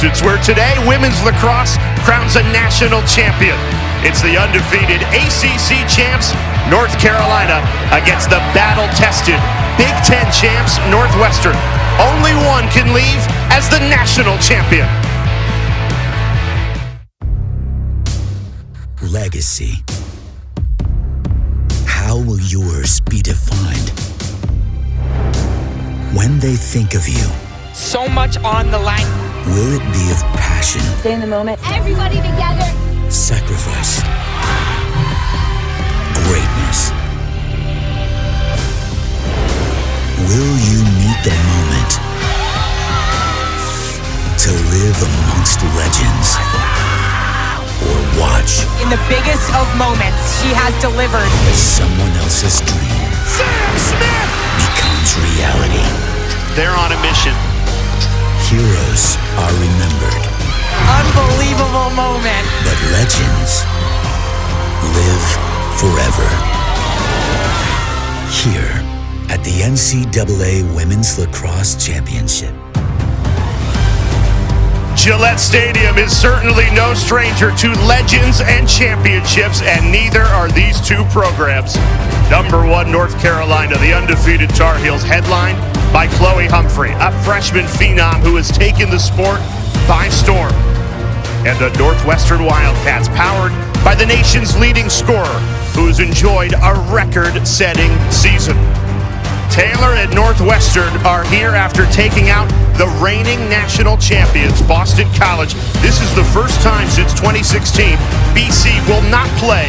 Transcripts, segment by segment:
Massachusetts, where today women's lacrosse crowns a national champion. It's the undefeated ACC champs, North Carolina, against the battle-tested Big Ten champs, Northwestern. Only one can leave as the national champion. Legacy. How will yours be defined? When they think of you, so much on the line. Will it be of passion? Stay in the moment. Everybody together. Sacrifice. Greatness. Will you meet the moment to live amongst legends? Or watch in the biggest of moments, she has delivered as someone else's dream Sam Smith becomes reality. They're on a mission. Heroes are remembered. Unbelievable moment. But legends live forever. Here at the NCAA Women's Lacrosse Championship. Gillette Stadium is certainly no stranger to legends and championships, and neither are these two programs. Number one, North Carolina, the undefeated Tar Heels, headlined by Chloe Humphrey, a freshman phenom who has taken the sport by storm. And the Northwestern Wildcats, powered by the nation's leading scorer, who has enjoyed a record-setting season. Taylor and Northwestern are here after taking out the reigning national champions, Boston College. This is the first time since 2016 BC will not play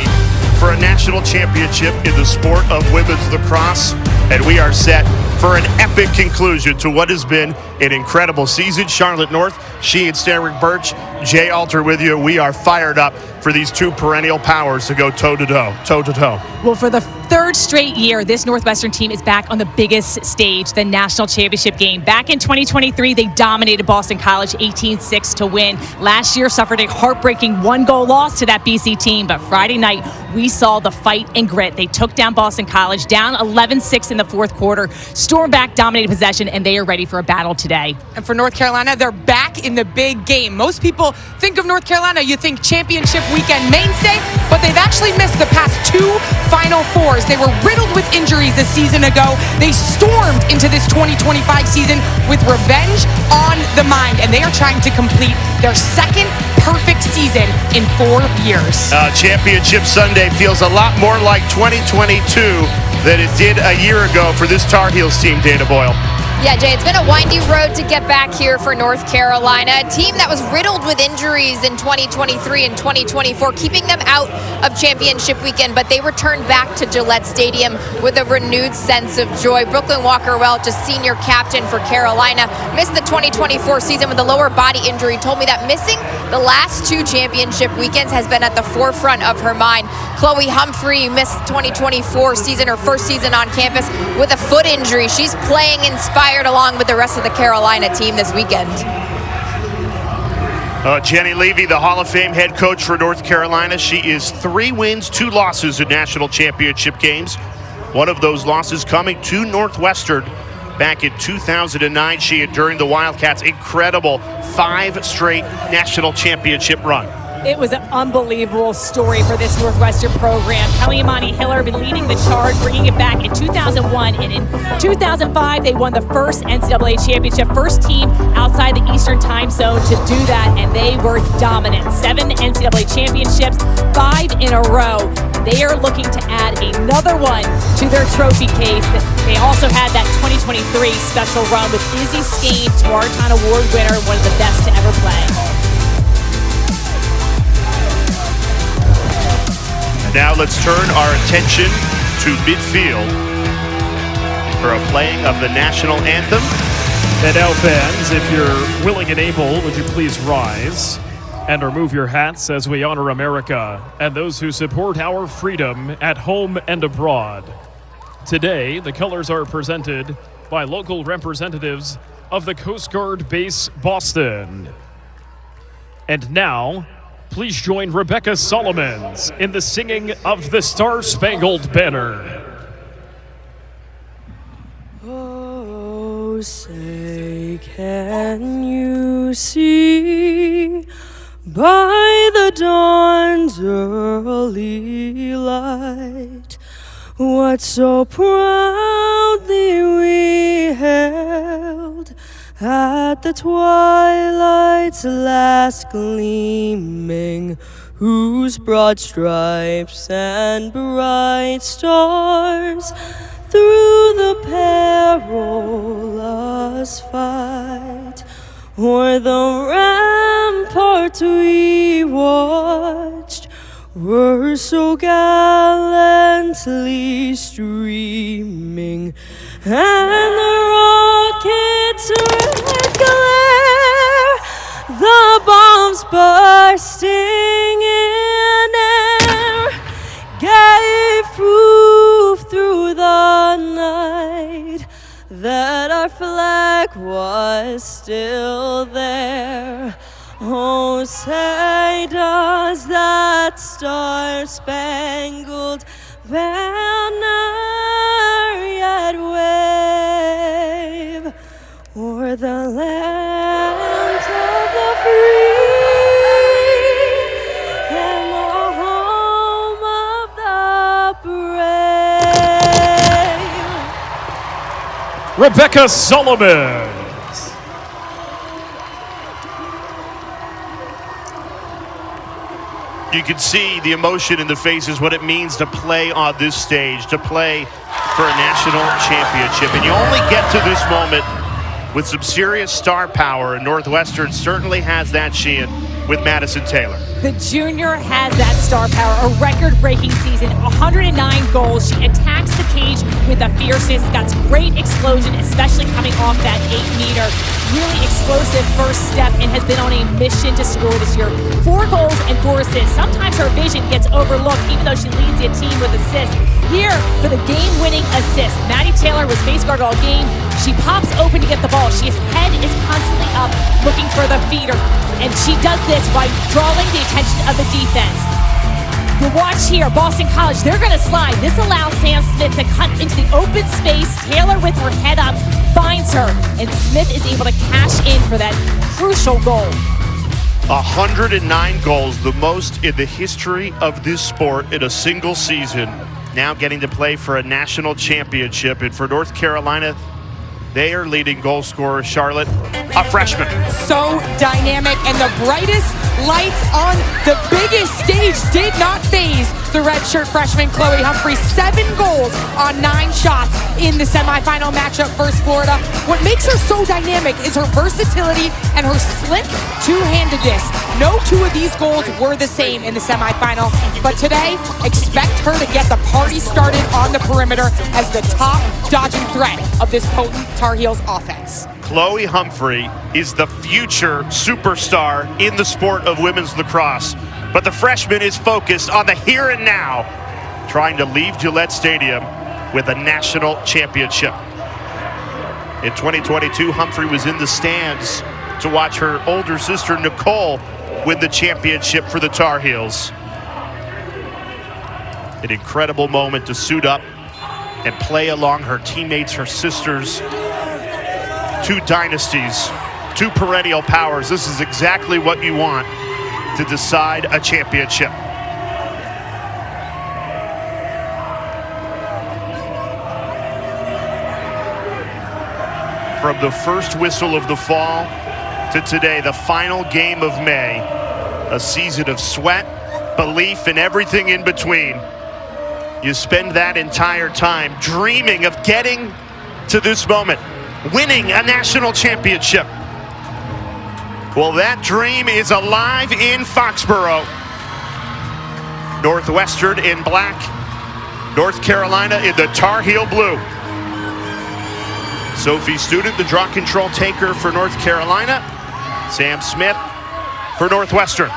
for a national championship in the sport of women's lacrosse. And we are set for an epic conclusion to what has been an incredible season. Charlotte North, she and Stanrick Birch, Jay Alter with you. We are fired up for these two perennial powers to go toe-to-toe. Well, for the third straight year, this Northwestern team is back on the biggest stage, the national championship game. Back in 2023, they dominated Boston College 18-6 to win. Last year suffered a heartbreaking one-goal loss to that BC team, but Friday night, we saw the fight and grit. They took down Boston College, down 11-6 in the fourth quarter, stormed back, dominated possession, and they are ready for a battle today. And for North Carolina, they're back in the big game. Most people think of North Carolina, you think championship weekend mainstay, but they've actually missed the past two Final Fours. They were riddled with injuries a season ago. They stormed into this 2025 season with revenge on the mind, and they are trying to complete their second perfect season in 4 years. Championship Sunday feels a lot more like 2022 than it did a year ago for this Tar Heels team, Dana Boyle. Yeah, Jay, it's been a windy road to get back here for North Carolina, a team that was riddled with injuries in 2023 and 2024, keeping them out of championship weekend, but they returned back to Gillette Stadium with a renewed sense of joy. Brooklyn Walker-Welch, a senior captain for Carolina, missed the 2024 season with a lower body injury, told me that missing the last two championship weekends has been at the forefront of her mind. Chloe Humphrey missed 2024 season, her first season on campus, with a foot injury. She's playing inspired along with the rest of the Carolina team this weekend. Jenny Levy, the Hall of Fame head coach for North Carolina. She is 3 wins, 2 losses in national championship games. One of those losses coming to Northwestern back in 2009. She had, during the Wildcats' incredible 5 straight national championship run. It was an unbelievable story for this Northwestern program. Kelly Imani Hiller been leading the charge, bringing it back in 2001. And in 2005, they won the first NCAA championship, first team outside the Eastern time zone to do that, and they were dominant. 7 NCAA championships, 5 in a row. They are looking to add another one to their trophy case. They also had that 2023 special run with Izzy Skane, Tewaaraton Award winner, one of the best to ever play. Now let's turn our attention to midfield for a playing of the national anthem. And now, fans, if you're willing and able, would you please rise and remove your hats as we honor America and those who support our freedom at home and abroad. Today, the colors are presented by local representatives of the Coast Guard Base Boston. And now, please join Rebecca Solomons in the singing of the Star-Spangled Banner. Oh, say, can you see by the dawn's early light what so proudly we held at the twilight's last gleaming, whose broad stripes and bright stars through the perilous fight o'er the ramparts we watched were so gallantly streaming, and the rockets' red glare, the bombs bursting in air, gave proof through the night that our flag was still there. Oh, say does that star-spangled banner yet wave o'er the land of the free and the home of the brave? Rebecca Solomon. You can see the emotion in the faces, what it means to play on this stage, to play for a national championship. And you only get to this moment with some serious star power, and Northwestern certainly has that, Sheehan, with Madison Taylor. The junior has that star power, a record-breaking season, 109 goals. She attacks the cage with a fierceness, got great explosion, especially coming off that 8-meter. Really explosive first step and has been on a mission to score this year. 4 goals and 4 assists. Sometimes her vision gets overlooked, even though she leads the team with assists. Here for the game-winning assist. Maddie Taylor was face guard all game. She pops open to get the ball. She's head is constantly up, looking for the feeder. And she does this by drawing the attention of the defense. You watch here, Boston College, they're gonna slide. This allows Sam Smith to cut into the open space. Taylor with her head up finds her, and Smith is able to cash in for that crucial goal. 109 goals, the most in the history of this sport in a single season. Now getting to play for a national championship, and for North Carolina, they are leading goal scorer, Charlotte, a freshman. So dynamic, and the brightest lights on the biggest stage did not phase the redshirt freshman Chloe Humphrey. 7 goals on 9 shots in the semifinal matchup versus Florida. What makes her so dynamic is her versatility and her slick two-handedness. No 2 of these goals were the same in the semifinal, but today, expect her to get the party started on the perimeter as the top dodging threat of this potent Tar Heels offense. Chloe Humphrey is the future superstar in the sport of women's lacrosse, but the freshman is focused on the here and now, trying to leave Gillette Stadium with a national championship. In 2022, Humphrey was in the stands to watch her older sister Nicole win the championship for the Tar Heels. An incredible moment to suit up and play along her teammates, her sisters. 2 dynasties, 2 perennial powers. This is exactly what you want to decide a championship. From the first whistle of the fall to today, the final game of May, a season of sweat, belief, and everything in between. You spend that entire time dreaming of getting to this moment, winning a national championship. Well, that dream is alive in Foxborough. Northwestern in black, North Carolina in the Tar Heel blue. Sophie Student, the draw control taker for North Carolina. Sam Smith for Northwestern.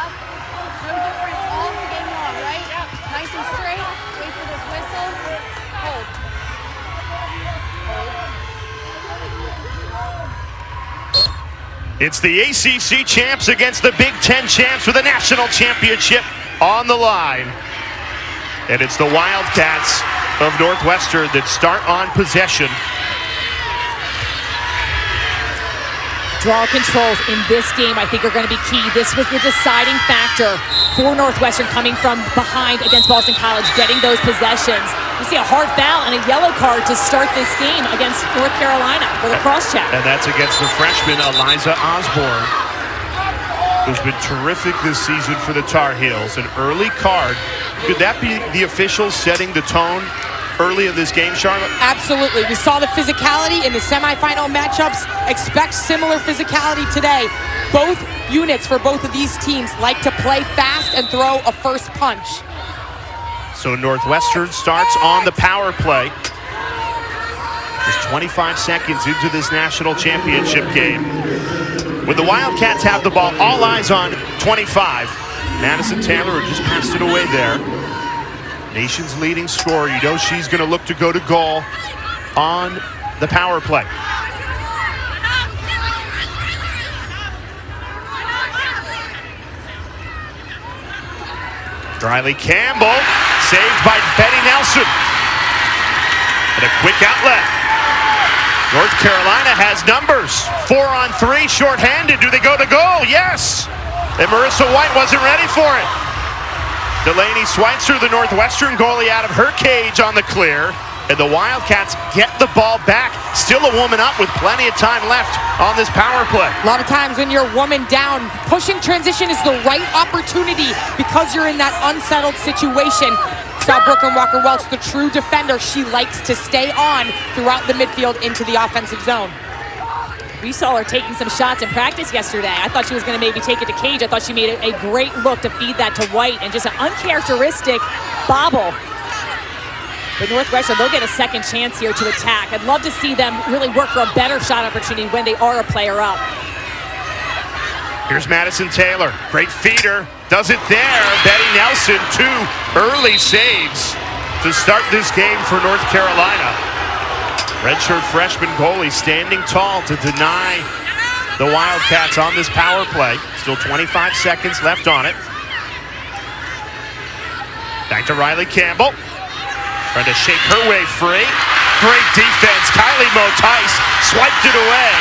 It's the ACC champs against the Big Ten champs for the national championship on the line. And it's the Wildcats of Northwestern that start on possession. Draw controls in this game, I think, are going to be key. This was the deciding factor for Northwestern coming from behind against Boston College, getting those possessions. You see a hard foul and a yellow card to start this game against North Carolina for the cross-check. And that's against the freshman, Eliza Osborne, who's been terrific this season for the Tar Heels. An early card. Could that be the officials setting the tone early in this game, Charlotte? Absolutely. We saw the physicality in the semifinal matchups. Expect similar physicality today. Both units for both of these teams like to play fast and throw a first punch. So Northwestern starts on the power play. Just 25 seconds into this national championship game. When the Wildcats have the ball, all eyes on 25. Madison Taylor just passed it away there. Nation's leading scorer. You know she's going to look to go to goal on the power play. Riley Campbell, saved by Betty Nelson. And a quick outlet. North Carolina has numbers. 4-on-3, shorthanded. Do they go to goal? Yes. And Marissa White wasn't ready for it. Delaney Schweitzer, the Northwestern goalie, out of her cage on the clear. And the Wildcats get the ball back. Still a woman up with plenty of time left on this power play. A lot of times when you're woman down, pushing transition is the right opportunity because you're in that unsettled situation. Saw Brooklyn Walker-Welch, the true defender. She likes to stay on throughout the midfield into the offensive zone. We saw her taking some shots in practice yesterday. I thought she was going to maybe take it to Cage. I thought she made a great look to feed that to White, and just an uncharacteristic bobble. But Northwestern, they'll get a second chance here to attack. I'd love to see them really work for a better shot opportunity when they are a player up. Here's Madison Taylor. Great feeder. Does it there. Betty Nelson, 2 early saves to start this game for North Carolina. Redshirt freshman goalie standing tall to deny the Wildcats on this power play. Still 25 seconds left on it. Back to Riley Campbell. Trying to shake her way free. Great defense. Kylie Moe-Tice swiped it away.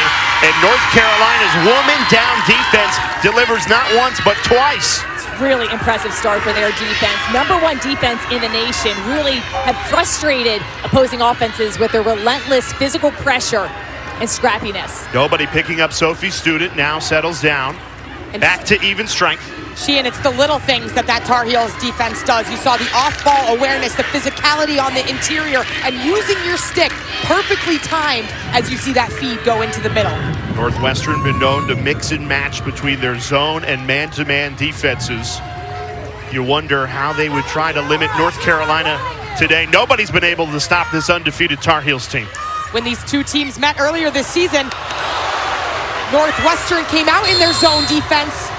And North Carolina's woman down defense delivers not once but twice. Really impressive start for their defense. #1 defense in the nation. Really have frustrated opposing offenses with their relentless physical pressure and scrappiness. Nobody picking up Sophie Student. Now settles down. Back to even strength. Sheehan, it's the little things that Tar Heels defense does. You saw the off-ball awareness, the physicality on the interior, and using your stick perfectly timed as you see that feed go into the middle. Northwestern been known to mix and match between their zone and man-to-man defenses. You wonder how they would try to limit North Carolina today. Nobody's been able to stop this undefeated Tar Heels team. When these two teams met earlier this season, Northwestern came out in their zone defense.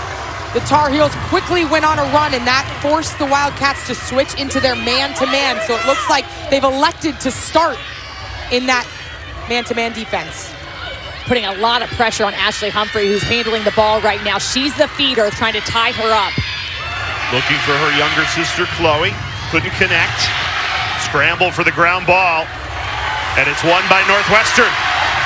The Tar Heels quickly went on a run, and that forced the Wildcats to switch into their man-to-man. So it looks like they've elected to start in that man-to-man defense. Putting a lot of pressure on Ashley Humphrey, who's handling the ball right now. She's the feeder, trying to tie her up. Looking for her younger sister, Chloe. Couldn't connect. Scramble for the ground ball. And it's won by Northwestern.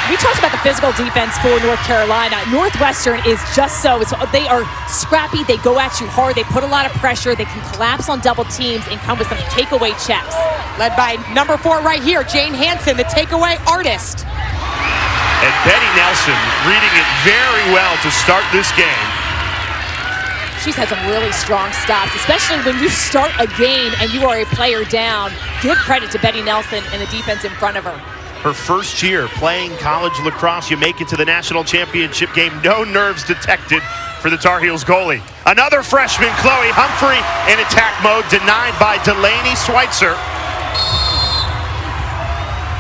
We talked about the physical defense for North Carolina. Northwestern is just so. They are scrappy. They go at you hard. They put a lot of pressure. They can collapse on double teams and come with some takeaway checks. Led by #4 right here, Jane Hansen, the takeaway artist. And Betty Nelson reading it very well to start this game. She's had some really strong stops, especially when you start a game and you are a player down. Give credit to Betty Nelson and the defense in front of her. Her first year playing college lacrosse. You make it to the national championship game. No nerves detected for the Tar Heels goalie. Another freshman, Chloe Humphrey, in attack mode, denied by Delaney Schweitzer.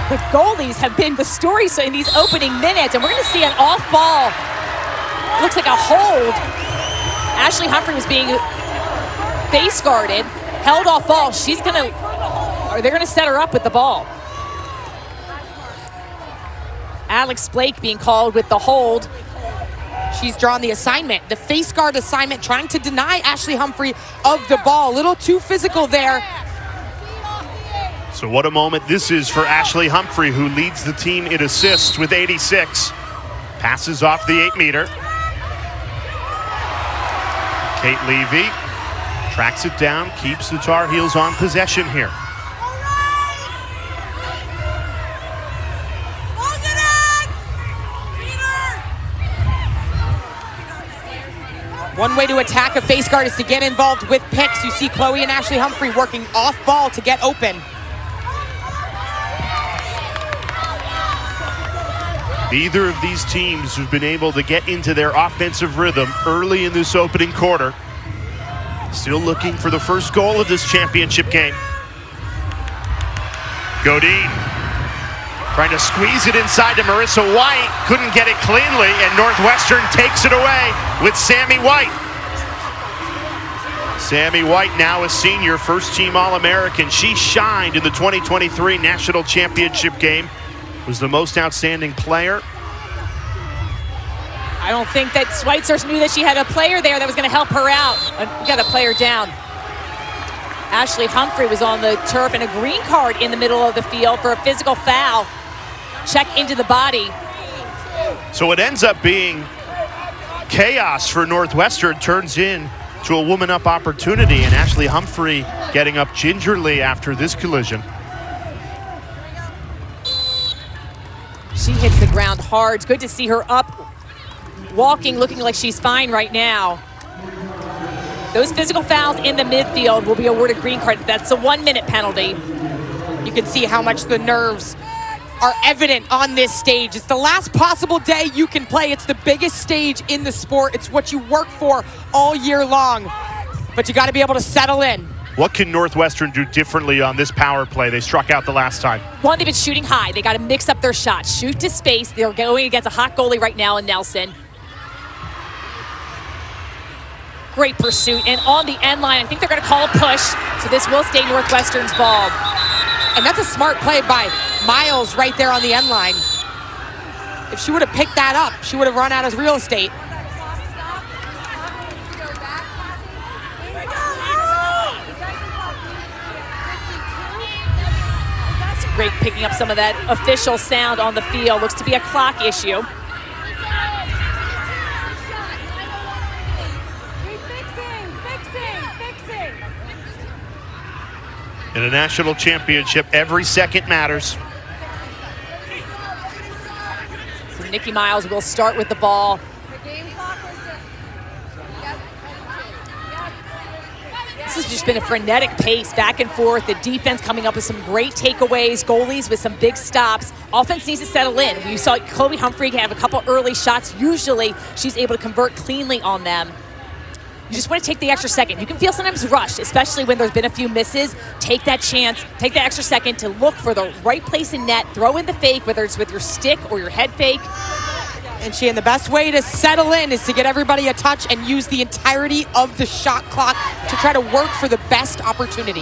The goalies have been the story in these opening minutes, and we're going to see an off ball. Looks like a hold. Ashley Humphrey was being face guarded, held off ball. They're going to set her up with the ball. Alex Blake being called with the hold. She's drawn the assignment, the face guard assignment, trying to deny Ashley Humphrey of the ball. A little too physical there. So what a moment this is for Ashley Humphrey, who leads the team in assists with 86. Passes off the 8-meter. Kate Levy tracks it down, keeps the Tar Heels on possession here. One way to attack a face guard is to get involved with picks. You see Chloe and Ashley Humphrey working off ball to get open. Neither of these teams have been able to get into their offensive rhythm early in this opening quarter. Still looking for the first goal of this championship game. Godin trying to squeeze it inside to Marissa White. Couldn't get it cleanly, and Northwestern takes it away with Sammy White. Sammy White, now a senior, first-team All-American. She shined in the 2023 National Championship game. Was the most outstanding player. I don't think that Schweitzer knew that she had a player there that was going to help her out. We got a player down. Ashley Humphrey was on the turf, and a green card in the middle of the field for a physical foul. Check into the body. So it ends up being chaos for Northwestern. Turns in to a woman up opportunity, and Ashley Humphrey getting up gingerly after this collision. She hits the ground hard. It's good to see her up, walking, looking like she's fine right now. Those physical fouls in the midfield will be awarded green card. That's a 1-minute penalty. You can see how much the nerves are evident on this stage. It's the last possible day you can play. It's the biggest stage in the sport. It's what you work for all year long. But you got to be able to settle in. What can Northwestern do differently on this power play? They struck out the last time. One, they've been shooting high. They got to mix up their shots. Shoot to space. They're going against a hot goalie right now in Nelson. Great pursuit. And on the end line, I think they're going to call a push. So this will stay Northwestern's ball. And that's a smart play by Miles right there on the end line. If she would have picked that up, she would have run out of real estate. It's great picking up some of that official sound on the field. Looks to be a clock issue. In a national championship, every second matters. So Nikki Miles will start with the ball. This has just been a frenetic pace, back and forth. The defense coming up with some great takeaways, goalies with some big stops. Offense needs to settle in. You saw Chloe Humphrey have a couple early shots. Usually, she's able to convert cleanly on them. You just want to take the extra second. You can feel sometimes rushed, especially when there's been a few misses. Take that chance, take that extra second to look for the right place in net, throw in the fake, whether it's with your stick or your head fake. And Shane, the best way to settle in is to get everybody a touch and use the entirety of the shot clock to try to work for the best opportunity.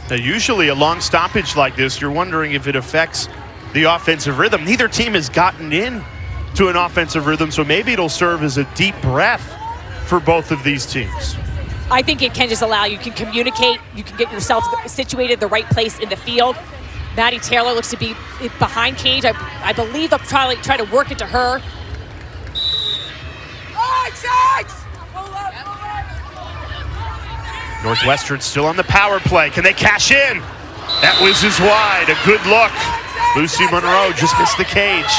Now, usually a long stoppage like this, you're wondering if it affects the offensive rhythm. Neither team has gotten in to an offensive rhythm, so maybe it'll serve as a deep breath for both of these teams. I think it can just allow you can communicate, you can get yourself situated the right place in the field. Maddie Taylor looks to be behind cage. I believe they'll try to work it to her. Northwestern still on the power play. Can they cash in? That whizzes wide. A good look. Lucy Monroe just missed the cage.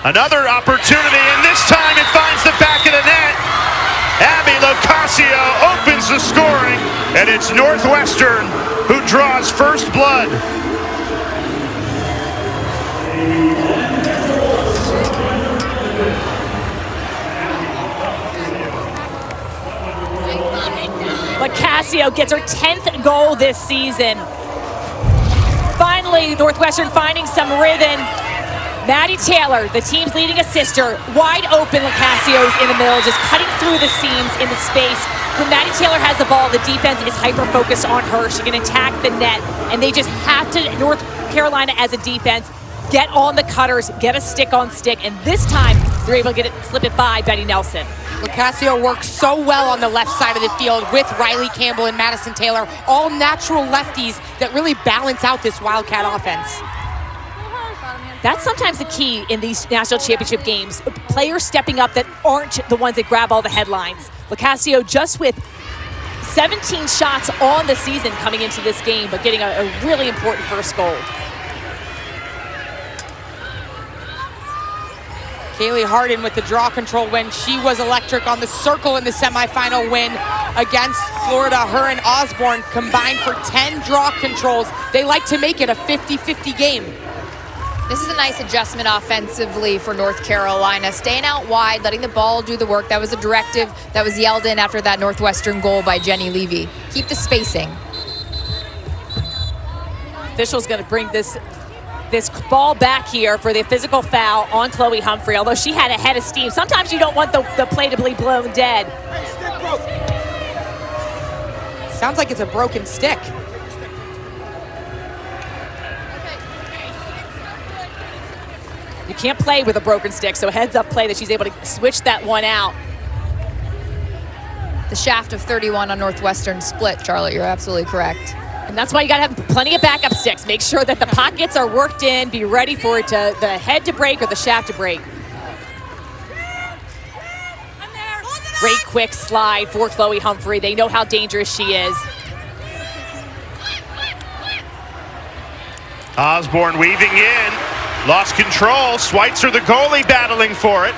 Another opportunity, and this time it finds the back of the net. Abby Locascio opens the scoring, and it's Northwestern who draws first blood. Locascio gets her 10th goal this season. Finally, Northwestern finding some rhythm. Maddie Taylor, the team's leading assister, wide open. Locascio's in the middle, just cutting through the seams in the space. When Maddie Taylor has the ball, the defense is hyper-focused on her. She can attack the net, and they just have to, North Carolina as a defense, get on the cutters, get a stick on stick, and this time, they're able to slip it by Betty Nelson. Lacrosee works so well on the left side of the field with Riley Campbell and Madison Taylor, all natural lefties that really balance out this Wildcat offense. That's sometimes the key in these national championship games. Players stepping up that aren't the ones that grab all the headlines. Lacrosee just with 17 shots on the season coming into this game, but getting a really important first goal. Kaylee Harden with the draw control win. She was electric on the circle in the semifinal win against Florida. Her and Osborne combined for 10 draw controls. They like to make it a 50-50 game. This is a nice adjustment offensively for North Carolina. Staying out wide, letting the ball do the work. That was a directive that was yelled in after that Northwestern goal by Jenny Levy. Keep the spacing. Official's going to bring this ball back here for the physical foul on Chloe Humphrey, although she had a head of steam. Sometimes you don't want the play to be blown dead. Sounds like it's a broken stick. You can't play with a broken stick, so heads up play that she's able to switch that one out. The shaft of 31 on Northwestern split, Charlotte. You're absolutely correct. And that's why you got to have plenty of backup sticks. Make sure that the pockets are worked in. Be ready for it to the head to break or the shaft to break. Great quick slide for Chloe Humphrey. They know how dangerous she is. Osborne weaving in. Lost control. Schweitzer, the goalie, battling for it.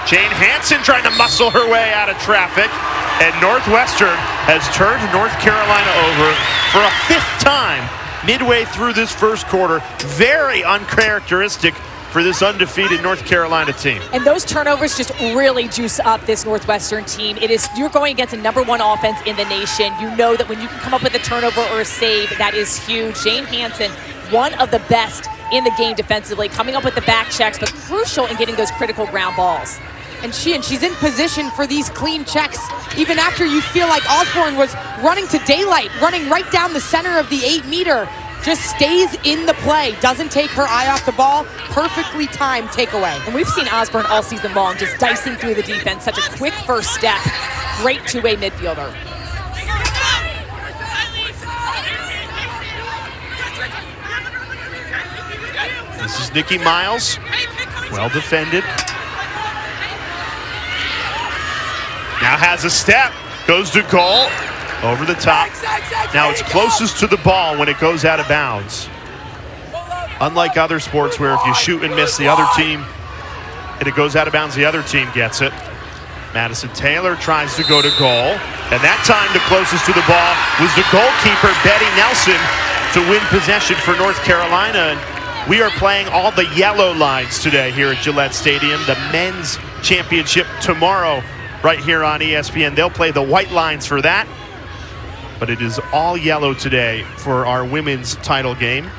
Jane Hansen trying to muscle her way out of traffic. And Northwestern has turned North Carolina over for a 5th time midway through this first quarter. Very uncharacteristic for this undefeated North Carolina team. And those turnovers just really juice up this Northwestern team. You're going against a #1 offense in the nation. You know that when you can come up with a turnover or a save, that is huge. Jane Hansen, one of the best in the game defensively, coming up with the back checks, but crucial in getting those critical ground balls. And she's in position for these clean checks, even after you feel like Osborne was running to daylight, running right down the center of the 8-meter. Just stays in the play, doesn't take her eye off the ball. Perfectly timed takeaway. And we've seen Osborne all season long, just dicing through the defense. Such a quick first step. Great two-way midfielder. This is Nikki Miles. Well defended. Now has a step, goes to goal, over the top. Now it's closest to the ball when it goes out of bounds. Unlike other sports where if you shoot and miss the other team and it goes out of bounds, the other team gets it. Madison Taylor tries to go to goal, and that time the closest to the ball was the goalkeeper, Betty Nelson, to win possession for North Carolina. And we are playing all the yellow lines today here at Gillette Stadium. The men's championship tomorrow right here on ESPN. They'll play the white lines for that, but it is all yellow today for our women's title game.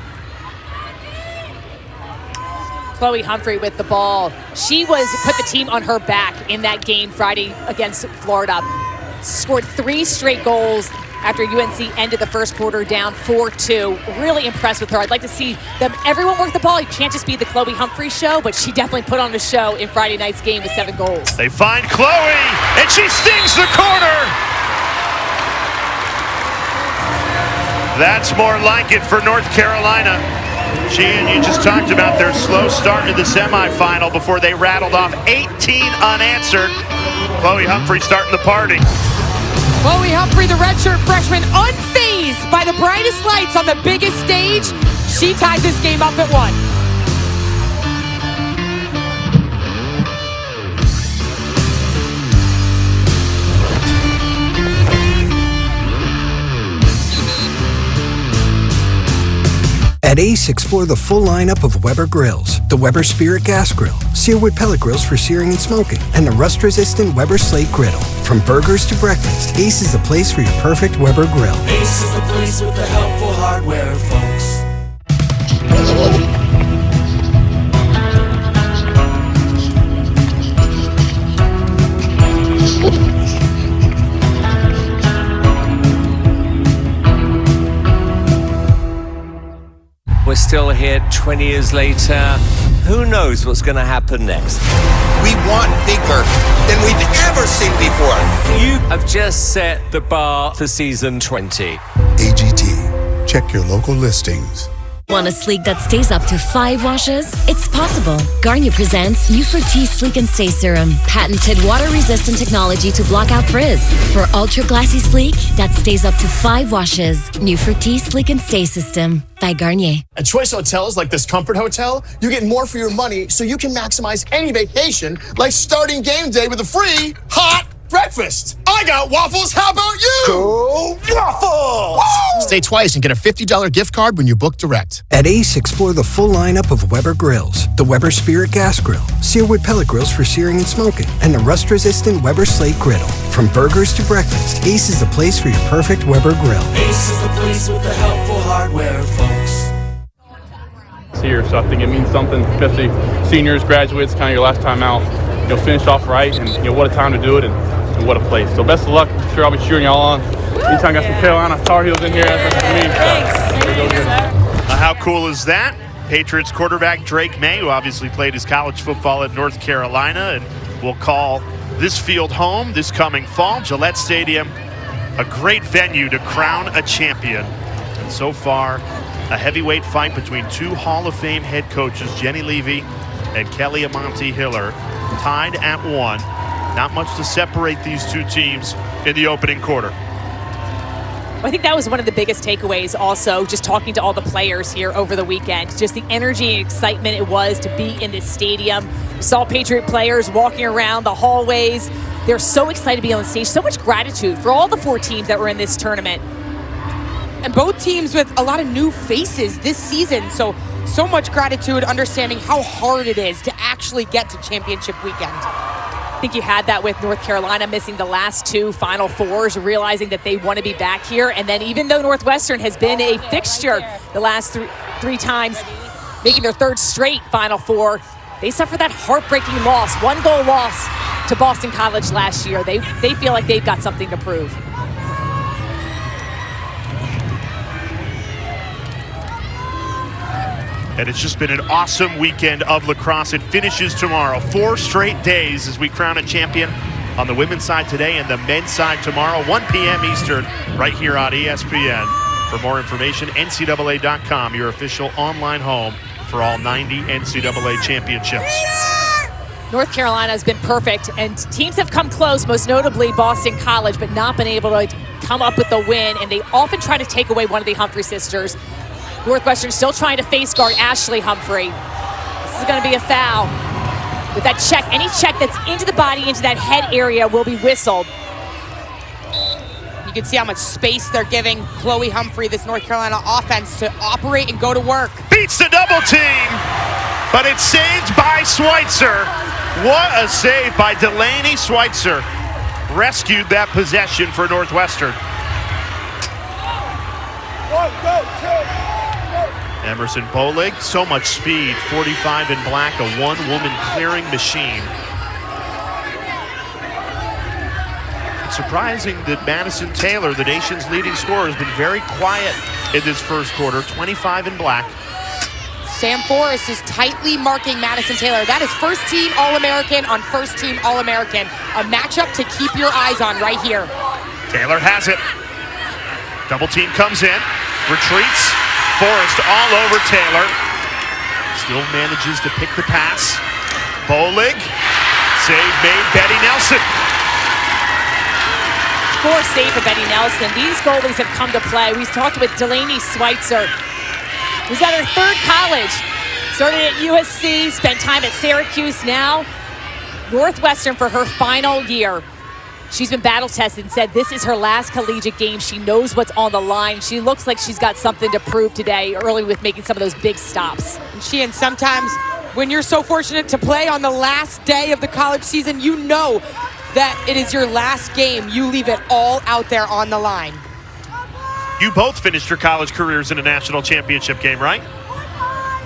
Chloe Humphrey with the ball. She put the team on her back in that game Friday against Florida. Scored 3 straight goals after UNC ended the first quarter down 4-2. Really impressed with her. I'd like to see everyone work the ball. It can't just be the Chloe Humphrey show, but she definitely put on a show in Friday night's game with 7 goals. They find Chloe, and she stings the corner. That's more like it for North Carolina. Gian, you just talked about their slow start to the semifinal before they rattled off 18 unanswered. Chloe Humphrey starting the party. Chloe Humphrey, the redshirt freshman, unfazed by the brightest lights on the biggest stage. She ties this game up at 1. At Ace, explore the full lineup of Weber grills. The Weber Spirit Gas Grill, Searwood pellet grills for searing and smoking, and the rust-resistant Weber Slate Griddle. From burgers to breakfast, Ace is the place for your perfect Weber grill. Ace is the place with the helpful hardware, folks. We're still here 20 years later. Who knows what's going to happen next? We want bigger than we've ever seen before. You have just set the bar for season 20. AGT. Check your local listings. Want a sleek that stays up to 5 washes? It's possible. Garnier presents New Fructis Sleek and Stay Serum. Patented water-resistant technology to block out frizz. For ultra-glassy sleek that stays up to 5 washes. New Fructis Sleek and Stay System by Garnier. At Choice Hotels like this Comfort Hotel, you get more for your money so you can maximize any vacation, like starting game day with a free hot breakfast. I got waffles. How about you? Go Waffles! Woo! Stay twice and get a $50 gift card when you book direct. At Ace, explore the full lineup of Weber grills. The Weber Spirit Gas Grill, sear-wood pellet grills for searing and smoking, and the rust-resistant Weber Slate Griddle. From burgers to breakfast, Ace is the place for your perfect Weber grill. Ace is the place with the helpful hardware, folks. Here, so I think it means something, especially seniors, graduates, kind of your last time out. Finish off right, and what a time to do it, and what a place. So best of luck. I'm sure I'll be cheering y'all on. Anytime I got some Carolina Tar Heels in here, that's for me. Thanks. How cool is that? Patriots quarterback Drake May, who obviously played his college football at North Carolina, and will call this field home this coming fall. Gillette Stadium, a great venue to crown a champion. And so far, a heavyweight fight between two Hall of Fame head coaches, Jenny Levy and Kelly Amonte Hiller, tied at 1. Not much to separate these two teams in the opening quarter. I think that was one of the biggest takeaways also, just talking to all the players here over the weekend. Just the energy and excitement it was to be in this stadium. We saw Patriot players walking around the hallways. They're so excited to be on the stage. So much gratitude for all the 4 teams that were in this tournament. And both teams with a lot of new faces this season. So much gratitude, understanding how hard it is to actually get to championship weekend. I think you had that with North Carolina missing the last 2 Final Fours, realizing that they want to be back here. And then even though Northwestern has been a fixture the last three times, making their 3rd straight Final Four, they suffered that heartbreaking loss, 1-goal loss to Boston College last year. They feel like they've got something to prove. And it's just been an awesome weekend of lacrosse. It finishes tomorrow. 4 straight days as we crown a champion on the women's side today and the men's side tomorrow, 1 p.m. Eastern, right here on ESPN. For more information, NCAA.com, your official online home for all 90 NCAA championships. North Carolina has been perfect, and teams have come close, most notably Boston College, but not been able to come up with the win, and they often try to take away one of the Humphrey sisters. Northwestern still trying to face guard Ashley Humphrey. This is going to be a foul. With that check, any check that's into the body, into that head area will be whistled. You can see how much space they're giving Chloe Humphrey, this North Carolina offense, to operate and go to work. Beats the double team, but it's saved by Schweitzer. What a save by Delaney Schweitzer. Rescued that possession for Northwestern. 1, 2, 3. Emerson Bolig, so much speed, 45 in black, a one-woman clearing machine. It's surprising that Madison Taylor, the nation's leading scorer, has been very quiet in this first quarter, 25 in black. Sam Forrest is tightly marking Madison Taylor. That is first-team All-American on first-team All-American. A matchup to keep your eyes on right here. Taylor has it. Double team comes in, retreats. Forrest all over Taylor. Still manages to pick the pass. Bolig. Save made, Betty Nelson. Poor save for Betty Nelson. These goalies have come to play. We talked with Delaney Schweitzer, who's at her 3rd college. Started at USC, spent time at Syracuse, now Northwestern for her final year. She's been battle-tested and said this is her last collegiate game. She knows what's on the line. She looks like she's got something to prove today, early with making some of those big stops. And sometimes when you're so fortunate to play on the last day of the college season, you know that it is your last game. You leave it all out there on the line. You both finished your college careers in a national championship game, right?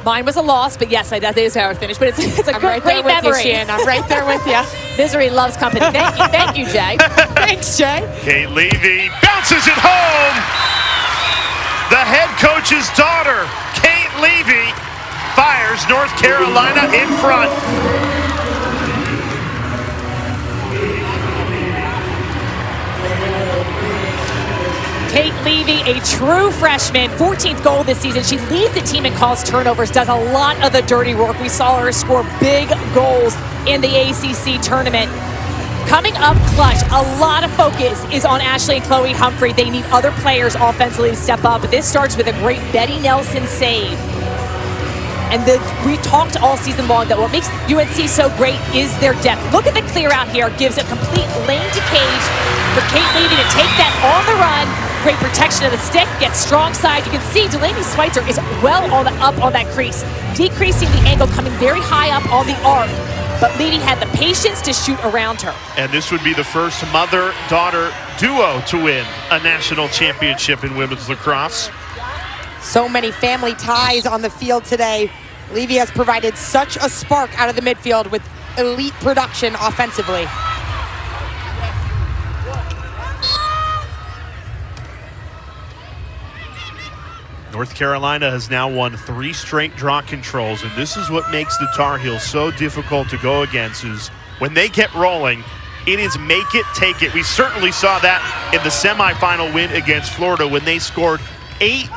Mine was a loss, but yes, that is how I finished. But it's a great memory. I'm right there with you. Misery loves company. Thank you, Jay. Thanks, Jay. Kate Levy bounces it home. The head coach's daughter, Kate Levy. Levy fires North Carolina in front. Kate Levy, a true freshman, 14th goal this season. She leads the team and calls turnovers, does a lot of the dirty work. We saw her score big goals in the ACC tournament. Coming up clutch, a lot of focus is on Ashley and Chloe Humphrey. They need other players offensively to step up, but this starts with a great Betty Nelson save. And we talked all season long that what makes UNC so great is their depth. Look at the clear out here. Gives a complete lane to cage for Kate Levy to take that on the run. Great protection of the stick, gets strong side. You can see Delaney Schweitzer is well up on that crease, decreasing the angle, coming very high up on the arc. But Levy had the patience to shoot around her. And this would be the first mother-daughter duo to win a national championship in women's lacrosse. So many family ties on the field today. Levy has provided such a spark out of the midfield with elite production offensively. North Carolina has now won 3 straight draw controls, and this is what makes the Tar Heels so difficult to go against, is when they get rolling, it is make it, take it. We certainly saw that in the semifinal win against Florida when they scored 18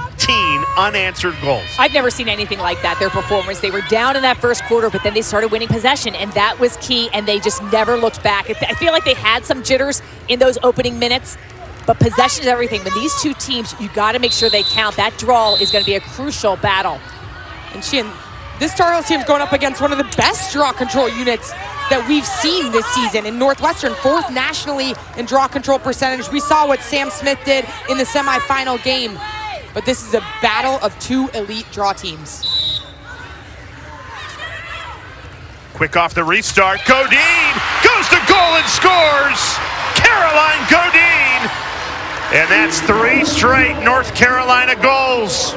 unanswered goals. I've never seen anything like that, their performance. They were down in that first quarter, but then they started winning possession, and that was key, and they just never looked back. I feel like they had some jitters in those opening minutes, but possession is everything. When these two teams, you got to make sure they count. That draw is going to be a crucial battle. And this Tar Heels team is going up against one of the best draw control units that we've seen this season in Northwestern, 4th nationally in draw control percentage. We saw what Sam Smith did in the semifinal game, but this is a battle of 2 elite draw teams. Quick off the restart, Godine goes to goal and scores! Caroline Godine! And that's 3 straight North Carolina goals.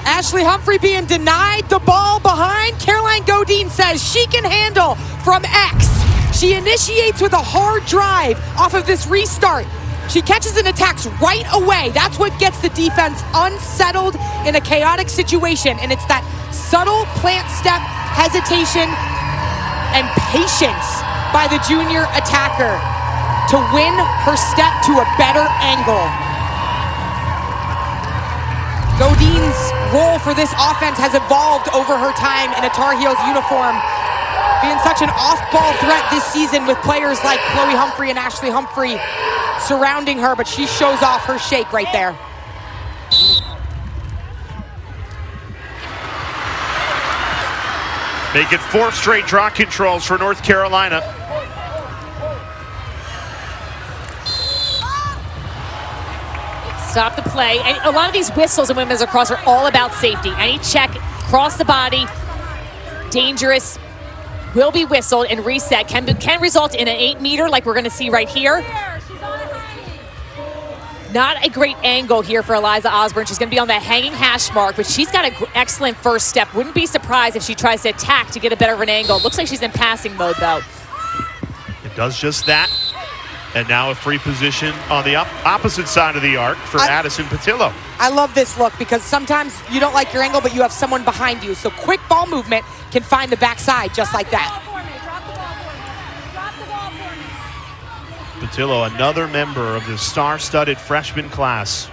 Ashley Humphrey being denied the ball behind. Caroline Godine says she can handle from X. She initiates with a hard drive off of this restart. She catches and attacks right away. That's what gets the defense unsettled in a chaotic situation. And it's that subtle plant step, hesitation, and patience by the junior attacker to win her step to a better angle. Godine's role for this offense has evolved over her time in a Tar Heels uniform, being such an off-ball threat this season with players like Chloe Humphrey and Ashley Humphrey surrounding her, but she shows off her shake right there. Make it 4 straight draw controls for North Carolina. Stop the play. And a lot of these whistles in women's lacrosse are all about safety. Any check, cross the body, dangerous, will be whistled and reset. Can result in an 8-meter like we're going to see right here. Not a great angle here for Eliza Osborne. She's going to be on that hanging hash mark, but she's got an excellent first step. Wouldn't be surprised if she tries to attack to get a better of an angle. Looks like she's in passing mode, though. It does just that. And now a free position on the opposite side of the arc for Addison Patillo. I love this look because sometimes you don't like your angle, but you have someone behind you. So quick ball movement can find the backside just like that. Patillo, another member of the star-studded freshman class.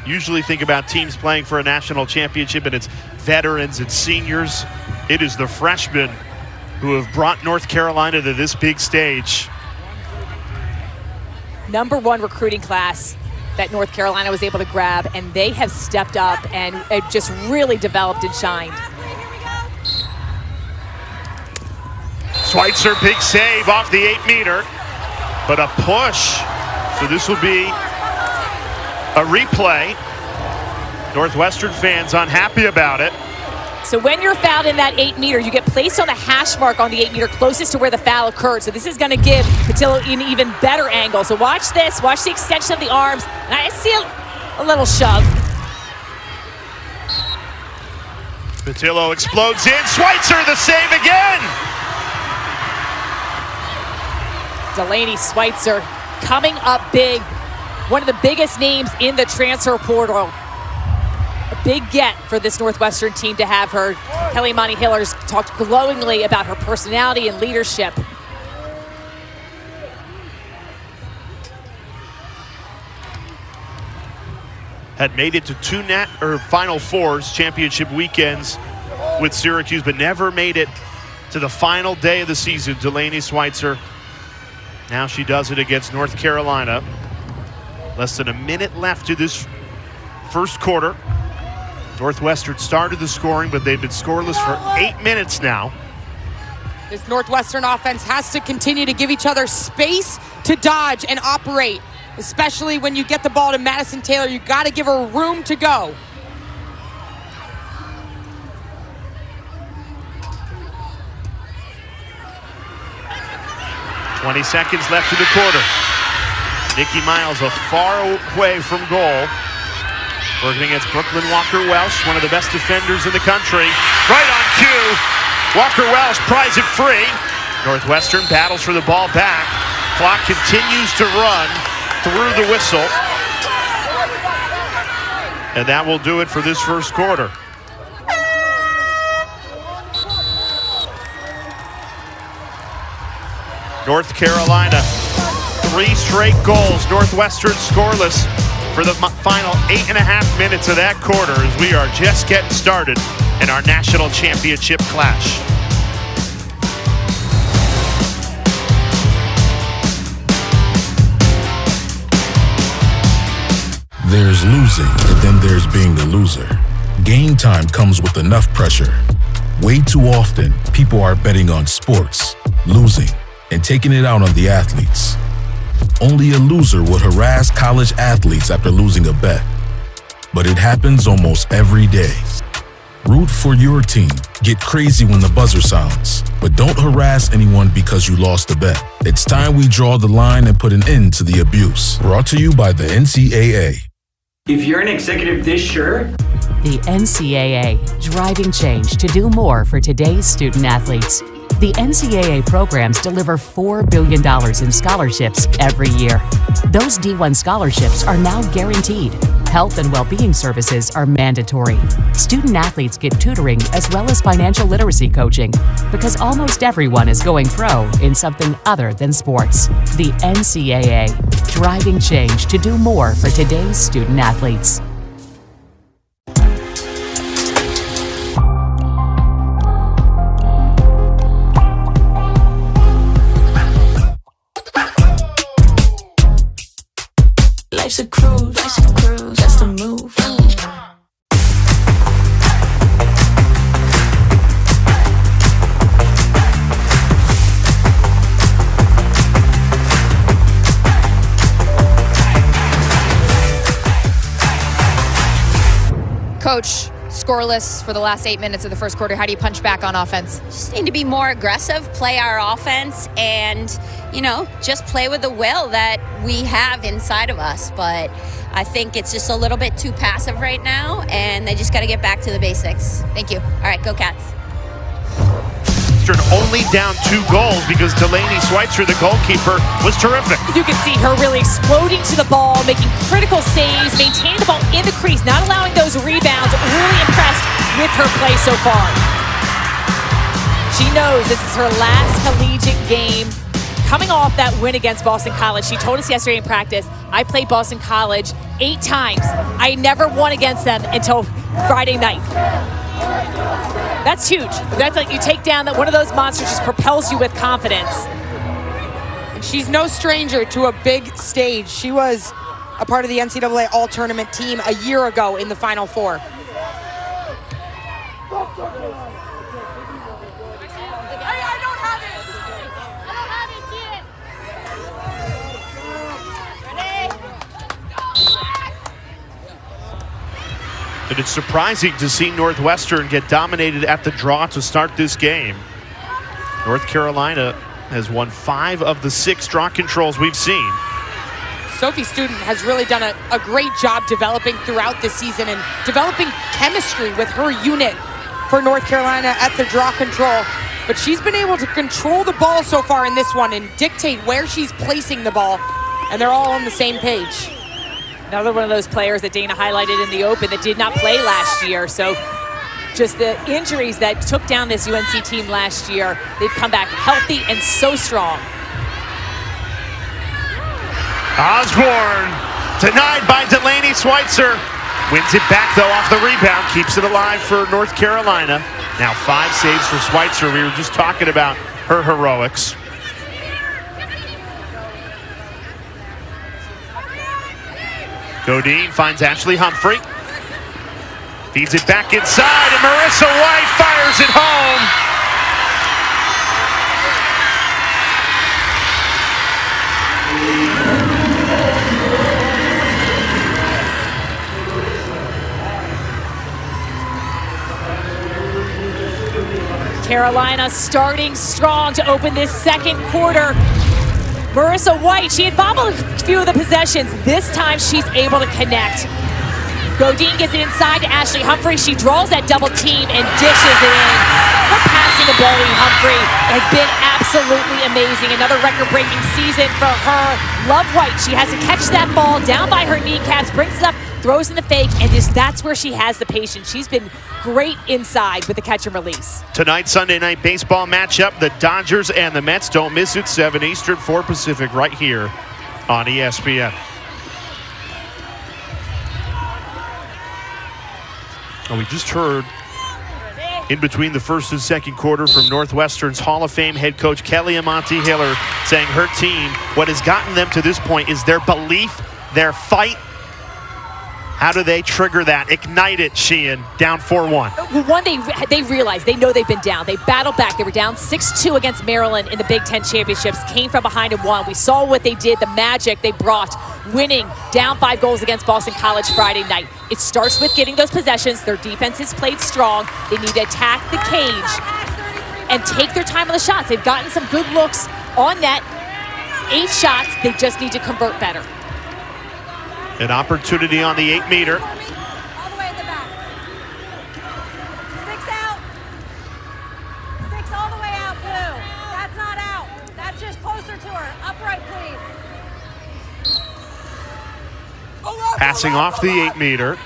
Usually think about teams playing for a national championship and it's veterans and seniors. It is the freshmen who have brought North Carolina to this big stage. #1 recruiting class that North Carolina was able to grab, and they have stepped up and just really developed and shined. Schweitzer, big save off the 8-meter, but a push. So this will be a replay. Northwestern fans unhappy about it. So when you're fouled in that 8-meter, you get placed on the hash mark on the 8-meter closest to where the foul occurred. So this is going to give Patillo an even better angle. So watch this. Watch the extension of the arms. And I see a little shove. Patillo explodes in. Schweitzer the save again. Delaney Schweitzer coming up big. One of the biggest names in the transfer portal. A big get for this Northwestern team to have her. Kelly Imani Hiller's talked glowingly about her personality and leadership. Had made it to two Final Fours championship weekends with Syracuse, but never made it to the final day of the season. Delaney Schweitzer. Now she does it against North Carolina. Less than a minute left to this first quarter. Northwestern started the scoring, but they've been scoreless for 8 minutes now. This Northwestern offense has to continue to give each other space to dodge and operate. Especially when you get the ball to Madison Taylor, you got to give her room to go. "20 seconds left in the quarter. Nikki Miles far away from goal. Working against Brooklyn Walker-Welsh, one of the best defenders in the country. Right on cue. Walker-Welsh pries it free. Northwestern battles for the ball back. Clock continues to run through the whistle. And that will do it for this first quarter. North Carolina, 3 straight goals. Northwestern scoreless for the final 8.5 minutes of that quarter as we are just getting started in our national championship clash. There's losing, and then there's being the loser. Game time comes with enough pressure. Way too often, people are betting on sports, losing, and taking it out on the athletes. Only a loser would harass college athletes after losing a bet. But it happens almost every day. Root for your team. Get crazy when the buzzer sounds. But don't harass anyone because you lost a bet. It's time we draw the line and put an end to the abuse. Brought to you by the NCAA. If you're an executive this sure, the NCAA, driving change to do more for today's student athletes. The NCAA programs deliver $4 billion in scholarships every year. Those D1 scholarships are now guaranteed. Health and well-being services are mandatory. Student athletes get tutoring as well as financial literacy coaching because almost everyone is going pro in something other than sports. The NCAA, driving change to do more for today's student athletes. Life's a cruise, that's the move. Coach, scoreless for the last 8 minutes of the first quarter. How do you punch back on offense? Just need to be more aggressive, play our offense, and, just play with the will that we have inside of us. But I think it's just a little bit too passive right now, and they just got to get back to the basics. Thank you. All right, go Cats. Only down 2 goals because Delaney Schweitzer, the goalkeeper, was terrific. You can see her really exploding to the ball, making critical saves, maintaining the ball in the crease, not allowing those rebounds. Really impressed with her play so far. She knows this is her last collegiate game. Coming off that win against Boston College, she told us yesterday in practice, I played Boston College 8 times. I never won against them until Friday night. That's huge. That's like you take down that one of those monsters just propels you with confidence. And she's no stranger to a big stage. She was a part of the NCAA All-Tournament team a year ago in the Final Four. And it's surprising to see Northwestern get dominated at the draw to start this game. North Carolina has won 5 of the 6 draw controls we've seen. Sophie Student has really done a great job developing throughout this season and developing chemistry with her unit for North Carolina at the draw control. But she's been able to control the ball so far in this one and dictate where she's placing the ball. and they're all on the same page. Another one of those players that Dana highlighted in the Open that did not play last year. So just the injuries that took down this UNC team last year, they've come back healthy and so strong. Osborne denied by Delaney Schweitzer. Wins it back though off the rebound, keeps it alive for North Carolina. Now 5 saves for Schweitzer. We were just talking about her heroics. Godine finds Ashley Humphrey. Feeds it back inside, and Marissa White fires it home. Carolina starting strong to open this second quarter. Marissa White, she had bobbled a few of the possessions. This time she's able to connect. Godine gets it inside to Ashley Humphrey. She draws that double team and dishes it in. Her passing ability, Humphrey, has been absolutely amazing. Another record-breaking season for her. Love White. She has to catch that ball down by her kneecaps, brings it up, throws in the fake, and just that's where she has the patience. She's been great inside with the catch and release. Tonight's Sunday night baseball matchup, the Dodgers and the Mets. Don't miss it, 7 Eastern, 4 Pacific, right here on ESPN. And we just heard in between the first and second quarter from Northwestern's Hall of Fame head coach Kelly Amonte Hiller saying her team, what has gotten them to this point is their belief, their fight. How do they trigger that? Ignite it, Sheehan, down 4-1. One, they realized, they know they've been down. They battled back. They were down 6-2 against Maryland in the Big Ten championships, came from behind and won. We saw what they did, the magic they brought, winning down 5 goals against Boston College Friday night. It starts with getting those possessions. Their defense has played strong. They need to attack the cage and take their time on the shots. They've gotten some good looks on net. 8 shots, they just need to convert better. An opportunity on the 8-meter. All the way in the back. 6 out. 6 all the way out, Blue. That's not out. That's just closer to her. Upright, please. Passing off the 8-meter.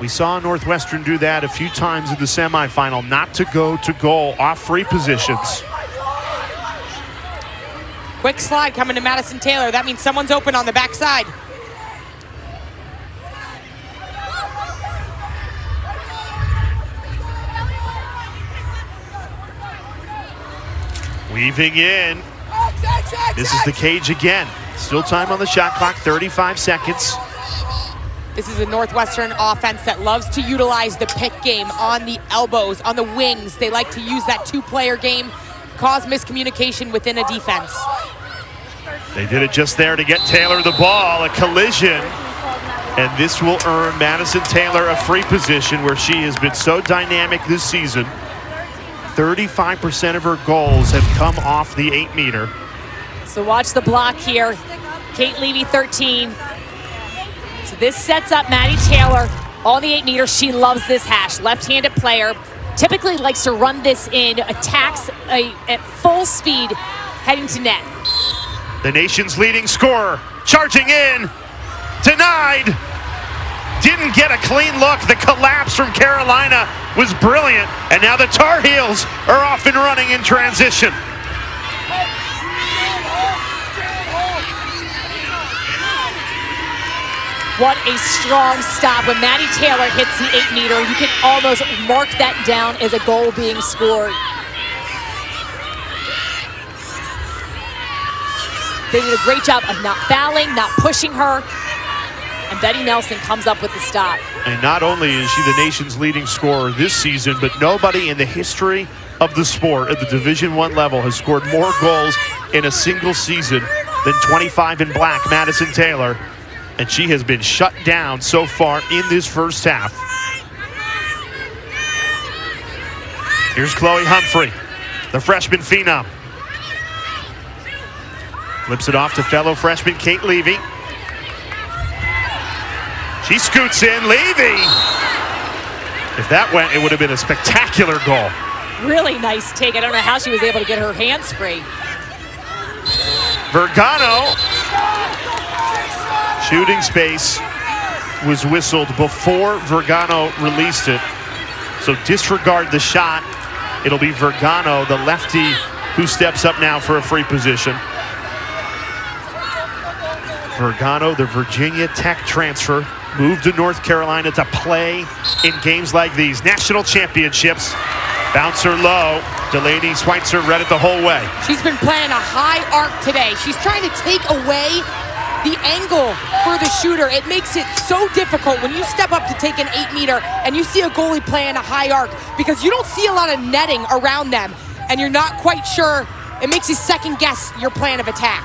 We saw Northwestern do that a few times in the semifinal, not to go to goal off free positions. Quick slide coming to Madison Taylor. That means someone's open on the backside. Weaving in. This is the cage again. Still time on the shot clock, 35 seconds. This is a Northwestern offense that loves to utilize the pick game on the elbows, on the wings. They like to use that 2-player game, cause miscommunication within a defense. They did it just there to get Taylor the ball, a collision. And this will earn Madison Taylor a free position where she has been so dynamic this season. 35% of her goals have come off the 8-meter. So watch the block here. Kate Levy, 13. So this sets up Maddie Taylor on the 8-meter. She loves this hash. Left-handed player. Typically likes to run this in, attacks at full speed, heading to net. The nation's leading scorer, charging in, denied, didn't get a clean look. The collapse from Carolina was brilliant, and now the Tar Heels are off and running in transition. What a strong stop. When Maddie Taylor hits the 8-meter, you can almost mark that down as a goal being scored. They did a great job of not fouling, not pushing her. And Betty Nelson comes up with the stop. And not only is she the nation's leading scorer this season, but nobody in the history of the sport at the Division I level has scored more goals in a single season than 25 in black, Madison Taylor. And she has been shut down so far in this first half. Here's Chloe Humphrey, the freshman phenom. Flips it off to fellow freshman Kate Levy. She scoots in, Levy. If that went, it would have been a spectacular goal. Really nice take. I don't know how she was able to get her hands free. Vergano. Shooting space was whistled before Vergano released it. So disregard the shot. It'll be Vergano, the lefty, who steps up now for a free position. Vergano, the Virginia Tech transfer, moved to North Carolina to play in games like these. National championships. Bouncer low. Delaney Schweitzer read it the whole way. She's been playing a high arc today. She's trying to take away the angle for the shooter. It makes it so difficult when you step up to take an 8-meter and you see a goalie playing a high arc because you don't see a lot of netting around them and you're not quite sure. It makes you second guess your plan of attack.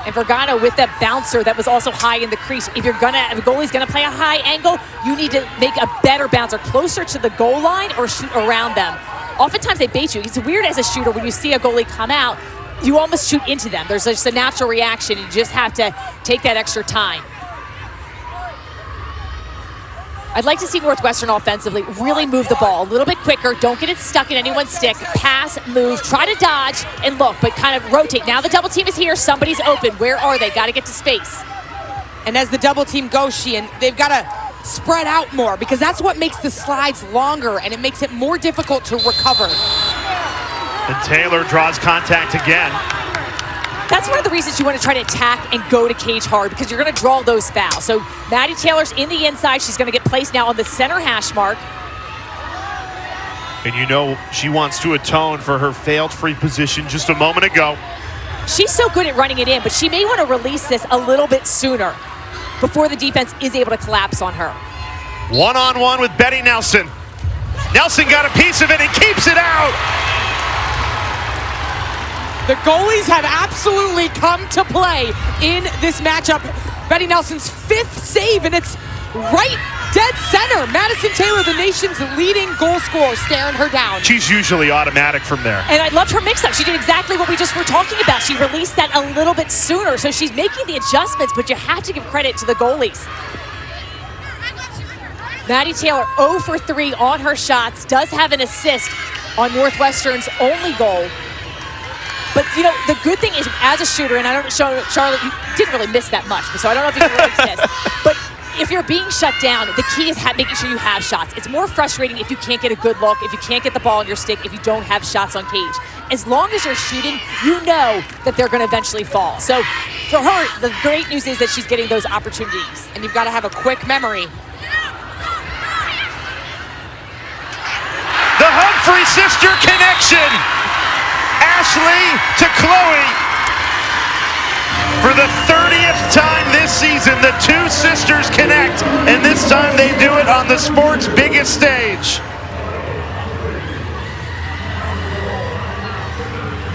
And Vergano with that bouncer that was also high in the crease. If a goalie's gonna play a high angle, you need to make a better bouncer closer to the goal line or shoot around them. Oftentimes they bait you. It's weird as a shooter when you see a goalie come out, you almost shoot into them. There's just a natural reaction. You just have to take that extra time. I'd like to see Northwestern offensively really move the ball a little bit quicker. Don't get it stuck in anyone's stick. Pass, move, try to dodge and look, but kind of rotate. Now the double team is here. Somebody's open. Where are they? Got to get to space. And as the double team goes, Sheehan, they've got to spread out more because that's what makes the slides longer and it makes it more difficult to recover. And Taylor draws contact again. That's one of the reasons you want to try to attack and go to cage hard because you're going to draw those fouls. So Maddie Taylor's in the inside. She's going to get placed now on the center hash mark. And you know she wants to atone for her failed free position just a moment ago. She's so good at running it in, but she may want to release this a little bit sooner before the defense is able to collapse on her. One-on-one with Betty Nelson. Nelson got a piece of it and keeps it out. The goalies have absolutely come to play in this matchup. Betty Nelson's 5th save, and it's right dead center. Madison Taylor, the nation's leading goal scorer, staring her down. She's usually automatic from there. And I loved her mix-up. She did exactly what we just were talking about. She released that a little bit sooner, so she's making the adjustments, but you have to give credit to the goalies. Maddie Taylor 0 for 3 on her shots, does have an assist on Northwestern's only goal. But, you know, the good thing is, as a shooter, and I don't know, Charlotte, you didn't really miss that much, so I don't know if you can relate to this. But if you're being shut down, the key is making sure you have shots. It's more frustrating if you can't get a good look, if you can't get the ball on your stick, if you don't have shots on cage. As long as you're shooting, you know that they're going to eventually fall. So for her, the great news is that she's getting those opportunities. And you've got to have a quick memory. The Humphrey sister connection. Ashley to Chloe. For the 30th time this season, the two sisters connect, and this time they do it on the sport's biggest stage.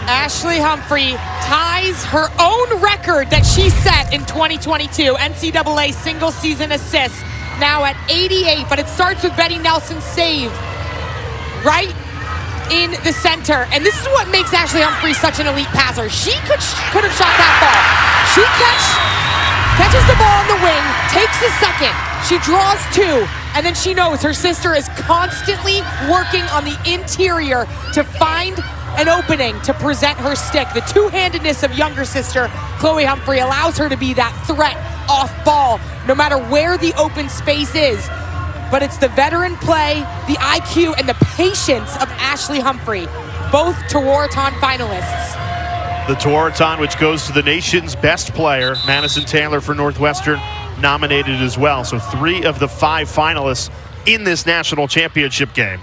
Ashley Humphrey ties her own record that she set in 2022, NCAA single season assists, now at 88, but it starts with Betty Nelson's save right in the center. And this is what makes Ashley Humphrey such an elite passer. She could have shot that ball. She catches the ball on the wing, takes a second, she draws 2, and then she knows her sister is constantly working on the interior to find an opening to present her stick. The two-handedness of younger sister Chloe Humphrey allows her to be that threat off ball, no matter where the open space is. But it's the veteran play, the IQ, and the patience of Ashley Humphrey, both Tewaaraton finalists. The Tewaaraton, which goes to the nation's best player, Madison Taylor for Northwestern, nominated as well. So 3 of the 5 finalists in this national championship game.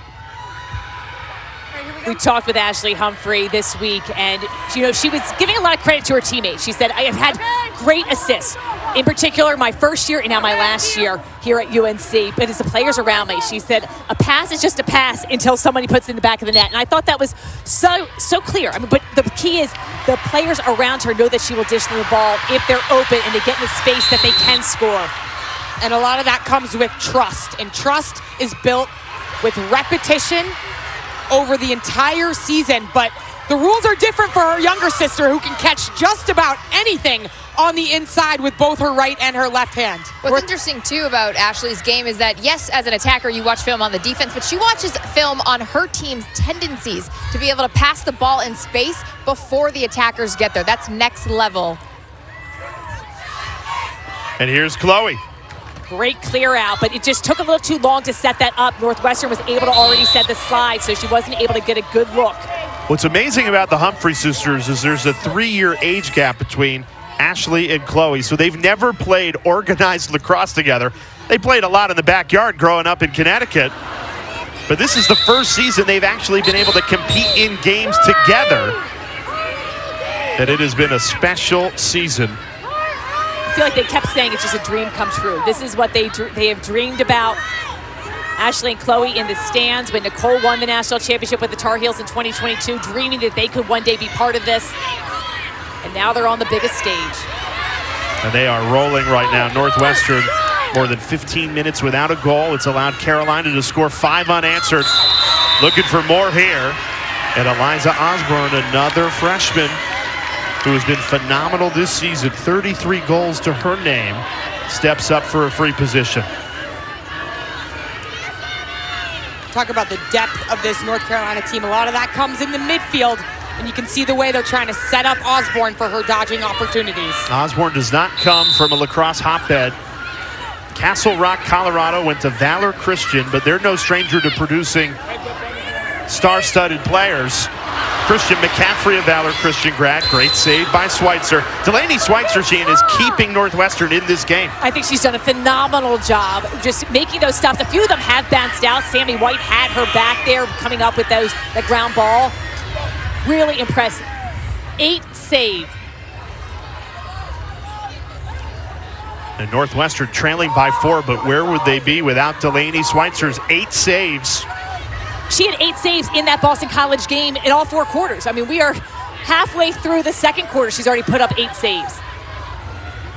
We talked with Ashley Humphrey this week, and you know, she was giving a lot of credit to her teammates. She said, I have had great assists. In particular, my first year and now my last year here at UNC, but it's the players around me. She said, a pass is just a pass until somebody puts it in the back of the net. And I thought that was so clear. I mean, but the key is the players around her know that she will dish them the ball if they're open and they get in the space that they can score. And a lot of that comes with trust. And trust is built with repetition over the entire season. But the rules are different for her younger sister, who can catch just about anything on the inside with both her right and her left hand. What's interesting, too, about Ashley's game is that, yes, as an attacker, you watch film on the defense, but she watches film on her team's tendencies to be able to pass the ball in space before the attackers get there. That's next level. And here's Chloe. Great clear out, but it just took a little too long to set that up. Northwestern was able to already set the slide, so she wasn't able to get a good look. What's amazing about the Humphrey sisters is there's a 3-year age gap between Ashley and Chloe, so they've never played organized lacrosse together. They played a lot in the backyard growing up in Connecticut, but this is the first season they've actually been able to compete in games together, and it has been a special season. I feel like they kept saying it's just a dream come true. This is what they have dreamed about. Ashley and Chloe in the stands when Nicole won the national championship with the Tar Heels in 2022, dreaming that they could one day be part of this. And now they're on the biggest stage. And they are rolling right now. Northwestern, more than 15 minutes without a goal. It's allowed Carolina to score 5 unanswered. Looking for more here. And Eliza Osborne, another freshman who has been phenomenal this season. 33 goals to her name. Steps up for a free position. Talk about the depth of this North Carolina team. A lot of that comes in the midfield, and you can see the way they're trying to set up Osborne for her dodging opportunities. Osborne does not come from a lacrosse hotbed. Castle Rock, Colorado went to Valor Christian, but they're no stranger to producing star-studded players. Christian McCaffrey, a Valor Christian grad. Great save by Schweitzer. Delaney Schweitzer, Jean, is keeping Northwestern in this game. I think she's done a phenomenal job just making those stops. A few of them have bounced out. Sammy White had her back there coming up with the ground ball. Really impressive. 8 save. And Northwestern trailing by 4, but where would they be without Delaney Schweitzer's 8 saves? She had 8 saves in that Boston College game in all 4 quarters. I mean, we are halfway through the second quarter. She's already put up 8 saves.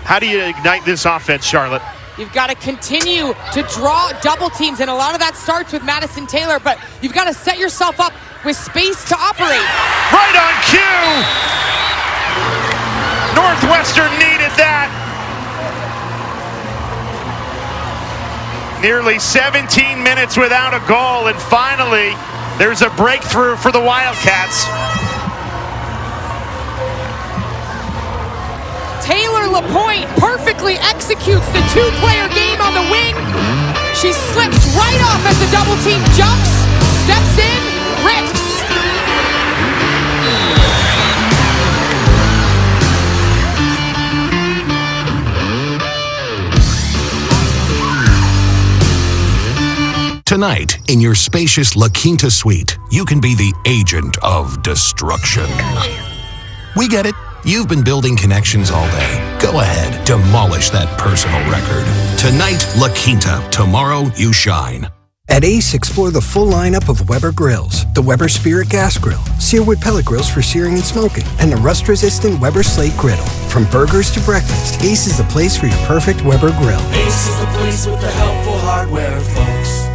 How do you ignite this offense, Charlotte? You've got to continue to draw double teams, and a lot of that starts with Madison Taylor, but you've got to set yourself up with space to operate. Right on cue! Northwestern needed that. Nearly 17 minutes without a goal, and finally, there's a breakthrough for the Wildcats. Taylor LaPointe perfectly executes the 2-player game on the wing. She slips right off as the double team jumps, steps in, rips. Tonight, in your spacious La Quinta suite, you can be the agent of destruction. We get it. You've been building connections all day. Go ahead, demolish that personal record. Tonight, La Quinta. Tomorrow, you shine. At Ace, explore the full lineup of Weber grills. The Weber Spirit Gas Grill, Searwood pellet grills for searing and smoking, and the rust-resistant Weber Slate Griddle. From burgers to breakfast, Ace is the place for your perfect Weber grill. Ace is the place with the helpful hardware, folks.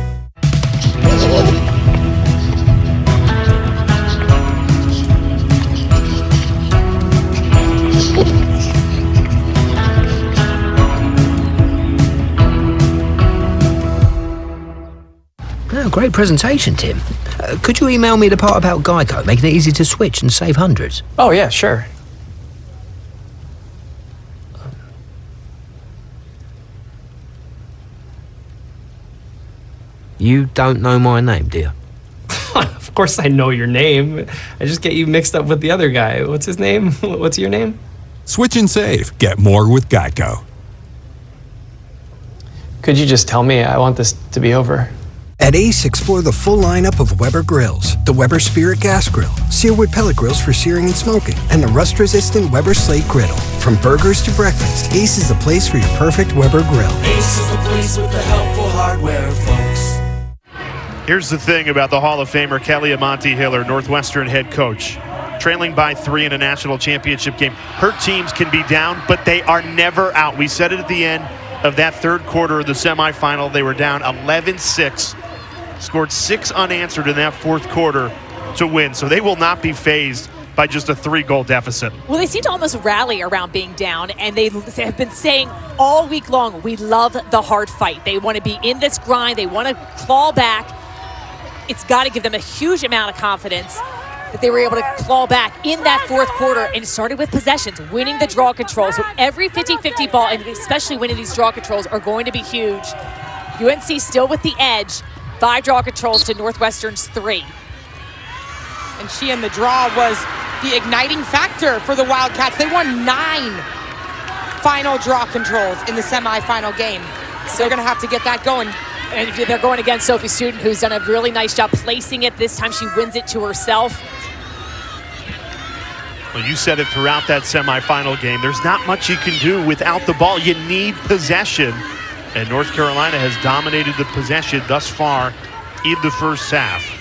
Oh, great presentation, Tim. Could you email me the part about Geico, making it easy to switch and save hundreds? Oh, yeah, sure. You don't know my name, do you? Of course I know your name. I just get you mixed up with the other guy. What's his name? What's your name? Switch and save. Get more with Geico. Could you just tell me? I want this to be over. At Ace, explore the full lineup of Weber grills. The Weber Spirit Gas Grill, Searwood pellet grills for searing and smoking, and the rust-resistant Weber Slate Griddle. From burgers to breakfast, Ace is the place for your perfect Weber grill. Ace is the place with the helpful hardware, folks. Here's the thing about the Hall of Famer Kelly Amonte Hiller, Northwestern head coach. Trailing by 3 in a national championship game. Her teams can be down, but they are never out. We said it at the end of that third quarter of the semifinal. They were down 11-6. Scored 6 unanswered in that fourth quarter to win. So they will not be phased by just a 3-goal deficit. Well, they seem to almost rally around being down, and they have been saying all week long, we love the hard fight. They want to be in this grind. They want to claw back. It's got to give them a huge amount of confidence that they were able to claw back in that fourth quarter, and it started with possessions, winning the draw control. So every 50-50 ball, and especially winning these draw controls, are going to be huge. UNC still with the edge, 5 draw controls to Northwestern's 3. And she in the draw was the igniting factor for the Wildcats. They won 9 final draw controls in the semifinal game. So they're going to have to get that going. And they're going against Sophie Student, who's done a really nice job placing it. This time she wins it to herself. Well, you said it throughout that semifinal game. There's not much you can do without the ball. You need possession. And North Carolina has dominated the possession thus far in the first half.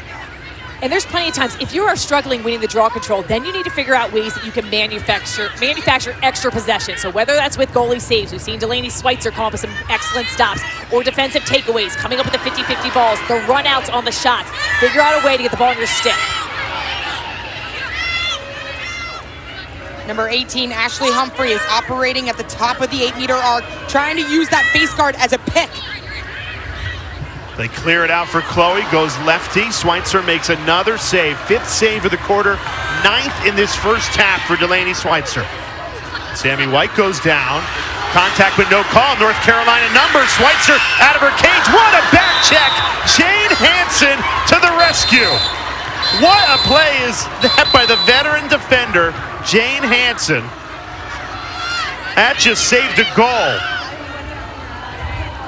And there's plenty of times, if you are struggling winning the draw control, then you need to figure out ways that you can manufacture extra possession. So whether that's with goalie saves, we've seen Delaney Schweitzer come up with some excellent stops, or defensive takeaways, coming up with the 50-50 balls, the run-outs on the shots. Figure out a way to get the ball in your stick. Number 18, Ashley Humphrey, is operating at the top of the 8-meter arc, trying to use that face guard as a pick. They clear it out for Chloe, goes lefty. Schweitzer makes another save, 5th save of the quarter, 9th in this first half for Delaney Schweitzer. Sammy White goes down, contact but no call. North Carolina number, Schweitzer out of her cage. What a back check! Jane Hansen to the rescue. What a play is that by the veteran defender, Jane Hansen. That just saved a goal.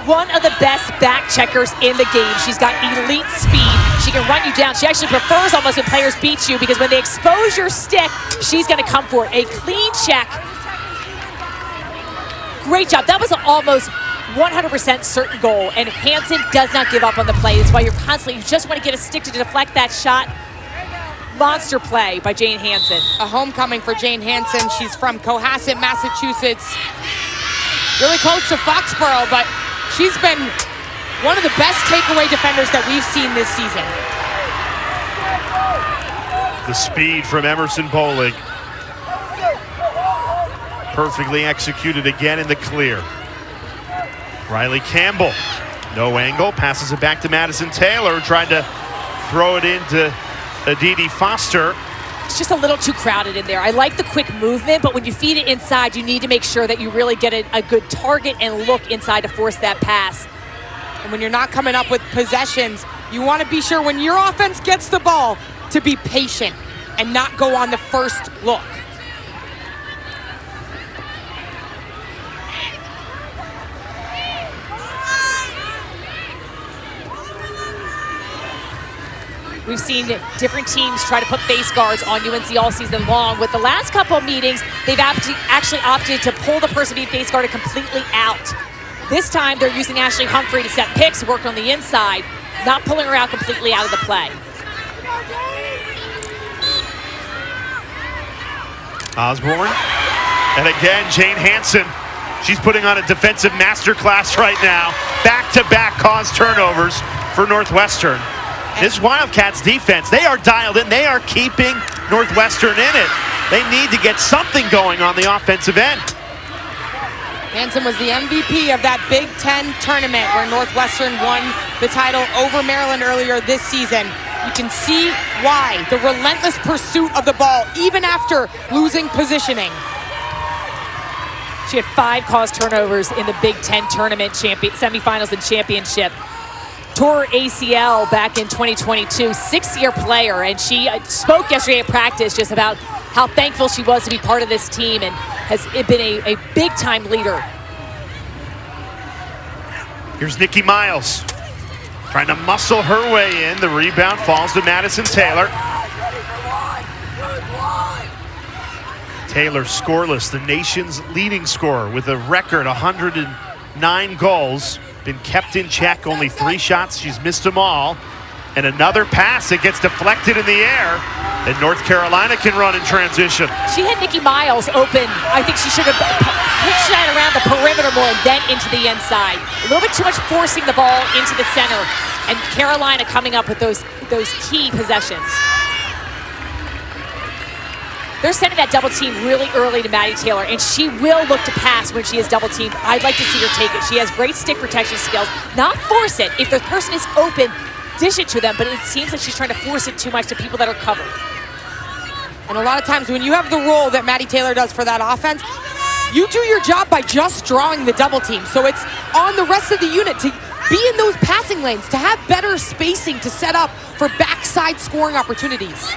One of the best back checkers in the game. She's got elite speed. She can run you down. She actually prefers almost when players beat you, because when they expose your stick, she's going to come for it. A clean check. Great job. That was an almost 100% certain goal, and Hansen does not give up on the play. That's why you just want to get a stick to deflect that shot. Monster play by Jane Hansen. A homecoming for Jane Hansen. She's from Cohasset, Massachusetts. Really close to Foxborough, but she's been one of the best takeaway defenders that we've seen this season. The speed from Emerson Bowling. Perfectly executed again in the clear. Riley Campbell, no angle, passes it back to Madison Taylor, trying to throw it into Aditi Foster. It's just a little too crowded in there. I like the quick movement, but when you feed it inside, you need to make sure that you really get a good target and look inside to force that pass. And when you're not coming up with possessions, you want to be sure when your offense gets the ball to be patient and not go on the first look. We've seen different teams try to put face guards on UNC all season long. With the last couple of meetings, they've actually opted to pull the person being face guarded completely out. This time, they're using Ashley Humphrey to set picks, work on the inside, not pulling her out completely out of the play. Osborne, and again, Jane Hansen. She's putting on a defensive masterclass right now. Back-to-back caused turnovers for Northwestern. This Wildcats defense, they are dialed in. They are keeping Northwestern in it. They need to get something going on the offensive end. Hansen was the MVP of that Big Ten tournament where Northwestern won the title over Maryland earlier this season. You can see why. The relentless pursuit of the ball, even after losing positioning. She had 5 caused turnovers in the Big Ten tournament semifinals and championship. Tore ACL back in 2022, 6-year player, and she spoke yesterday at practice just about how thankful she was to be part of this team and has been a big-time leader. Here's Nikki Miles trying to muscle her way in. The rebound falls to Madison Taylor. Taylor scoreless, the nation's leading scorer with a record 109 goals. Been kept in check, only 3 shots. She's missed them all. And another pass that gets deflected in the air. And North Carolina can run in transition. She had Nikki Miles open. I think she should have pushed that around the perimeter more and then into the inside. A little bit too much forcing the ball into the center. And Carolina coming up with those key possessions. They're sending that double team really early to Maddie Taylor, and she will look to pass when she is double teamed. I'd like to see her take it. She has great stick protection skills. Not force it. If the person is open, dish it to them, but it seems like she's trying to force it too much to people that are covered. And a lot of times when you have the role that Maddie Taylor does for that offense, you do your job by just drawing the double team. So it's on the rest of the unit to be in those passing lanes, to have better spacing to set up for backside scoring opportunities.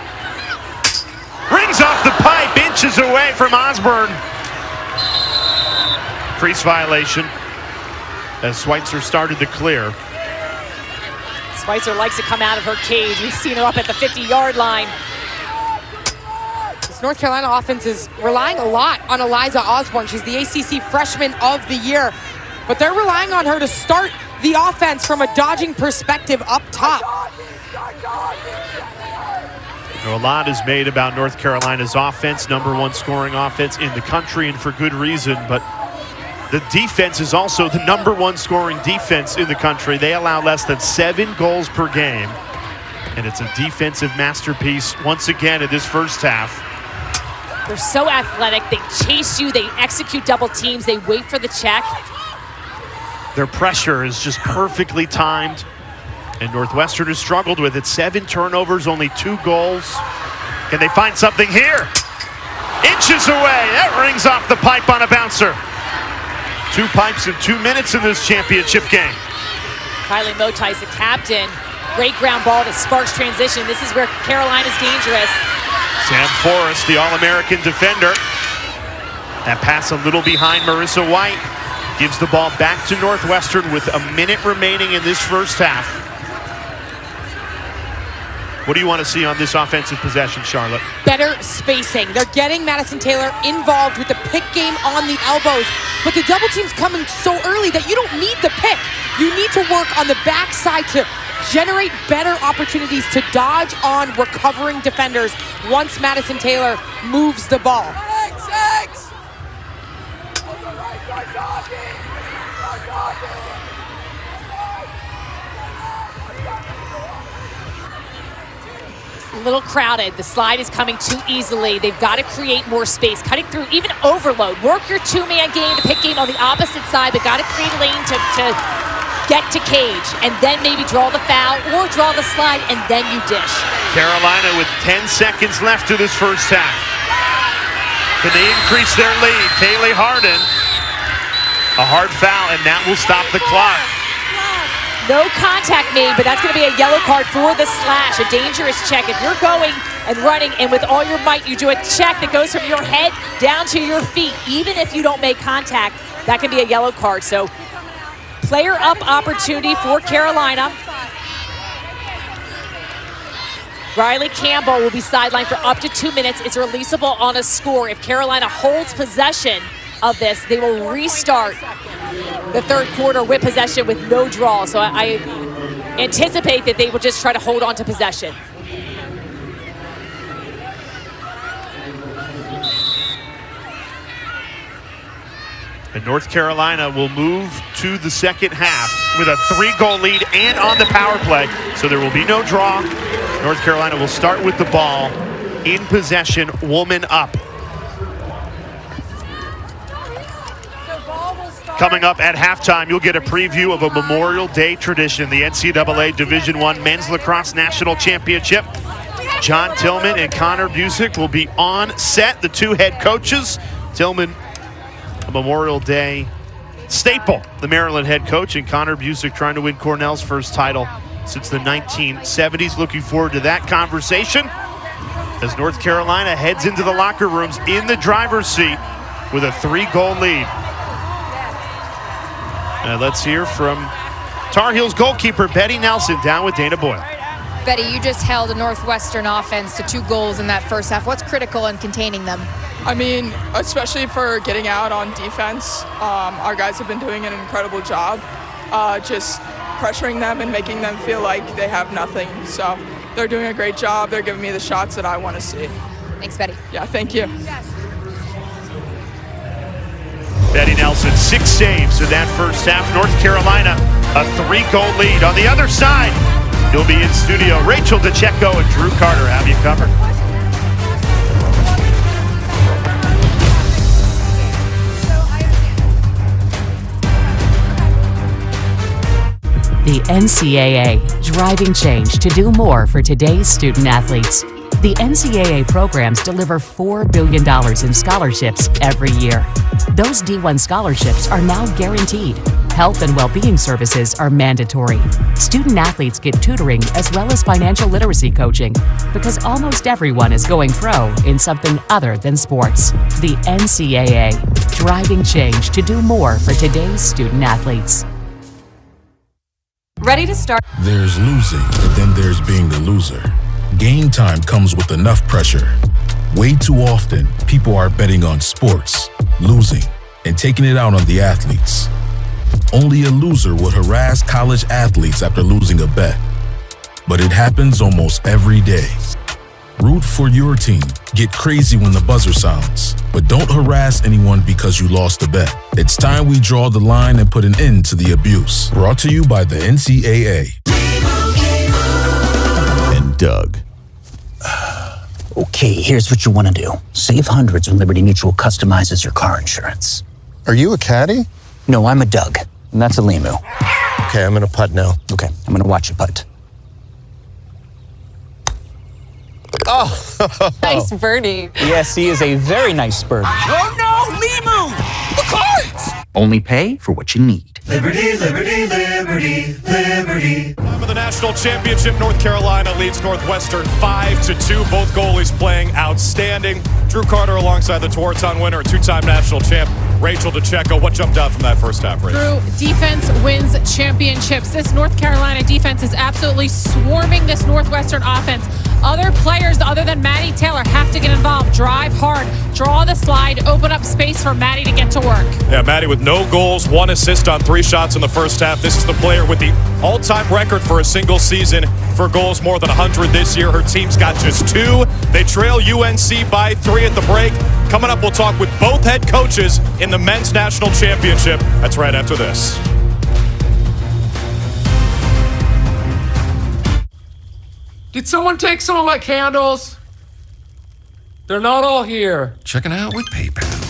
Rings off the pipe, inches away from Osborne. Crease violation as Schweitzer started to clear. Schweitzer likes to come out of her cage. We've seen her up at the 50-yard line. This North Carolina offense is relying a lot on Eliza Osborne. She's the ACC Freshman of the Year, but they're relying on her to start the offense from a dodging perspective up top. A lot is made about North Carolina's offense, #1 scoring offense in the country, and for good reason, but the defense is also the #1 scoring defense in the country. They allow less than 7 goals per game, and it's a defensive masterpiece once again in this first half. They're so athletic. They chase you. They execute double teams. They wait for the check. Their pressure is just perfectly timed, and Northwestern has struggled with it. 7 turnovers, only 2 goals. Can they find something here? Inches away. That rings off the pipe on a bouncer. 2 pipes in 2 minutes in this championship game. Kylie Motais, the captain. Great ground ball that sparks transition. This is where Carolina's dangerous. Sam Forrest, the All-American defender. That pass a little behind Marissa White. Gives the ball back to Northwestern with a minute remaining in this first half. What do you want to see on this offensive possession, Charlotte? Better spacing. They're getting Madison Taylor involved with the pick game on the elbows, but the double team's coming so early that you don't need the pick. You need to work on the backside to generate better opportunities to dodge on recovering defenders once Madison Taylor moves the ball. A little crowded. The slide is coming too easily. They've got to create more space. Cutting through, even overload. Work your 2-man game, the pick game on the opposite side, but got to create a lane to get to cage, and then maybe draw the foul or draw the slide, and then you dish. Carolina with 10 seconds left to this first half. Can they increase their lead? Kaylee Harden. A hard foul, and that will stop the clock. No contact made, but that's going to be a yellow card for the slash, a dangerous check. If you're going and running and with all your might, you do a check that goes from your head down to your feet, even if you don't make contact, that can be a yellow card. So player up opportunity for Carolina. Riley Campbell will be sidelined for up to 2 minutes. It's releasable on a score. If Carolina holds possession of this, they will restart the third quarter with possession with no draw. So I anticipate that they will just try to hold on to possession. And North Carolina will move to the second half with a 3-goal lead and on the power play. So there will be no draw. North Carolina will start with the ball in possession, woman up. Coming up at halftime, you'll get a preview of a Memorial Day tradition, the NCAA Division I Men's Lacrosse National Championship. John Tillman and Connor Busick will be on set, the 2 head coaches. Tillman, a Memorial Day staple, the Maryland head coach, and Connor Busick trying to win Cornell's first title since the 1970s. Looking forward to that conversation as North Carolina heads into the locker rooms in the driver's seat with a 3-goal lead. Let's hear from Tar Heels goalkeeper Betty Nelson down with Dana Boyle. Betty, you just held a Northwestern offense to 2 goals in that first half. What's critical in containing them? I mean, especially for getting out on defense, our guys have been doing an incredible job just pressuring them and making them feel like they have nothing. So they're doing a great job. They're giving me the shots that I want to see. Thanks, Betty. Yeah, thank you. Betty Nelson, 6 saves in that first half. North Carolina, a 3-goal lead. On the other side, you'll be in studio. Rachel DeCecco and Drew Carter have you covered. The NCAA, driving change to do more for today's student athletes. The NCAA programs deliver $4 billion in scholarships every year. Those D1 scholarships are now guaranteed. Health and well-being services are mandatory. Student athletes get tutoring as well as financial literacy coaching because almost everyone is going pro in something other than sports. The NCAA, driving change to do more for today's student athletes. Ready to start? There's losing, and then there's being the loser. Game time comes with enough pressure. Way too often, people are betting on sports, losing, and taking it out on the athletes. Only a loser would harass college athletes after losing a bet. But it happens almost every day. Root for your team. Get crazy when the buzzer sounds. But don't harass anyone because you lost a bet. It's time we draw the line and put an end to the abuse. Brought to you by the NCAA. And Doug. Okay, here's what you want to do. Save hundreds when Liberty Mutual customizes your car insurance. Are you a caddy? No, I'm a Doug, and that's a Limu. Okay, I'm gonna putt now. Okay, I'm gonna watch you putt. Oh! Nice birdie. Yes, he is a very nice birdie. Oh no, Limu! The cards! Only pay for what you need. Liberty, liberty, liberty, liberty. Time of the national championship, North Carolina leads Northwestern 5-2. Both goalies playing outstanding. Drew Carter alongside the Tewaaraton winner, two-time national champ Rachel DeCecco. What jumped out from that first half, Rachel? Drew, defense wins championships. This North Carolina defense is absolutely swarming this Northwestern offense. Other players other than Maddie Taylor have to get involved. Drive hard, draw the slide, open up space for Maddie to get to work. Yeah, Maddie with no goals, 1 assist on 3 shots in the first half. This is the player with the all-time record for a single season for goals, more than 100 this year. Her team's got just 2. They trail UNC by 3 at the break. Coming up, we'll talk with both head coaches in the men's national championship. That's right after this. Did someone take some of my candles? They're not all here. Checking out with PayPal.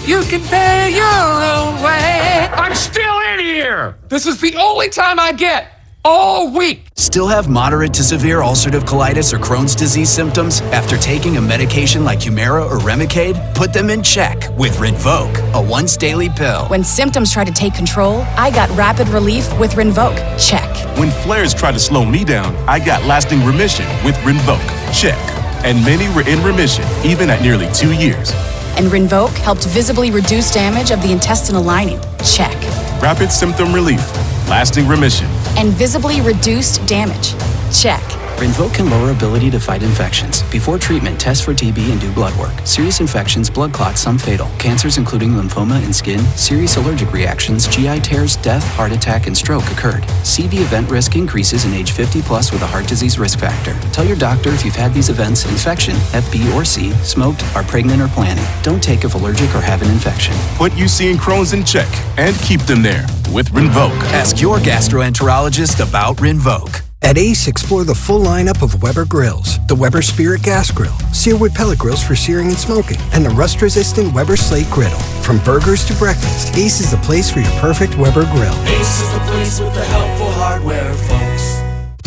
You can pay your own way. I'm still in here. This is the only time I get all week. Still have moderate to severe ulcerative colitis or Crohn's disease symptoms after taking a medication like Humira or Remicade? Put them in check with Rinvoq, a once daily pill. When symptoms try to take control, I got rapid relief with Rinvoq. Check. When flares try to slow me down, I got lasting remission with Rinvoq. Check. And many were in remission, even at nearly 2 years. And Rinvoq helped visibly reduce damage of the intestinal lining. Check. Rapid symptom relief, lasting remission. And visibly reduced damage. Check. Rinvoq can lower ability to fight infections. Before treatment, test for TB and do blood work. Serious infections, blood clots, some fatal. Cancers including lymphoma and skin, serious allergic reactions, GI tears, death, heart attack, and stroke occurred. CV event risk increases in age 50 plus with a heart disease risk factor. Tell your doctor if you've had these events: infection, Hep B or C, smoked, are pregnant or planning. Don't take if allergic or have an infection. Put UC and Crohn's in check and keep them there with Rinvoq. Ask your gastroenterologist about Rinvoq. At Ace, explore the full lineup of Weber grills. The Weber Spirit Gas Grill, sear-wood pellet grills for searing and smoking, and the rust-resistant Weber Slate Griddle. From burgers to breakfast, Ace is the place for your perfect Weber grill. Ace is the place with the helpful hardware, folks.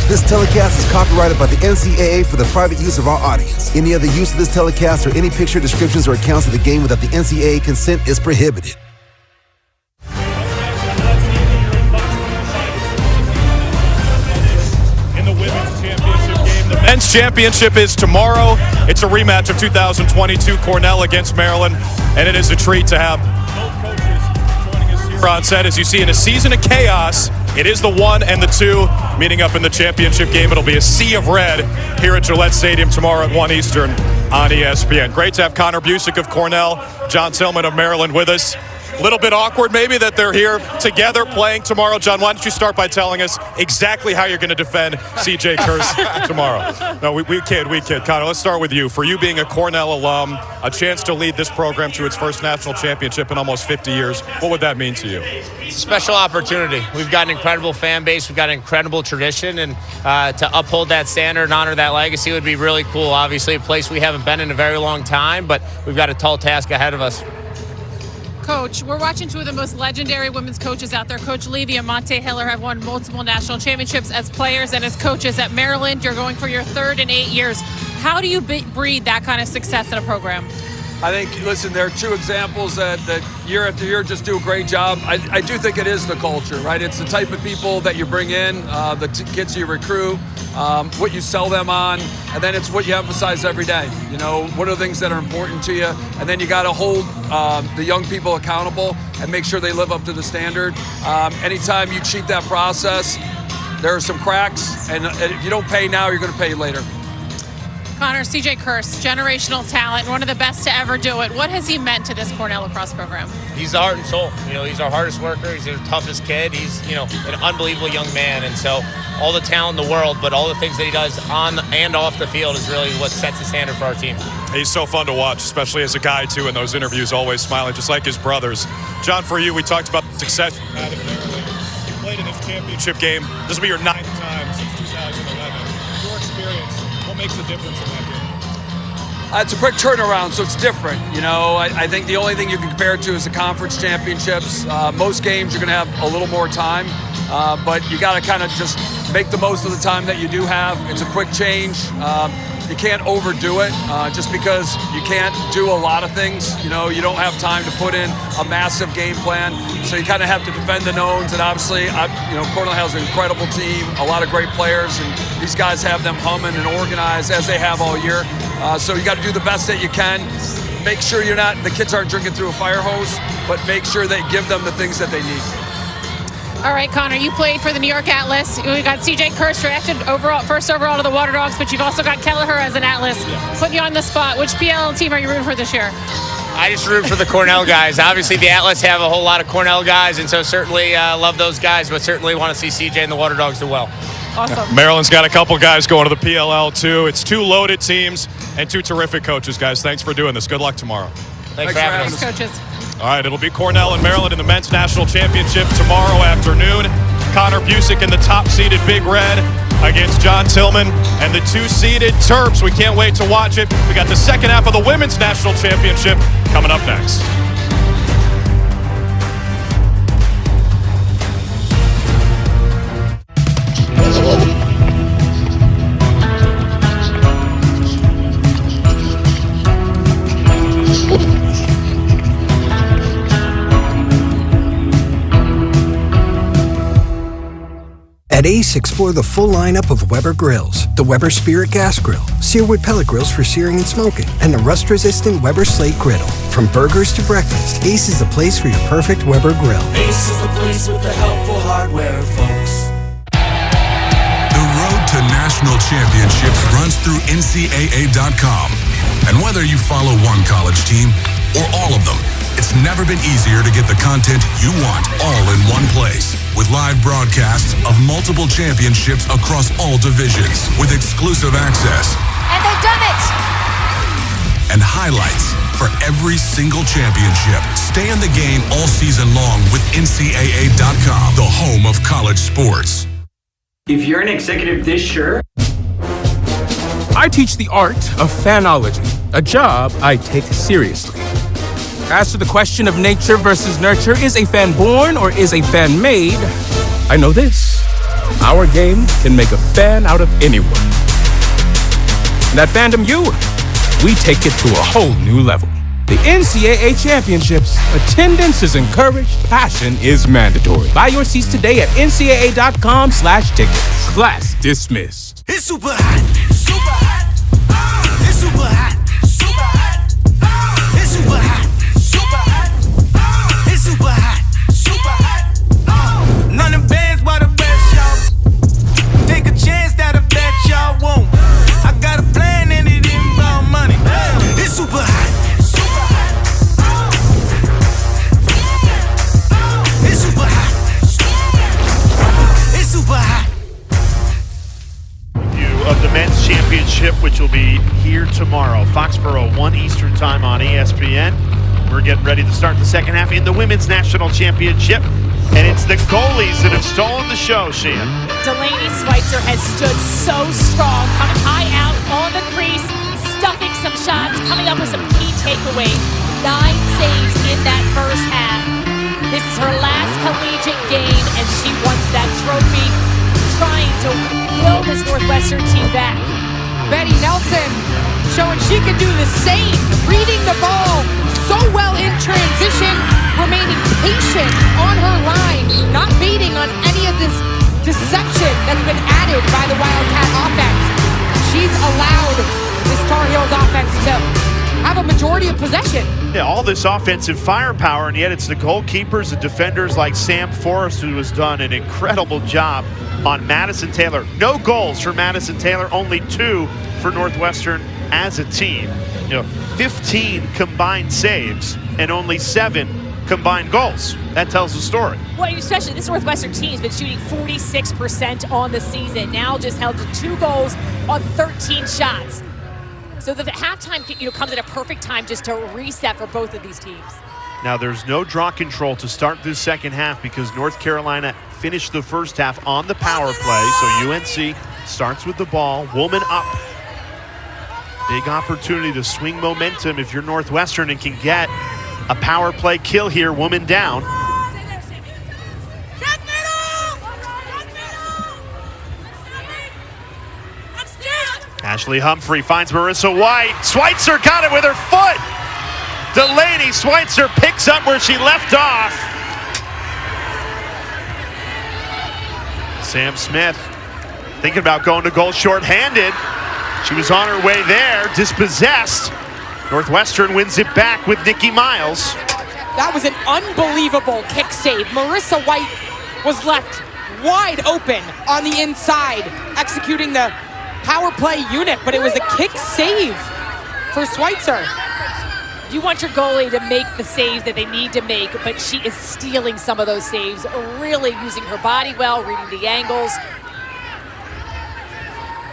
This telecast is copyrighted by the NCAA for the private use of our audience. Any other use of this telecast or any picture, descriptions, or accounts of the game without the NCAA consent is prohibited. Men's championship is tomorrow. It's a rematch of 2022 Cornell against Maryland, and it is a treat to have both coaches joining us here on set. As you see, in a season of chaos, it is the 1 and the 2 meeting up in the championship game. It'll be a sea of red here at Gillette Stadium tomorrow at 1 Eastern on ESPN. Great to have Connor Busick of Cornell, John Tillman of Maryland with us. A little bit awkward maybe that they're here together playing tomorrow. John, why don't you start by telling us exactly how you're going to defend C.J. Kurse tomorrow? No, we kid. Connor, let's start with you. For you being a Cornell alum, a chance to lead this program to its first national championship in almost 50 years, what would that mean to you? It's a special opportunity. We've got an incredible fan base. We've got an incredible tradition, and to uphold that standard and honor that legacy would be really cool. Obviously, a place we haven't been in a very long time, but we've got a tall task ahead of us. Coach, we're watching two of the most legendary women's coaches out there. Coach Levy and Monte Hiller have won multiple national championships as players and as coaches at Maryland. You're going for your third in 8 years. How do you breed that kind of success in a program? I think, listen, there are two examples that year after year just do a great job. I do think it is the culture, right? It's the type of people that you bring in, the kids you recruit, what you sell them on, and then it's what you emphasize every day. You know, what are the things that are important to you? And then you got to hold the young people accountable and make sure they live up to the standard. Anytime you cheat that process, there are some cracks, and if you don't pay now, you're going to pay later. Connor, CJ Kirst, generational talent, one of the best to ever do it. What has he meant to this Cornell lacrosse program? He's the heart and soul. You know, he's our hardest worker. He's our toughest kid. He's, you know, an unbelievable young man. And so all the talent in the world, but all the things that he does on and off the field is really what sets the standard for our team. He's so fun to watch, especially as a guy, too, in those interviews, always smiling, just like his brothers. John, for you, we talked about the success you had in Maryland. You played in this championship game. This will be your 9th time since 2011. Your experience, what makes the difference in that game? It's a quick turnaround, so it's different. You know, I think the only thing you can compare it to is the conference championships. Most games you're going to have a little more time, but you got to kind of just make the most of the time that you do have. It's a quick change. You can't overdo it just because you can't do a lot of things. You know, you don't have time to put in a massive game plan, so you kind of have to defend the knowns. And obviously, Cornell has an incredible team, a lot of great players, and these guys have them humming and organized as they have all year. So you got to do the best that you can. Make sure the kids aren't drinking through a fire hose, but make sure they give them the things that they need. All right, Connor, you played for the New York Atlas. We got CJ Kirst drafted first overall to the Water Dogs, but you've also got Kelleher as an Atlas. Putting you on the spot. Which PLL team are you rooting for this year? I just root for the Cornell guys. Obviously, the Atlas have a whole lot of Cornell guys, and so certainly love those guys, but certainly want to see CJ and the Water Dogs do well. Awesome. Maryland's got a couple guys going to the PLL, too. It's two loaded teams and two terrific coaches, guys. Thanks for doing this. Good luck tomorrow. Thanks for having us. Coaches. All right, it'll be Cornell and Maryland in the men's national championship tomorrow afternoon. Connor Busick in the top-seeded Big Red against John Tillman and the 2-seeded Terps. We can't wait to watch it. We got the second half of the women's national championship coming up next. At Ace, explore the full lineup of Weber grills. The Weber Spirit Gas Grill, searwood pellet grills for searing and smoking, and the rust-resistant Weber Slate Griddle. From burgers to breakfast, Ace is the place for your perfect Weber grill. Ace is the place with the helpful hardware, folks. The road to national championships runs through NCAA.com. And whether you follow one college team or all of them, it's never been easier to get the content you want all in one place. With live broadcasts of multiple championships across all divisions, with exclusive access. And they've done it! And highlights for every single championship. Stay in the game all season long with NCAA.com, the home of college sports. If you're an executive this sure. I teach the art of fanology, a job I take seriously. As to the question of nature versus nurture, is a fan born or is a fan made? I know this. Our game can make a fan out of anyone. And at Fandom U, we take it to a whole new level. The NCAA Championships. Attendance is encouraged. Passion is mandatory. Buy your seats today at ncaa.com/tickets. Class dismissed. It's super hot. Super hot. It's super hot. Super hot. It's super hot. Super hot. It's super hot. Super hot. None of bands by the best, y'all. Take a chance that I bet y'all won't. I got a plan and it involves money. It's super hot. Super hot. It's super hot. It's super hot. Of the men's championship, which will be here tomorrow. Foxborough, 1 Eastern time on ESPN. We're getting ready to start the second half in the women's national championship. And it's the goalies that have stolen the show, Sheehan. Delaney Schweitzer has stood so strong, coming high out on the crease, stuffing some shots, coming up with some key takeaways. 9 saves in that first half. collegiate game, and she wants that trophy, trying to will this Northwestern team back. Betty Nelson showing she can do the same, reading the ball so well in transition, remaining patient on her line, not baiting on any of this deception that's been added by the Wildcat offense. She's allowed this Tar Heels offense to have a majority of possession. Yeah, all this offensive firepower, and yet it's the goalkeepers and defenders like Sam Forrest who has done an incredible job on Madison Taylor. No goals for Madison Taylor, only 2 for Northwestern as a team. 15 combined saves and only 7 combined goals. That tells the story. Well, especially this Northwestern team has been shooting 46% on the season. Now just held to 2 goals on 13 shots. So the halftime comes at a perfect time just to reset for both of these teams. Now there's no draw control to start this second half because North Carolina finished the first half on the power play. So UNC starts with the ball, woman up. Big opportunity to swing momentum if you're Northwestern and can get a power play kill here, woman down. Ashley Humphrey finds Marissa White. Schweitzer got it with her foot. Delaney Schweitzer picks up where she left off. Sam Smith thinking about going to goal shorthanded. She was on her way there, dispossessed. Northwestern wins it back with Nikki Miles. That was an unbelievable kick save. Marissa White was left wide open on the inside, executing the power play unit, but it was a kick save for Schweitzer. You want your goalie to make the saves that they need to make, but she is stealing some of those saves, really using her body well, reading the angles.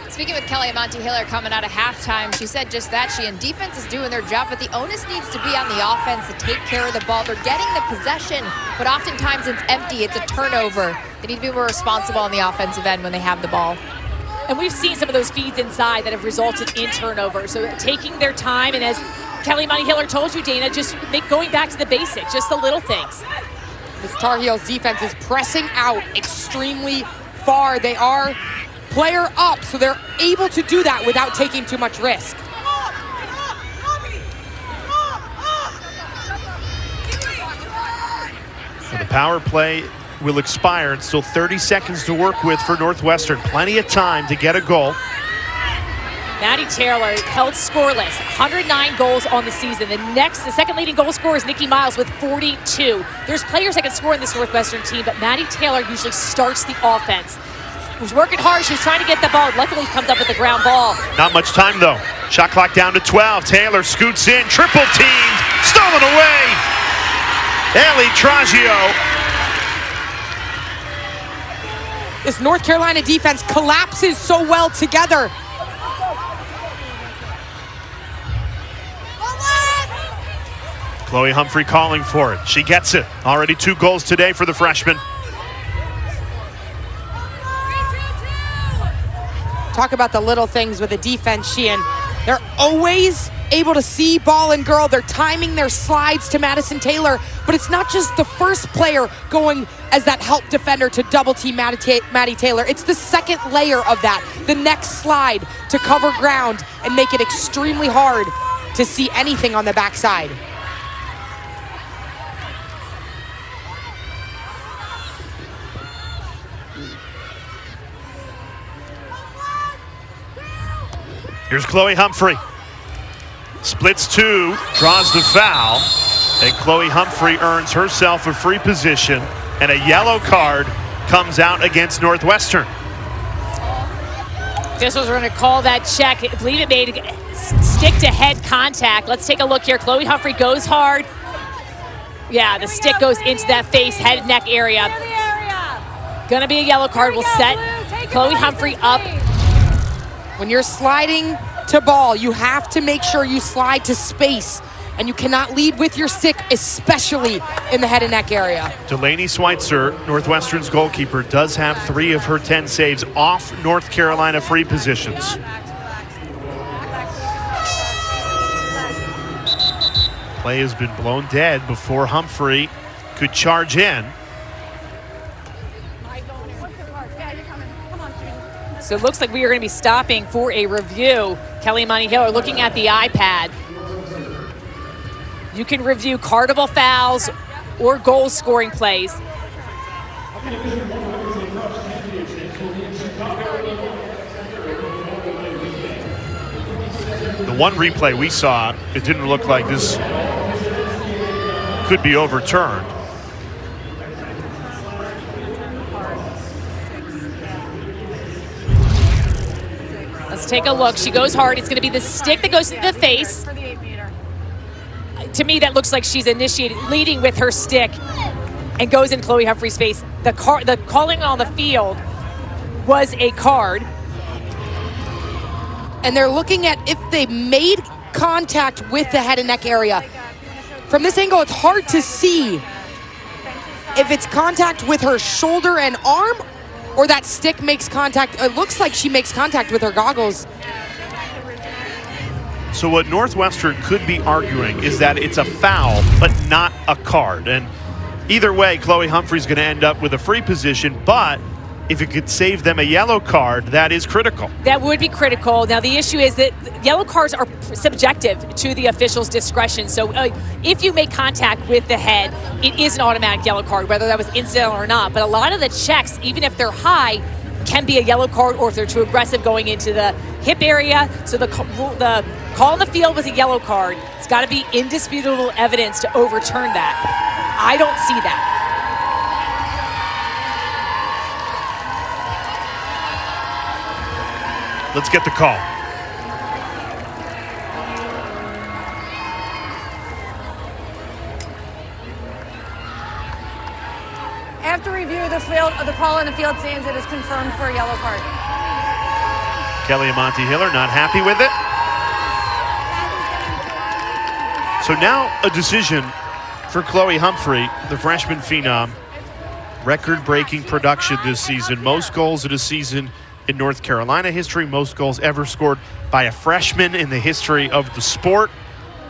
Speaking with Kelly Amante-Hiller coming out of halftime, she said just that. She and defense is doing their job, but the onus needs to be on the offense to take care of the ball. They're getting the possession, but oftentimes it's empty. It's a turnover. They need to be more responsible on the offensive end when they have the ball. And we've seen some of those feeds inside that have resulted in turnovers. So taking their time, and as Kelly Amante-Hiller told you, Dana, just going back to the basics, just the little things. This Tar Heels defense is pressing out extremely far. They are player up, so they're able to do that without taking too much risk. So the power play will expire. It's still 30 seconds to work with for Northwestern. Plenty of time to get a goal. Maddie Taylor held scoreless, 109 goals on the season. The second leading goal scorer is Nikki Miles with 42. There's players that can score in this Northwestern team, but Maddie Taylor usually starts the offense. She was working hard. She was trying to get the ball. Luckily, comes up with the ground ball. Not much time, though. Shot clock down to 12. Taylor scoots in. Triple teamed. Stolen away. Ellie Traggio. This North Carolina defense collapses so well together. Chloe Humphrey calling for it. She gets it. Already 2 goals today for the freshman. Talk about the little things with the defense, Sheehan. They're always able to see ball and girl. They're timing their slides to Madison Taylor, but it's not just the first player going as that help defender to double team Maddie Taylor. It's the second layer of that, the next slide to cover ground and make it extremely hard to see anything on the backside. Here's Chloe Humphrey. Splits 2, draws the foul, and Chloe Humphrey earns herself a free position, and a yellow card comes out against Northwestern. Officials are going to call that check. I believe it made stick-to-head contact. Let's take a look here. Chloe Humphrey goes hard. Yeah, the stick goes into that face, head, neck area. Going to be a yellow card. We'll set Chloe Humphrey up. When you're sliding to ball, you have to make sure you slide to space, and you cannot lead with your stick, especially in the head and neck area. Delaney Schweitzer, Northwestern's goalkeeper, does have 3 of her 10 saves off North Carolina free positions. Play has been blown dead before Humphrey could charge in. So it looks like we are going to be stopping for a review. Kelly Imani Hiller looking at the iPad. You can review cardable fouls or goal scoring plays. The one replay we saw, it didn't look like this could be overturned. Let's take a look. She goes hard. It's going to be the stick that goes to the face. To me, that looks like she's leading with her stick and goes in Chloe Humphrey's face. The calling on the field was a card. And they're looking at if they made contact with the head and neck area. From this angle, it's hard to see if it's contact with her shoulder and arm or that stick makes contact. It looks like she makes contact with her goggles. So what Northwestern could be arguing is that it's a foul, but not a card. And either way, Chloe Humphrey's going to end up with a free position, but if it could save them a yellow card, that is critical. That would be critical. Now, the issue is that yellow cards are subjective to the official's discretion. So if you make contact with the head, it is an automatic yellow card, whether that was incidental or not. But a lot of the checks, even if they're high, can be a yellow card, or if they're too aggressive going into the hip area. So the call on the field was a yellow card. It's got to be indisputable evidence to overturn that. I don't see that. Let's get the call. After review of the call on the field stands, it is confirmed for a yellow card. Kelly Imani Hiller not happy with it. So now a decision for Chloe Humphrey, the freshman phenom. Record-breaking production this season. Most goals in a season in North Carolina history. Most goals ever scored by a freshman in the history of the sport.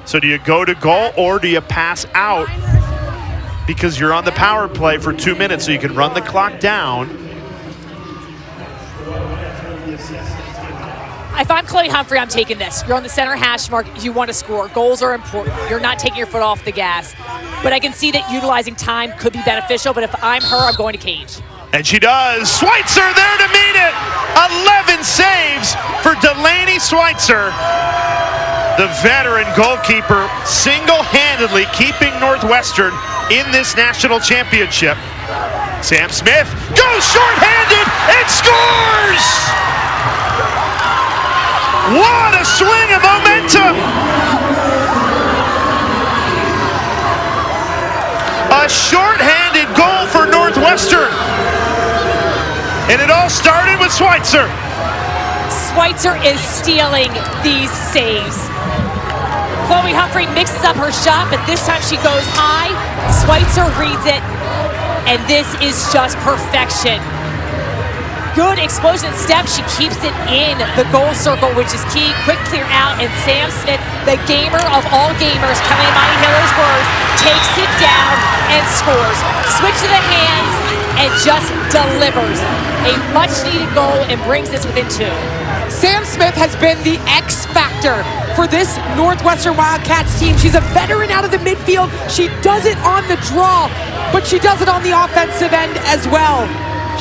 So do you go to goal or do you pass out? Because you're on the power play for 2 minutes, so you can run the clock down. If I'm Chloe Humphrey, I'm taking this. You're on the center hash mark. You want to score. Goals are important. You're not taking your foot off the gas. But I can see that utilizing time could be beneficial. But if I'm her, I'm going to cage. And she does. Schweitzer there to meet it. 11 saves for Delaney Schweitzer. The veteran goalkeeper single-handedly keeping Northwestern in this national championship. Sam Smith goes shorthanded and scores! What a swing of momentum! A shorthanded goal for Northwestern. And it all started with Schweitzer. Schweitzer is stealing these saves. Chloe Humphrey mixes up her shot, but this time she goes high. Schweitzer reads it, and this is just perfection. Good explosion step. She keeps it in the goal circle, which is key. Quick clear out, and Sam Smith, the gamer of all gamers, Kelly Imani Hiller's words, takes it down and scores. Switch to the hands and just delivers a much-needed goal and brings this within 2. Sam Smith has been the X factor for this Northwestern Wildcats team. She's a veteran out of the midfield. She does it on the draw, but she does it on the offensive end as well.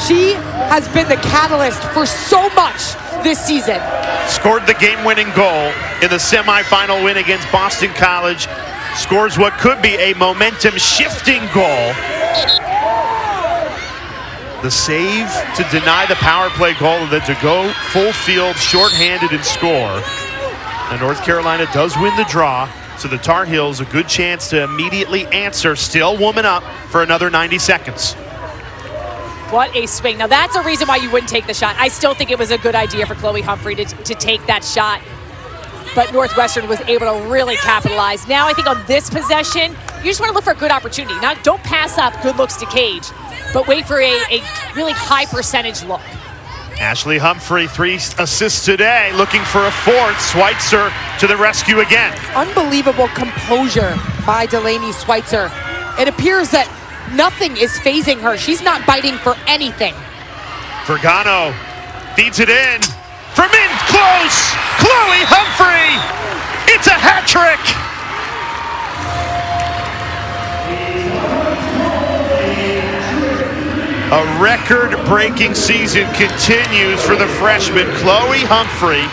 She has been the catalyst for so much this season. Scored the game-winning goal in the semifinal win against Boston College. Scores what could be a momentum-shifting goal. The save to deny the power play goal, and then to go full field, shorthanded, and score. And North Carolina does win the draw, so the Tar Heels a good chance to immediately answer, still woman up for another 90 seconds. What a swing. Now that's a reason why you wouldn't take the shot. I still think it was a good idea for Chloe Humphrey to take that shot, but Northwestern was able to really capitalize. Now I think on this possession, you just want to look for a good opportunity. Now don't pass up good looks to Cage, but wait for a really high percentage look. Ashley Humphrey, 3 assists today, looking for a 4th. Schweitzer to the rescue again. Unbelievable composure by Delaney Schweitzer. It appears that nothing is phasing her. She's not biting for anything. Vergano Feeds it in. From in close, Chloe Humphrey. It's a hat trick. A record-breaking season continues for the freshman Chloe Humphrey.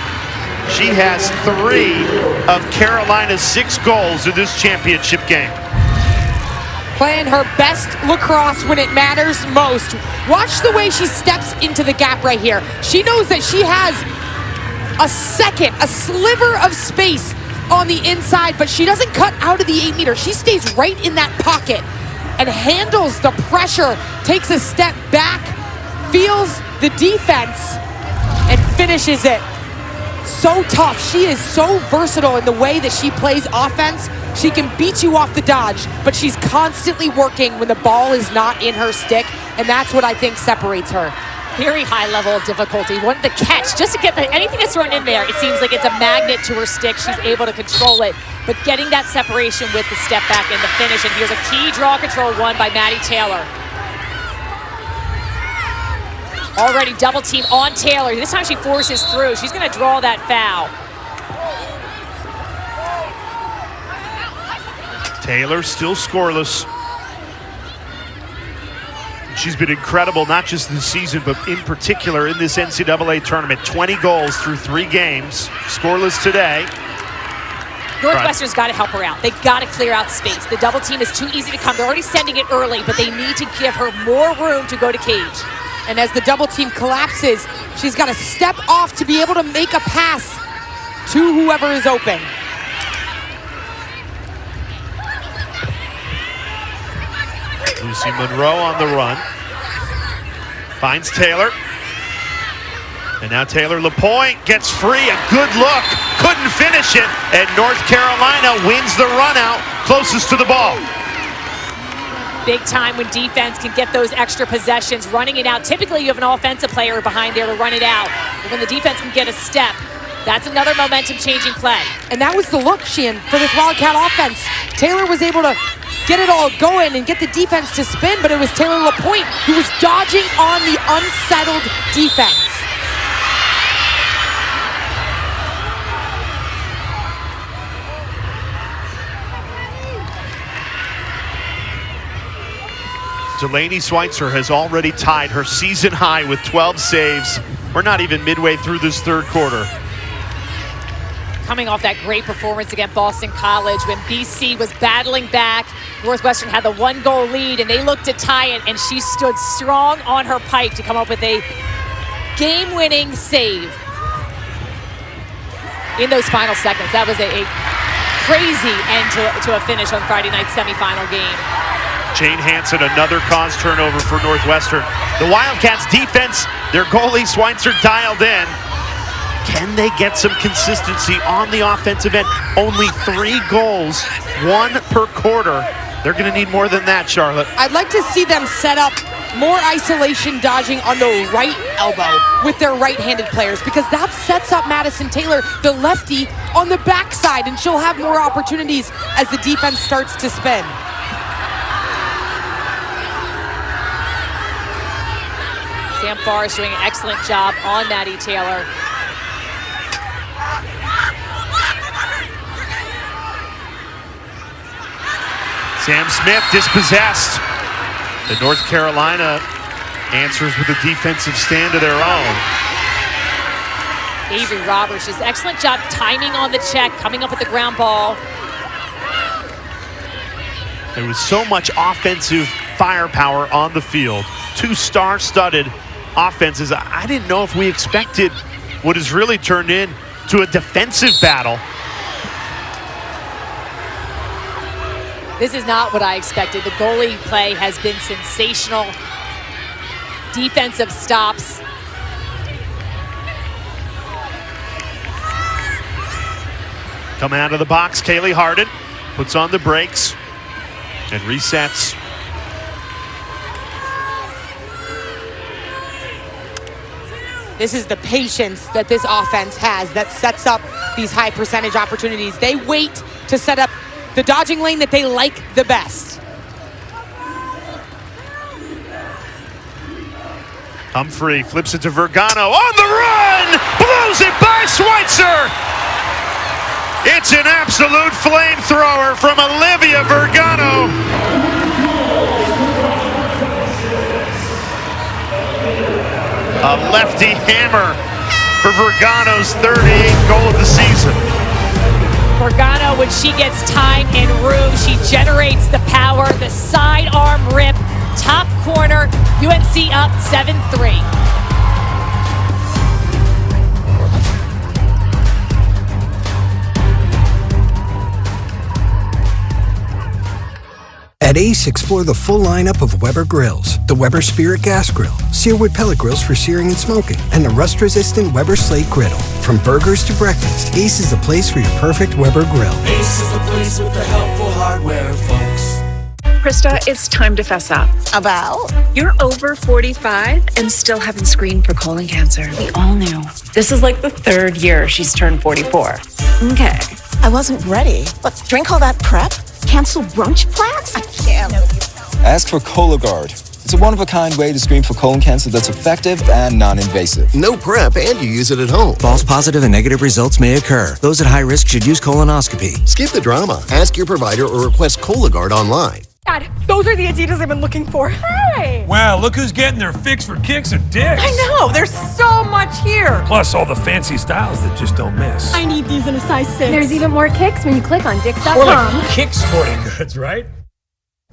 She has 3 of Carolina's 6 goals in this championship game. Playing her best lacrosse when it matters most. Watch the way she steps into the gap right here. She knows that she has a sliver of space on the inside, but she doesn't cut out of the 8 meter. She stays right in that pocket and handles the pressure, takes a step back, feels the defense, and finishes it. So tough. She is so versatile in the way that she plays offense. She can beat you off the dodge, but she's constantly working when the ball is not in her stick, and that's what I think separates her. Very high level of difficulty. Wanted the catch, just to get anything that's thrown in there, it seems like it's a magnet to her stick. She's able to control it, but getting that separation with the step back and the finish, and here's a key draw control won by Maddie Taylor. Already double team on Taylor. This time she forces through. She's gonna draw that foul. Taylor still scoreless. She's been incredible, not just this season, but in particular in this NCAA tournament. 20 goals through 3 games, scoreless today. Northwestern's got to help her out. They've got to clear out space. The double team is too easy to come. They're already sending it early, but they need to give her more room to go to cage. And as the double team collapses, she's got to step off to be able to make a pass to whoever is open. Lucy Monroe on the run. Finds Taylor. And now Taylor LaPointe gets free. A good look. Couldn't finish it. And North Carolina wins the run out closest to the ball. Big time when defense can get those extra possessions, running it out. Typically, you have an offensive player behind there to run it out. But when the defense can get a step, that's another momentum-changing play. And that was the look, Sheehan, for this Wildcat offense. Taylor was able to get it all going and get the defense to spin, but it was Taylor LaPointe who was dodging on the unsettled defense. Delaney Schweitzer has already tied her season high with 12 saves. We're not even midway through this third quarter. Coming off that great performance against Boston College when BC was battling back. Northwestern had the 1-goal lead and they looked to tie it, and she stood strong on her pike to come up with a game-winning save in those final seconds. That was a crazy end to a finish on Friday night's semifinal game. Jane Hansen, another cause turnover for Northwestern. The Wildcats defense, their goalie Schweitzer dialed in. Can they get some consistency on the offensive end? Only 3 goals, 1 per quarter. They're going to need more than that, Charlotte. I'd like to see them set up more isolation dodging on the right elbow with their right-handed players, because that sets up Madison Taylor, the lefty, on the backside, and she'll have more opportunities as the defense starts to spin. Sam Forrest doing an excellent job on Maddie Taylor. Sam Smith dispossessed. The North Carolina answers with a defensive stand of their own. Avery Roberts does an excellent job timing on the check, coming up with the ground ball. There was so much offensive firepower on the field. 2 star-studded offenses. I didn't know if we expected what has really turned into a defensive battle. This is not what I expected. The goalie play has been sensational. Defensive stops. Coming out of the box, Kaylee Harden puts on the brakes and resets. This is the patience that this offense has that sets up these high percentage opportunities. They wait to set up the dodging lane that they like the best. Humphrey flips it to Vergano on the run, blows it by Schweitzer. It's an absolute flamethrower from Olivia Vergano. A lefty hammer for Vergano's 38th goal of the season. Vergano, when she gets time and room, she generates the power, the sidearm rip, top corner, UNC up 7-3. At Ace, explore the full lineup of Weber grills. The Weber Spirit Gas Grill, sear-wood pellet grills for searing and smoking, and the rust-resistant Weber Slate Griddle. From burgers to breakfast, Ace is the place for your perfect Weber grill. Ace is the place with the helpful hardware, folks. Krista, it's time to fess up. About? You're over 45 and still haven't screened for colon cancer. We all knew. This is like the third year she's turned 44. Okay. I wasn't ready. But drink all that prep? Cancel brunch plans? I can't. Ask for Cologuard. It's a one-of-a-kind way to screen for colon cancer that's effective and non-invasive. No prep, and you use it at home. False positive and negative results may occur. Those at high risk should use colonoscopy. Skip the drama. Ask your provider or request Cologuard online. Dad, those are the Adidas I've been looking for. Hey! Wow, look who's getting their fix for kicks and dicks. I know, there's so much here. Plus all the fancy styles that just don't miss. I need these in a size 6. There's even more kicks when you click on dicks.com. Or like kick sporting goods, right?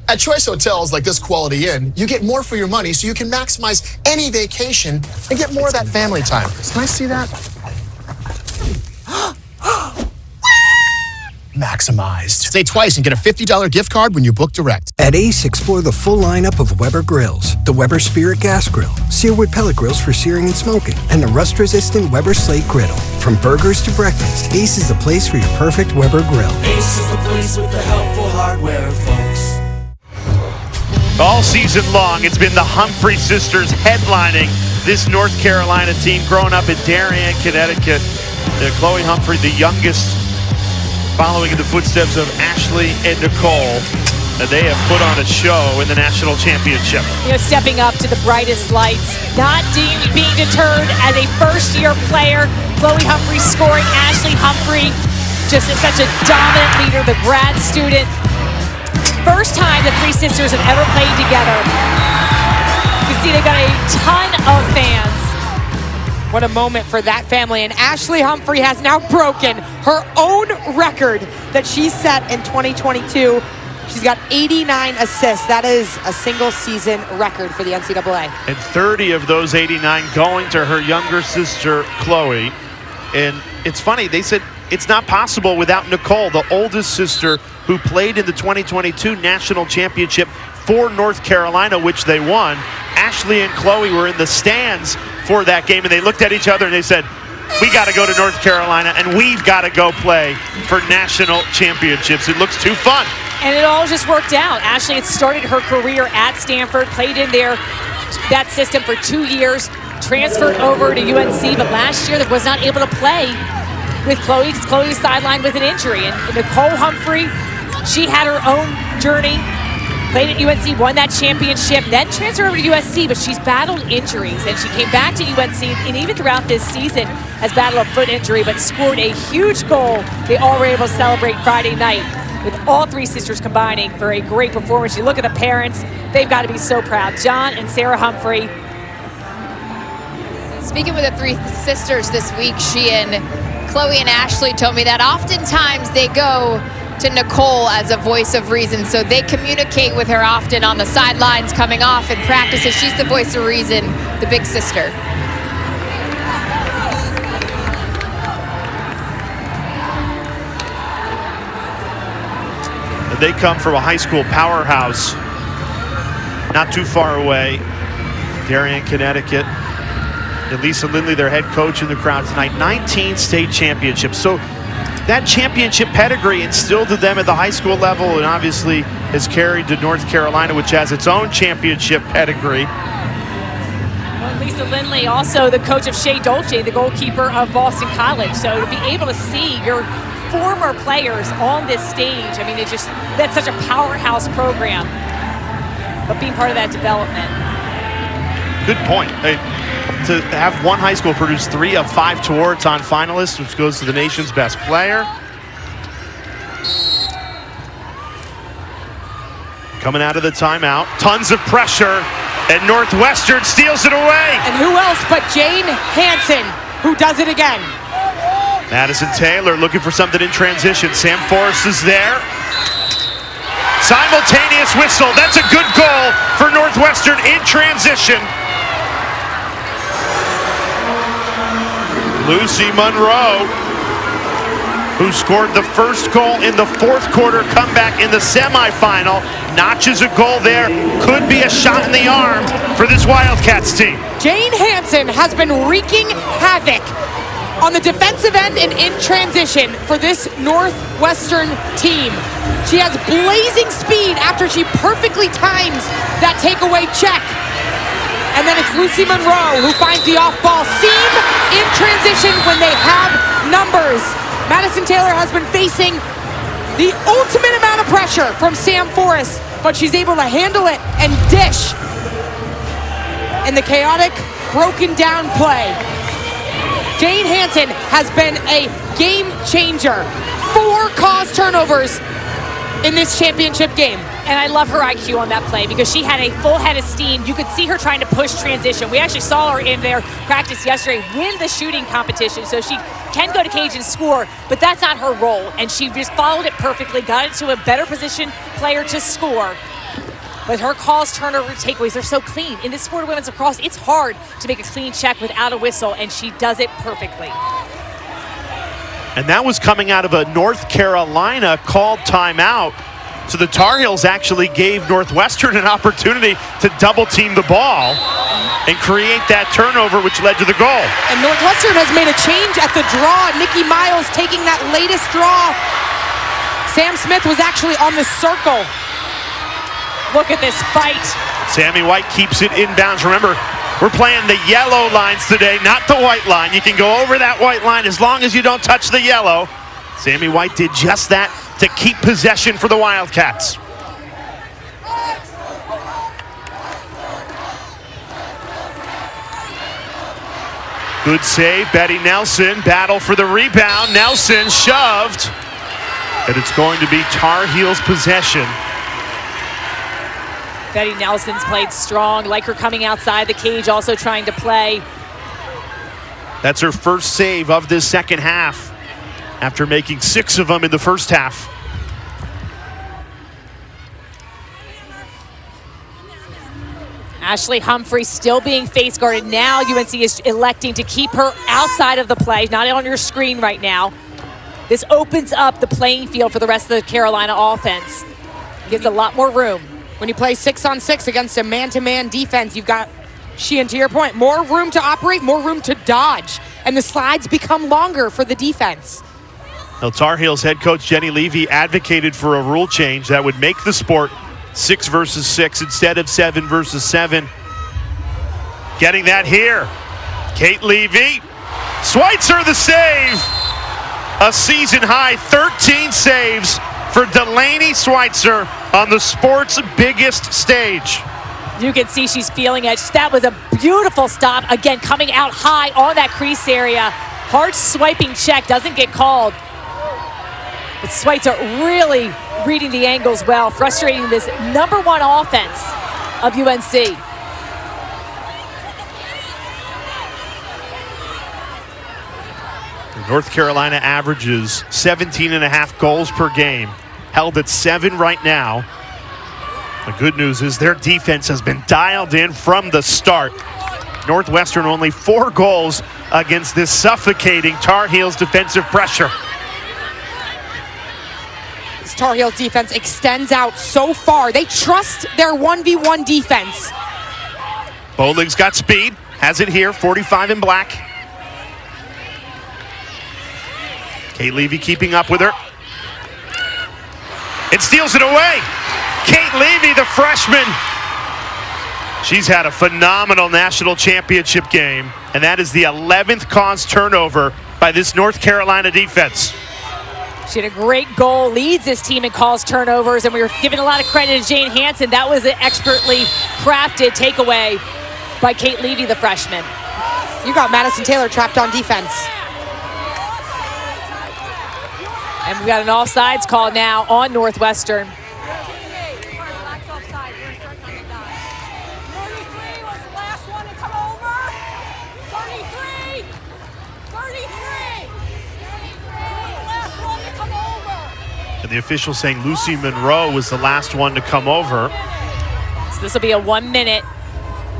At Choice Hotels like this Quality Inn, you get more for your money so you can maximize any vacation and get more of that family time. Can I see that? Maximized. Say twice and get a $50 gift card when you book direct. At Ace, explore the full lineup of Weber grills. The Weber Spirit Gas Grill, sear-wood pellet grills for searing and smoking, and the rust-resistant Weber Slate Griddle. From burgers to breakfast, Ace is the place for your perfect Weber grill. Ace is the place with the helpful hardware, folks. All season long, it's been the Humphrey sisters headlining this North Carolina team growing up in Darien, Connecticut. Chloe Humphrey, the youngest, following in the footsteps of Ashley and Nicole. And they have put on a show in the national championship. You know, stepping up to the brightest lights, not being deterred as a first-year player. Chloe Humphrey scoring, Ashley Humphrey, just such a dominant leader, the grad student. First time the three sisters have ever played together. You see they've got a ton of fans. What a moment for that family. And Ashley Humphrey has now broken her own record that she set in 2022. She's got 89 assists. That is a single season record for the NCAA. And 30 of those 89 going to her younger sister, Chloe. And it's funny, they said it's not possible without Nicole, the oldest sister who played in the 2022 national championship for North Carolina, which they won. Ashley and Chloe were in the stands for that game, and they looked at each other and they said, we got to go to North Carolina, and we've got to go play for national championships. It looks too fun. And it all just worked out. Ashley had started her career at Stanford, played in that system for 2 years, transferred over to UNC, but last year was not able to play with Chloe because Chloe's sidelined with an injury. And Nicole Humphrey, she had her own journey, played at UNC, won that championship, then transferred over to USC, but she's battled injuries, and she came back to UNC, and even throughout this season has battled a foot injury, but scored a huge goal. They all were able to celebrate Friday night with all three sisters combining for a great performance. You look at the parents, they've got to be so proud. John and Sarah Humphrey. Speaking with the three sisters this week, she and Chloe and Ashley told me that oftentimes they go to Nicole as a voice of reason, so they communicate with her often on the sidelines, coming off in practices. She's the voice of reason, the big sister. They come from a high school powerhouse not too far away, Darien, Connecticut. And Lisa Lindley, their head coach, in the crowd tonight. 19 state championships. So that championship pedigree instilled to them at the high school level, and obviously is carried to North Carolina, which has its own championship pedigree. Well, Lisa Lindley, also the coach of Shea Dolce, the goalkeeper of Boston College. So to be able to see your former players on this stage, I mean, that's such a powerhouse program. But being part of that development. Good point. To have one high school produce 3 of 5 Tewaaraton finalists, which goes to the nation's best player. Coming out of the timeout, tons of pressure, and Northwestern steals it away. And who else but Jane Hansen, who does it again. Madison Taylor looking for something in transition. Sam Forrest is there. Simultaneous whistle. That's a good goal for Northwestern in transition. Lucy Monroe, who scored the first goal in the fourth quarter comeback in the semifinal, notches a goal there. Could be a shot in the arm for this Wildcats team. Jane Hansen has been wreaking havoc on the defensive end and in transition for this Northwestern team. She has blazing speed after she perfectly times that takeaway check. And then it's Lucy Monroe who finds the off-ball seam in transition when they have numbers. Madison Taylor has been facing the ultimate amount of pressure from Sam Forrest, but she's able to handle it and dish in the chaotic, broken down play. Jane Hansen has been a game changer. 4 caused turnovers in this championship game. And I love her IQ on that play because she had a full head of steam. You could see her trying to push transition. We actually saw her in their practice yesterday win the shooting competition, so she can go to cage and score, but that's not her role. And she just followed it perfectly, got into a better position player to score. But her calls, turnover, takeaways, they're so clean. In this sport of women's lacrosse, it's hard to make a clean check without a whistle, and she does it perfectly. And that was coming out of a North Carolina called timeout. So the Tar Heels actually gave Northwestern an opportunity to double team the ball and create that turnover, which led to the goal. And Northwestern has made a change at the draw. Nikki Miles taking that latest draw. Sam Smith was actually on the circle. Look at this fight. Sammy White keeps it inbounds. Remember, we're playing the yellow lines today, not the white line. You can go over that white line as long as you don't touch the yellow. Sammy White did just that to keep possession for the Wildcats. Good save, Betty Nelson. Battle for the rebound. Nelson shoved. And it's going to be Tar Heels possession. Betty Nelson's played strong. Like her coming outside the cage, also trying to play. That's her first save of this second half after making 6 of them in the first half. Ashley Humphrey still being face guarded. Now UNC is electing to keep her outside of the play, not on your screen right now. This opens up the playing field for the rest of the Carolina offense. Gives a lot more room. When you play 6-on-6 against a man-to-man defense, you've got, Sheehan, to your point, more room to operate, more room to dodge, and the slides become longer for the defense. Now, Tar Heels head coach Jenny Levy advocated for a rule change that would make the sport 6 versus 6 instead of 7 versus 7. Getting that here. Kate Levy. Schweitzer the save. A season high 13 saves for Delaney Schweitzer on the sport's biggest stage. You can see she's feeling it. That was a beautiful stop. Again, coming out high on that crease area. Hard swiping check, doesn't get called. But Schweitzer really reading the angles well, frustrating this #1 offense of UNC. North Carolina averages 17.5 goals per game, held at 7 right now. The good news is their defense has been dialed in from the start. Northwestern only 4 goals against this suffocating Tar Heels defensive pressure. This Tar Heels defense extends out so far. They trust their 1v1 defense. Bowling's got speed, has it here, 45 in black. Kate Levy keeping up with her. It steals it away. Kate Levy, the freshman. She's had a phenomenal national championship game, and that is the 11th caused turnover by this North Carolina defense. She had a great goal, leads this team in calls turnovers, and we were giving a lot of credit to Jane Hansen. That was an expertly crafted takeaway. by Kate Levy, the freshman. You got Madison Taylor trapped on defense. And we got an offsides call now on Northwestern. And the official saying Lucy Monroe was the last one to come over. So this will be a 1 minute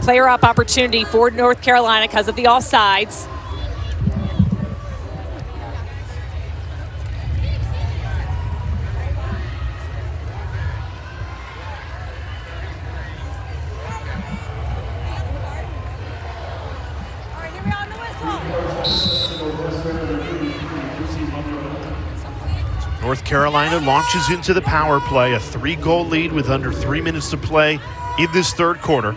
player up opportunity for North Carolina because of the offsides. North Carolina launches into the power play, a 3-goal lead with under 3 minutes to play in this third quarter.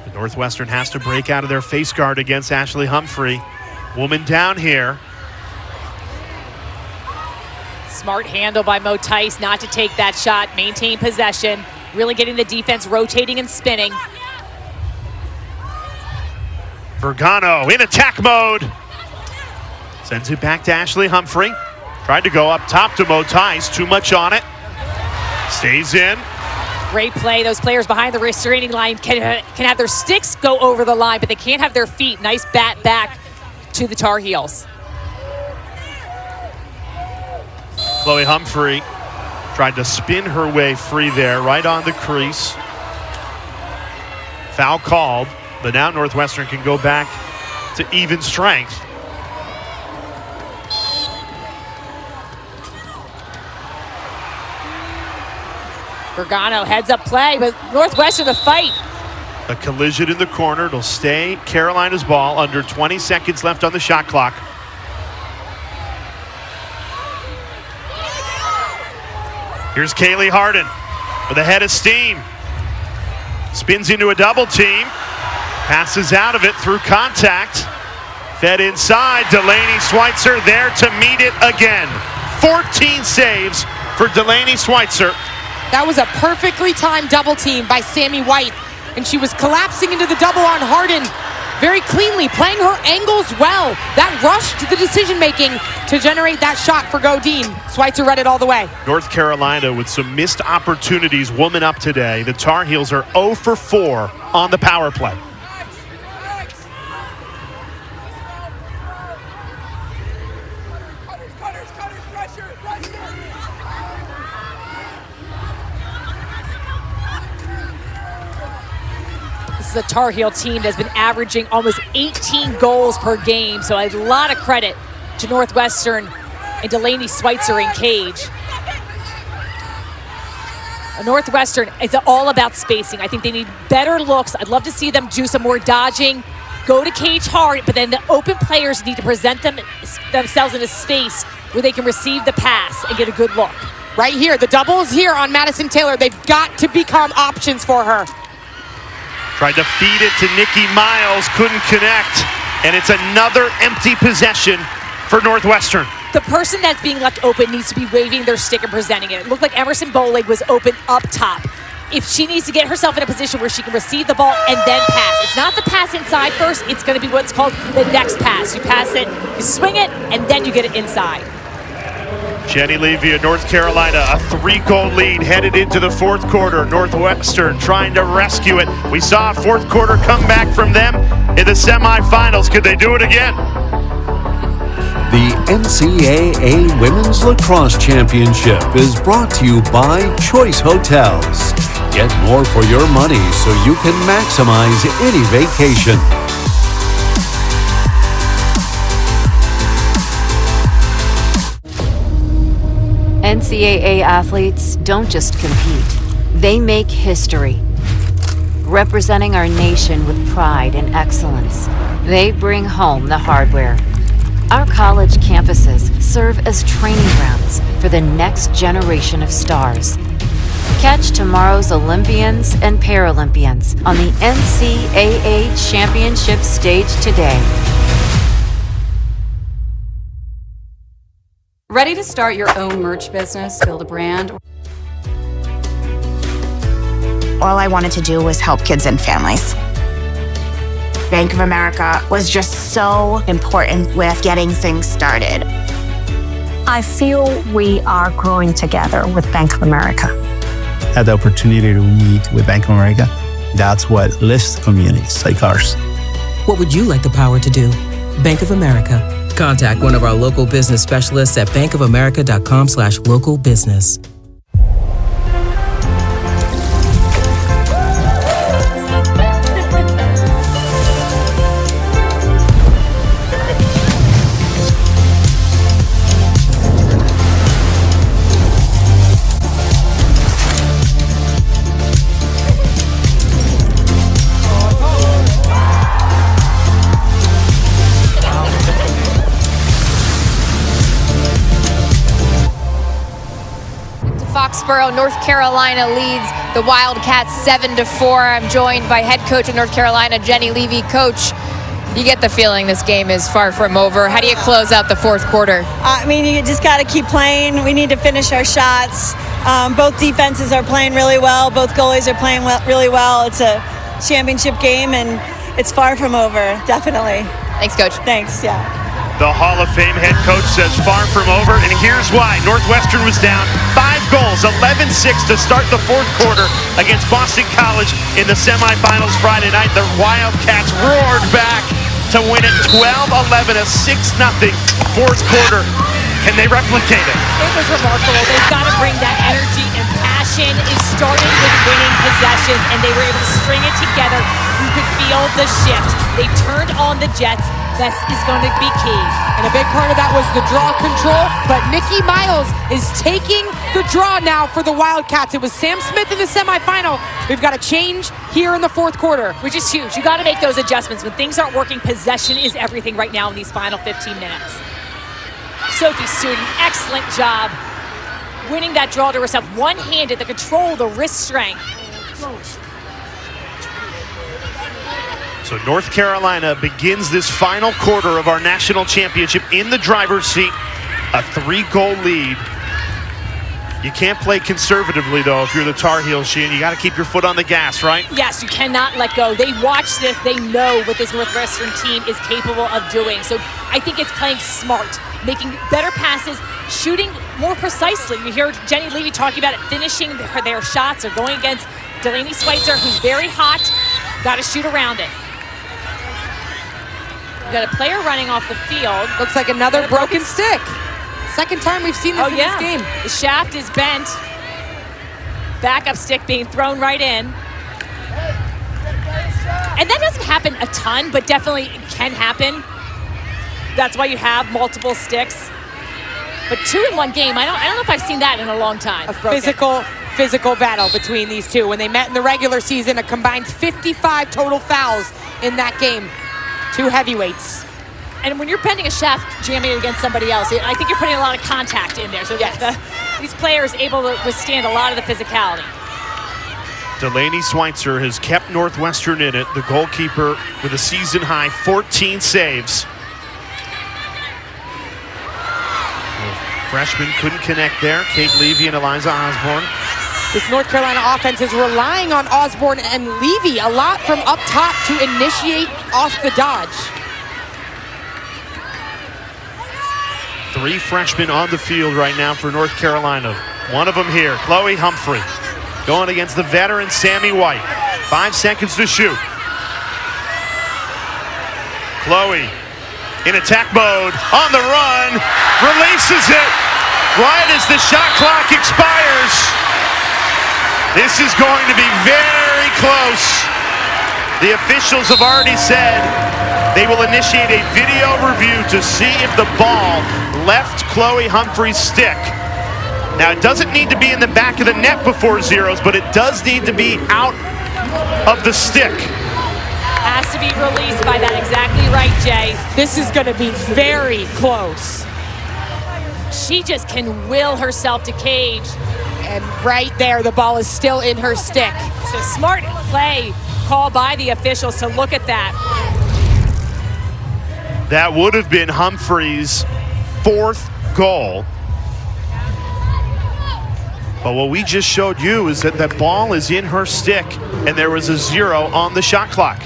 The Northwestern has to break out of their face guard against Ashley Humphrey. Woman down here. Smart handle by Mo Tice not to take that shot, maintain possession, really getting the defense rotating and spinning. Vergano in attack mode. Sends it back to Ashley Humphrey. Tried to go up top to Mo Tice, too much on it. Stays in. Great play. Those players behind the restraining line can have their sticks go over the line, but they can't have their feet. Nice bat back to the Tar Heels. Chloe Humphrey tried to spin her way free there, right on the crease. Foul called, but now Northwestern can go back to even strength. Vergano heads up play, but Northwestern the fight. A collision in the corner. It'll stay Carolina's ball. Under 20 seconds left on the shot clock. Here's Kaylee Harden with a head of steam. Spins into a double team. Passes out of it through contact. Fed inside. Delaney Schweitzer there to meet it again. 14 saves for Delaney Schweitzer. That was a perfectly timed double team by Sammy White. And she was collapsing into the double on Harden very cleanly, playing her angles well. That rushed the decision-making to generate that shot for Godine. Schweitzer read it all the way. North Carolina with some missed opportunities, woman up today. The Tar Heels are 0 for 4 on the power play. This is a Tar Heel team that's been averaging almost 18 goals per game, so a lot of credit to Northwestern and Delaney Schweitzer in cage. Northwestern is all about spacing. I think they need better looks. I'd love to see them do some more dodging, go to cage hard, but then the open players need to present themselves in a space where they can receive the pass and get a good look. Right here, the double is here on Madison Taylor. They've got to become options for her. Tried to feed it to Nikki Miles, couldn't connect, and it's another empty possession for Northwestern. The person that's being left open needs to be waving their stick and presenting it. It looked like Emerson Bolig was open up top. If she needs to get herself in a position where she can receive the ball and then pass. It's not the pass inside first, it's going to be what's called the next pass. You pass it, you swing it, and then you get it inside. Jenny Levy of North Carolina, a 3-goal lead headed into the fourth quarter. Northwestern trying to rescue it. We saw a fourth quarter comeback from them in the semifinals. Could they do it again? The NCAA Women's Lacrosse Championship is brought to you by Choice Hotels. Get more for your money so you can maximize any vacation. NCAA athletes don't just compete, they make history. Representing our nation with pride and excellence, they bring home the hardware. Our college campuses serve as training grounds for the next generation of stars. Catch tomorrow's Olympians and Paralympians on the NCAA Championship stage today. Ready to start your own merch business, build a brand? All I wanted to do was help kids and families. Bank of America was just so important with getting things started. I feel we are growing together with Bank of America. Had the opportunity to meet with Bank of America. That's what lifts communities like ours. What would you like the power to do? Bank of America. Contact one of our local business specialists at bankofamerica.com/local business. Foxborough, North Carolina leads the Wildcats 7-4. I'm joined by head coach of North Carolina, Jenny Levy. Coach, you get the feeling this game is far from over. How do you close out the fourth quarter? I mean, you just got to keep playing. We need to finish our shots. Both defenses are playing really well. Both goalies are playing really well. It's a championship game, and it's far from over, definitely. Thanks, Coach. Thanks, yeah. The Hall of Fame head coach says far from over, and here's why. Northwestern was down 5 goals, 11-6 to start the fourth quarter against Boston College in the semifinals Friday night. The Wildcats roared back to win it 12-11, a 6-0 fourth quarter. Can they replicate it? It was remarkable. They've got to bring that energy and passion. It started with winning possessions, and they were able to string it together. You could feel the shift. They turned on the Jets. This is going to be key. And a big part of that was the draw control, but Nikki Miles is taking the draw now for the Wildcats. It was Sam Smith in the semifinal. We've got a change here in the fourth quarter. Which is huge. You got to make those adjustments. When things aren't working, possession is everything right now in these final 15 minutes. Sophie Stewart, an excellent job winning that draw to herself. One-handed, the control, the wrist strength. So North Carolina begins this final quarter of our national championship in the driver's seat. A 3-goal lead. You can't play conservatively, though, if you're the Tar Heels, Sheehan. You got to keep your foot on the gas, right? Yes, you cannot let go. They watch this. They know what this Northwestern team is capable of doing. So I think it's playing smart, making better passes, shooting more precisely. You hear Jenny Levy talking about it, finishing their shots or going against Delaney Schweitzer, who's very hot. Got to shoot around it. Got a player running off the field. Looks like another broken stick. Second time we've seen this in this game. The shaft is bent. Backup stick being thrown right in. And that doesn't happen a ton, but definitely can happen. That's why you have multiple sticks. But 2 in one game, I don't know if I've seen that in a long time. A physical battle between these two. When they met in the regular season, a combined 55 total fouls in that game. 2 heavyweights. And when you're bending a shaft, jamming it against somebody else, I think you're putting a lot of contact in there. So yes, these players able to withstand a lot of the physicality. Delaney Schweitzer has kept Northwestern in it. The goalkeeper with a season-high 14 saves. The freshman couldn't connect there. Kate Levy and Eliza Osborne. This North Carolina offense is relying on Osborne and Levy a lot from up top to initiate off the dodge. 3 freshmen on the field right now for North Carolina. One of them here, Chloe Humphrey, going against the veteran Sammy White. 5 seconds to shoot. Chloe in attack mode, on the run, releases it right as the shot clock expires. This is going to be very close. The officials have already said they will initiate a video review to see if the ball left Chloe Humphrey's stick. Now, it doesn't need to be in the back of the net before zeros, but it does need to be out of the stick. Has to be released by that. Exactly right, Jay. This is going to be very close. She just can will herself to cage. And right there, the ball is still in her stick. So smart play call by the officials to look at that. That would have been Humphrey's 4th goal. But what we just showed you is that that ball is in her stick, and there was a 0 on the shot clock.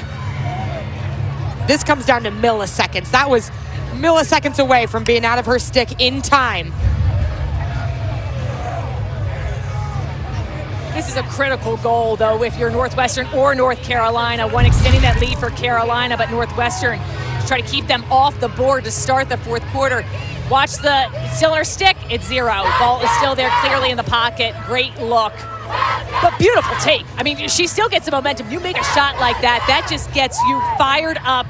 This comes down to milliseconds. That was milliseconds away from being out of her stick in time. This is a critical goal, though, if you're Northwestern or North Carolina. One extending that lead for Carolina, but Northwestern to try to keep them off the board to start the fourth quarter. Watch it's still in her stick, it's 0. Ball is still there clearly in the pocket. Great look. But beautiful take. I mean, she still gets the momentum. You make a shot like that, that just gets you fired up.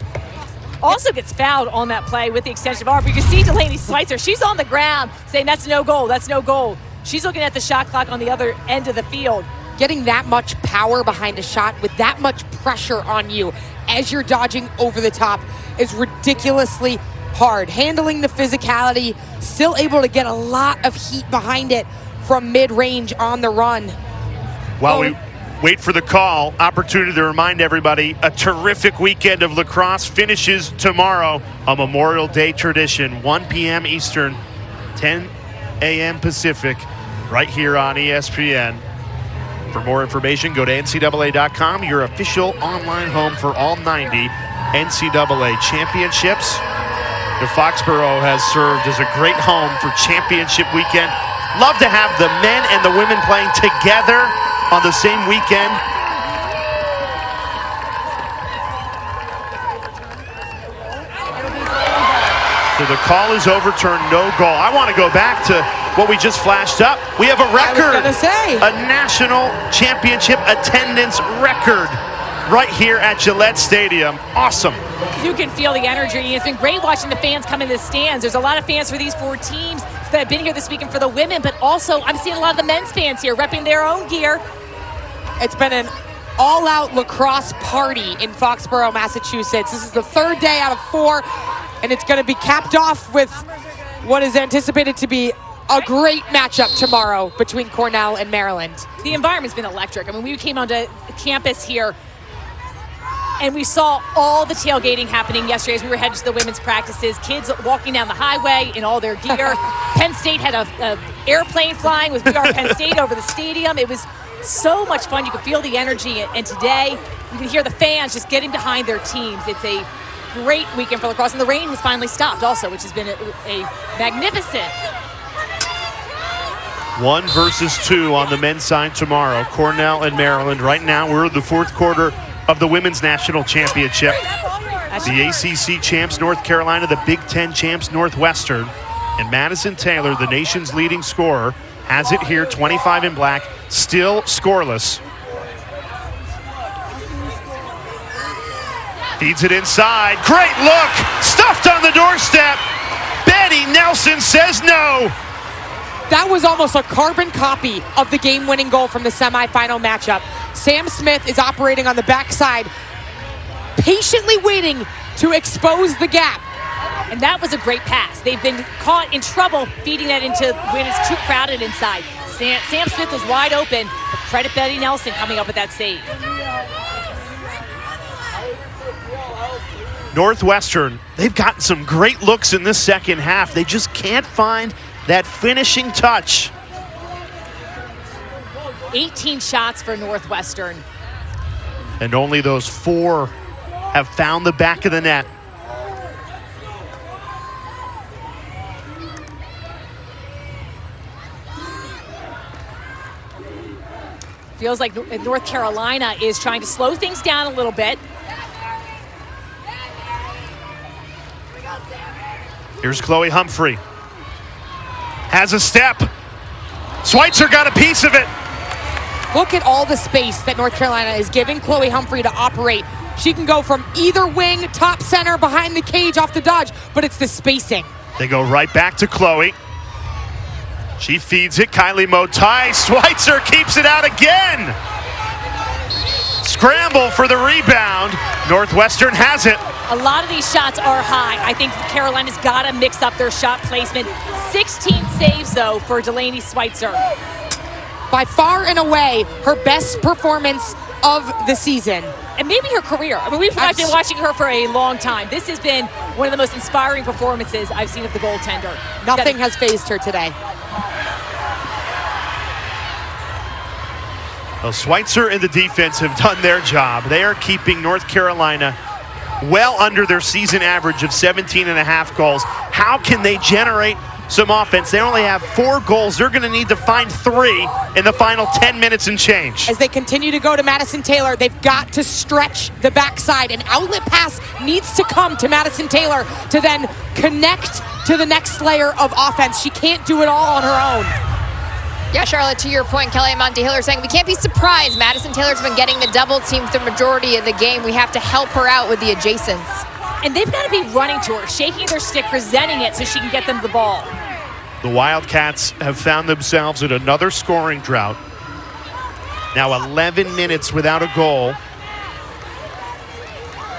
Also gets fouled on that play with the extension of arm. But you can see Delaney Schweitzer, she's on the ground saying that's no goal, that's no goal. She's looking at the shot clock on the other end of the field. Getting that much power behind a shot with that much pressure on you as you're dodging over the top is ridiculously hard. Handling the physicality, still able to get a lot of heat behind it from mid-range on the run. While we wait for the call, opportunity to remind everybody, a terrific weekend of lacrosse finishes tomorrow, a Memorial Day tradition, 1 p.m. Eastern, 10 a.m. Pacific, right here on ESPN. For more information, go to NCAA.com, your official online home for all 90 NCAA championships. The Foxborough has served as a great home for championship weekend. Love to have the men and the women playing together on the same weekend. So the call is overturned, no goal. I want to go back to what we just flashed up. We have a record, a national championship attendance record right here at Gillette Stadium. Awesome. You can feel the energy. It's been great watching the fans come in the stands. There's a lot of fans for these 4 teams that have been here this weekend for the women, but also I'm seeing a lot of the men's fans here repping their own gear. It's been an all-out lacrosse party in Foxborough, Massachusetts. This is the 3rd day out of 4, and it's going to be capped off with what is anticipated to be a great matchup tomorrow between Cornell and Maryland. The environment's been electric. I mean, we came onto campus here and we saw all the tailgating happening yesterday as we were headed to the women's practices. Kids walking down the highway in all their gear. Penn State had a airplane flying with We Are Penn State over the stadium. It was so much fun. You could feel the energy. And today, you can hear the fans just getting behind their teams. It's a great weekend for lacrosse. And the rain has finally stopped also, which has been a magnificent. 1 versus 2 on the men's side tomorrow. Cornell and Maryland. Right now, we're in the 4th quarter of the Women's National Championship. The ACC champs, North Carolina, the Big Ten champs, Northwestern. And Madison Taylor, the nation's leading scorer, has it here, 25 in black, still scoreless. Feeds it inside. Great look! Stuffed on the doorstep. Betty Nelson says no. That was almost a carbon copy of the game-winning goal from the semifinal matchup. Sam Smith is operating on the backside, patiently waiting to expose the gap. And that was a great pass. They've been caught in trouble feeding that into when it's too crowded inside. Sam Smith was wide open, but credit Betty Nelson coming up with that save. Northwestern, they've gotten some great looks in this second half. They just can't find that finishing touch. 18 shots for Northwestern. And only those 4 have found the back of the net. Feels like North Carolina is trying to slow things down a little bit. Here's Chloe Humphrey. Has a step. Schweitzer got a piece of it. Look at all the space that North Carolina is giving Chloe Humphrey to operate. She can go from either wing, top center, behind the cage, off the dodge, but it's the spacing. They go right back to Chloe. She feeds it, Kylie Motai. Schweitzer keeps it out again. Scramble for the rebound. Northwestern has it. A lot of these shots are high. I think Carolina's got to mix up their shot placement. 16 saves, though, for Delaney Schweitzer. By far and away, her best performance of the season. And maybe her career. I mean, we've been watching her for a long time. This has been one of the most inspiring performances I've seen of the goaltender. Nothing has fazed her today. Well, Schweitzer and the defense have done their job. They are keeping North Carolina well under their season average of 17.5 goals. How can they generate some offense? They only have 4 goals. They're going to need to find 3 in the final 10 minutes and change. As they continue to go to Madison Taylor, they've got to stretch the backside. An outlet pass needs to come to Madison Taylor to then connect to the next layer of offense. She can't do it all on her own. Yeah, Charlotte, to your point, Kelly and Monty Hiller saying we can't be surprised. Madison Taylor's been getting the double team for the majority of the game. We have to help her out with the adjacents. And they've got to be running to her, shaking their stick, presenting it so she can get them the ball. The Wildcats have found themselves in another scoring drought. Now 11 minutes without a goal.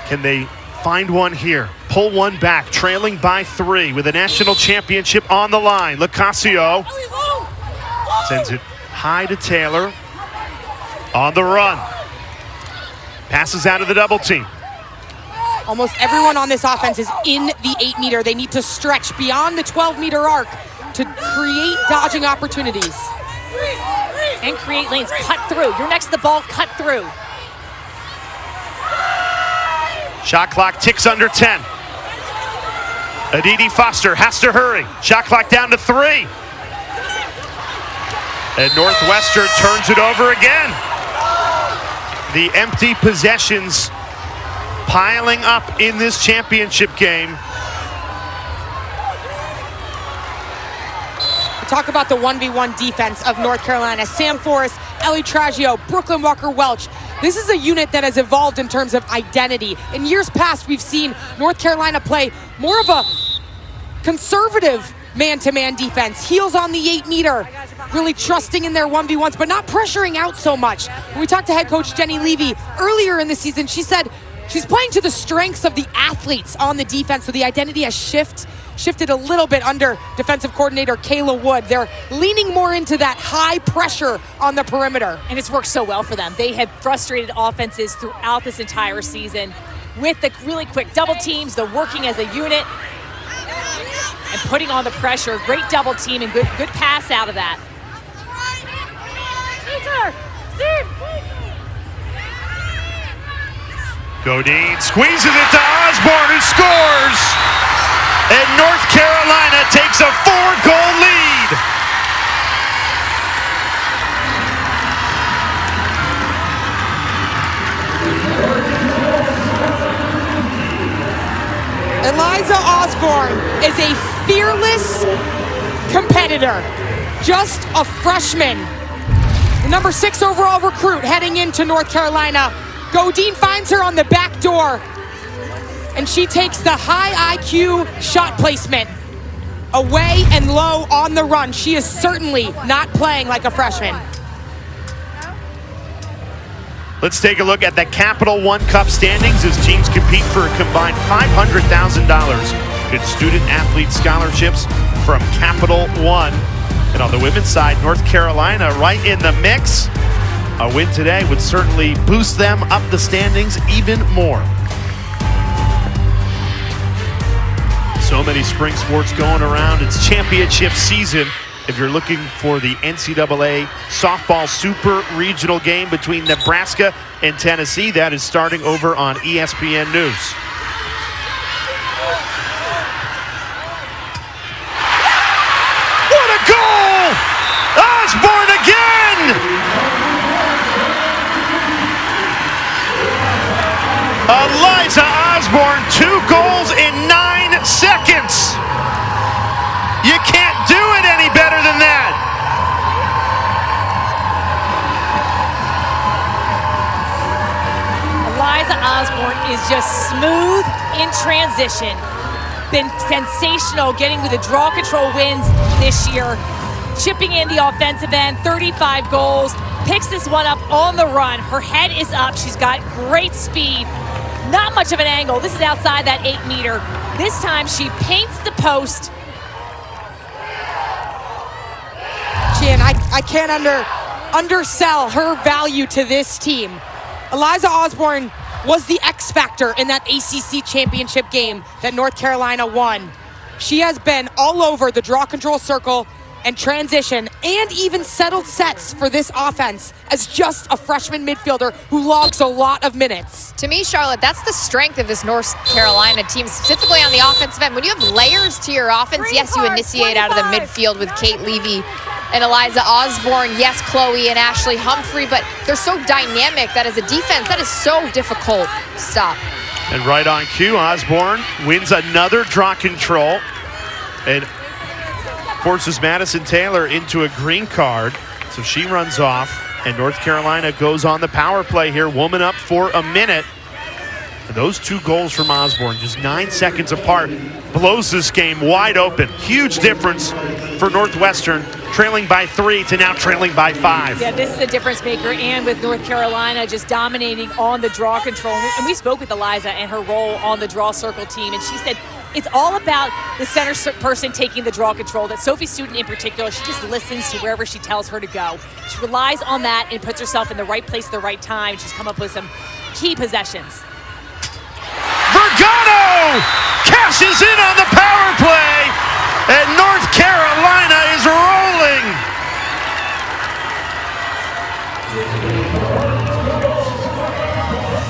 Can they find one here? Pull one back, trailing by 3 with a national championship on the line. Lacrosee sends it high to Taylor. On the run. Passes out of the double team. Almost everyone on this offense is in the 8-meter. They need to stretch beyond the 12-meter arc to create dodging opportunities. And create lanes. Cut through. You're next to the ball. Cut through. Shot clock ticks under 10. Aditi Foster has to hurry. Shot clock down to 3. And Northwestern turns it over again. The empty possessions piling up in this championship game. Talk about the 1v1 defense of North Carolina. Sam Forrest, Ellie Traggio, Brooklyn Walker-Welch. This is a unit that has evolved in terms of identity. In years past, we've seen North Carolina play more of a conservative man-to-man defense. Heels on the 8-meter, really trusting in their 1v1s, but not pressuring out so much. When we talked to head coach Jenny Levy earlier in the season, she said she's playing to the strengths of the athletes on the defense, so the identity has shifted a little bit under defensive coordinator Kayla Wood. They're leaning more into that high pressure on the perimeter. And it's worked so well for them. They had frustrated offenses throughout this entire season with the really quick double teams, the working as a unit, and putting on the pressure. Great double team and good pass out of that. Godin squeezes it to Osborne, who scores! And North Carolina takes a 4-goal lead. Eliza Osborne is a fearless competitor, just a freshman. The number 6 overall recruit heading into North Carolina. Godin finds her on the back door, and she takes the high IQ shot placement. Away and low on the run. She is certainly not playing like a freshman. Let's take a look at the Capital One Cup standings as teams compete for a combined $500,000 in student-athlete scholarships from Capital One. And on the women's side, North Carolina right in the mix. A win today would certainly boost them up the standings even more. So many spring sports going around. It's championship season. If you're looking for the NCAA softball super regional game between Nebraska and Tennessee, that is starting over on ESPN News. What a goal! Osborne again! Eliza Osborne, 2 goals in 9 seconds. You can't do it any better than that. Eliza Osborne is just smooth in transition. Been sensational getting with the draw control wins this year. Chipping in the offensive end, 35 goals. Picks this one up on the run. Her head is up. She's got great speed. Not much of an angle. This is outside that 8-meter. This time she paints the post. Jan, I can't undersell her value to this team. Eliza Osborne was the X factor in that ACC championship game that North Carolina won. She has been all over the draw control circle and transition and even settled sets for this offense as just a freshman midfielder who logs a lot of minutes. To me, Charlotte, that's the strength of this North Carolina team, specifically on the offensive end. When you have layers to your offense, yes, you initiate out of the midfield with Kate Levy and Eliza Osborne, yes, Chloe and Ashley Humphrey, but they're so dynamic that as a defense, that is so difficult to stop. And right on cue, Osborne wins another draw control and forces Madison Taylor into a green card. So she runs off, and North Carolina goes on the power play here, woman up for a minute. And those two goals from Osborne, just 9 seconds apart, blows this game wide open. Huge difference for Northwestern, trailing by 3 to now trailing by 5. Yeah, this is a difference maker, and with North Carolina just dominating on the draw control. And we spoke with Eliza and her role on the draw circle team, and she said it's all about the center person taking the draw control, that Sophie Student in particular, she just listens to wherever she tells her to go. She relies on that and puts herself in the right place at the right time. She's come up with some key possessions. Vergano cashes in on the power play, and North Carolina is rolling.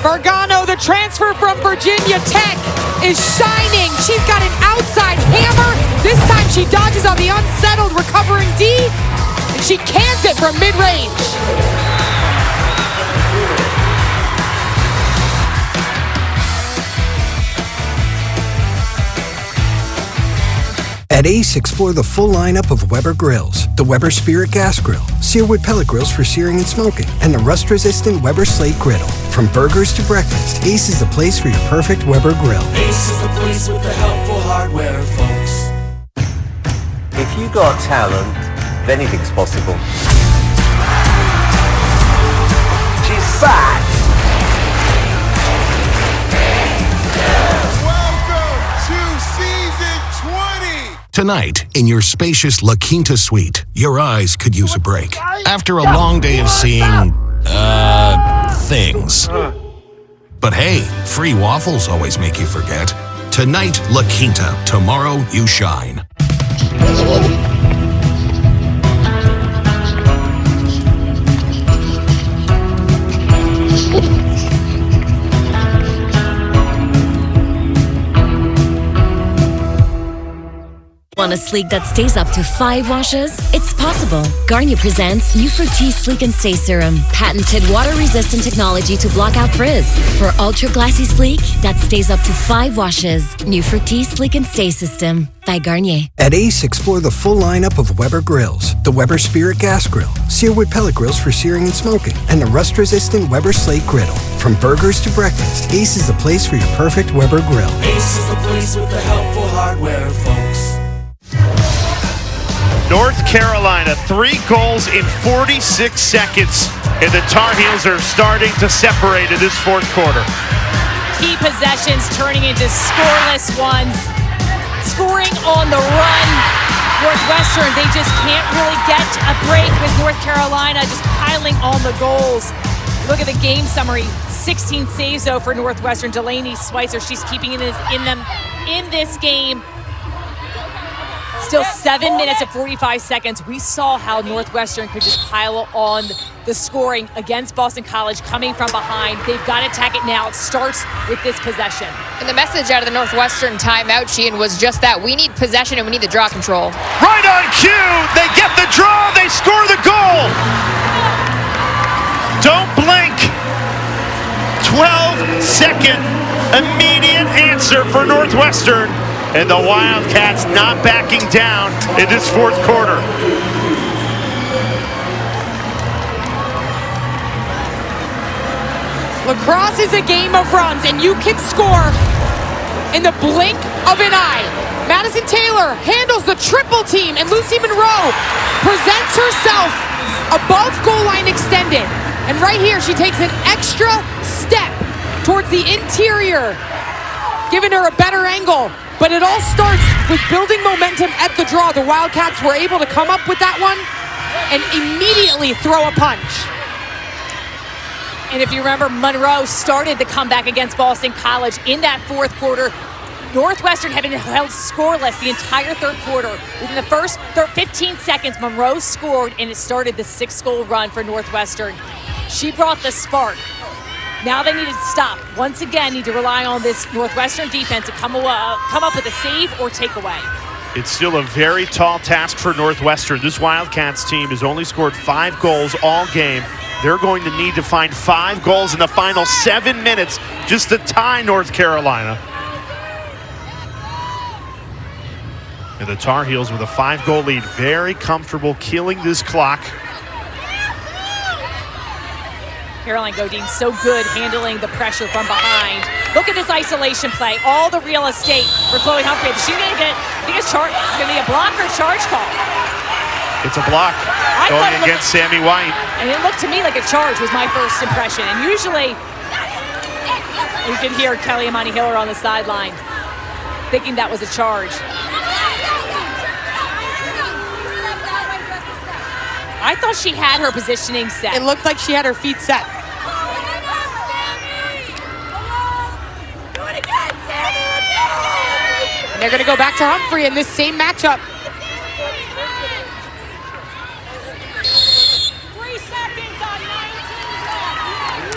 Vergano, the transfer from Virginia Tech, is shining. She's got an outside hammer. This time she dodges on the unsettled recovering D, and she cans it from mid-range. At Ace, explore the full lineup of Weber grills. The Weber Spirit Gas Grill, sear-wood pellet grills for searing and smoking, and the rust-resistant Weber Slate Griddle. From burgers to breakfast, Ace is the place for your perfect Weber grill. Ace is the place with the helpful hardware, folks. If you got talent, anything's possible. She's back! Tonight, in your spacious La Quinta suite, your eyes could use a break. After a long day of seeing, things. But hey, free waffles always make you forget. Tonight, La Quinta. Tomorrow, you shine. Want a sleek that stays up to 5 washes? It's possible. Garnier presents New Fructis Sleek and Stay Serum. Patented water-resistant technology to block out frizz. For ultra glassy sleek that stays up to 5 washes. New Fructis Sleek and Stay System by Garnier. At Ace, explore the full lineup of Weber grills. The Weber Spirit Gas Grill, sear-wood pellet grills for searing and smoking, and the rust-resistant Weber Slate Griddle. From burgers to breakfast, Ace is the place for your perfect Weber grill. Ace is the place with the helpful hardware, folks. North Carolina, 3 goals in 46 seconds, and the Tar Heels are starting to separate in this fourth quarter. Key possessions turning into scoreless ones. Scoring on the run. Northwestern, they just can't really get a break with North Carolina just piling on the goals. Look at the game summary. 16 saves, though, for Northwestern. Delaney Schweitzer, she's keeping them in this game. Still 7 minutes and 45 seconds. We saw how Northwestern could just pile on the scoring against Boston College coming from behind. They've got to attack it now. It starts with this possession. And the message out of the Northwestern timeout, Sheehan, was just that. We need possession and we need the draw control. Right on cue, they get the draw, they score the goal. Don't blink. 12-second immediate answer for Northwestern. And the Wildcats not backing down in this fourth quarter. Lacrosse is a game of runs, and you can score in the blink of an eye. Madison Taylor handles the triple team, and Lucy Monroe presents herself above goal line extended. And right here, she takes an extra step towards the interior, giving her a better angle. But it all starts with building momentum at the draw. The Wildcats were able to come up with that one and immediately throw a punch. And if you remember, Monroe started the comeback against Boston College in that fourth quarter. Northwestern had been held scoreless the entire third quarter. Within the first 15 seconds, Monroe scored, and it started the 6-goal run for Northwestern. She brought the spark. Now they need to stop. Once again, need to rely on this Northwestern defense to come up with a save or takeaway. It's still a very tall task for Northwestern. This Wildcats team has only scored 5 goals all game. They're going to need to find 5 goals in the final 7 minutes just to tie North Carolina. And the Tar Heels with a 5-goal lead, very comfortable killing this clock. Caroline Godin so good handling the pressure from behind. Look at this isolation play. All the real estate for Chloe Humphrey. Is she going to get, I think it's going to be a block or charge call? It's a block going against Sammy White. And it looked to me like a charge was my first impression. And usually, you can hear Kelly Imani Hiller on the sideline thinking that was a charge. I thought she had her positioning set. It looked like she had her feet set. And they're going to go back to Humphrey in this same matchup.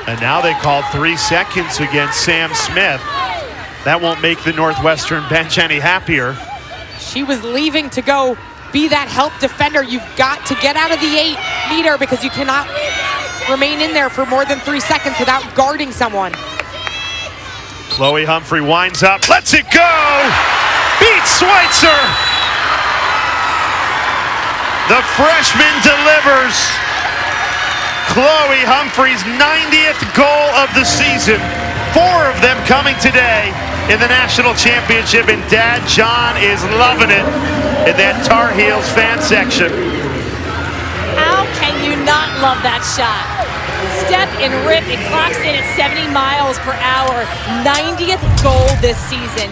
And now they call 3 seconds against Sam Smith. That won't make the Northwestern bench any happier. She was leaving to go be that help defender. You've got to get out of the 8-meter because you cannot remain in there for more than 3 seconds without guarding someone. Chloe Humphrey winds up, lets it go! Beats Schweitzer! The freshman delivers. Chloe Humphrey's 90th goal of the season. 4 of them coming today in the national championship, and Dad John is loving it in that Tar Heels fan section. How can you not love that shot? Step and rip, it clocks in at 70 miles per hour. 90th goal this season.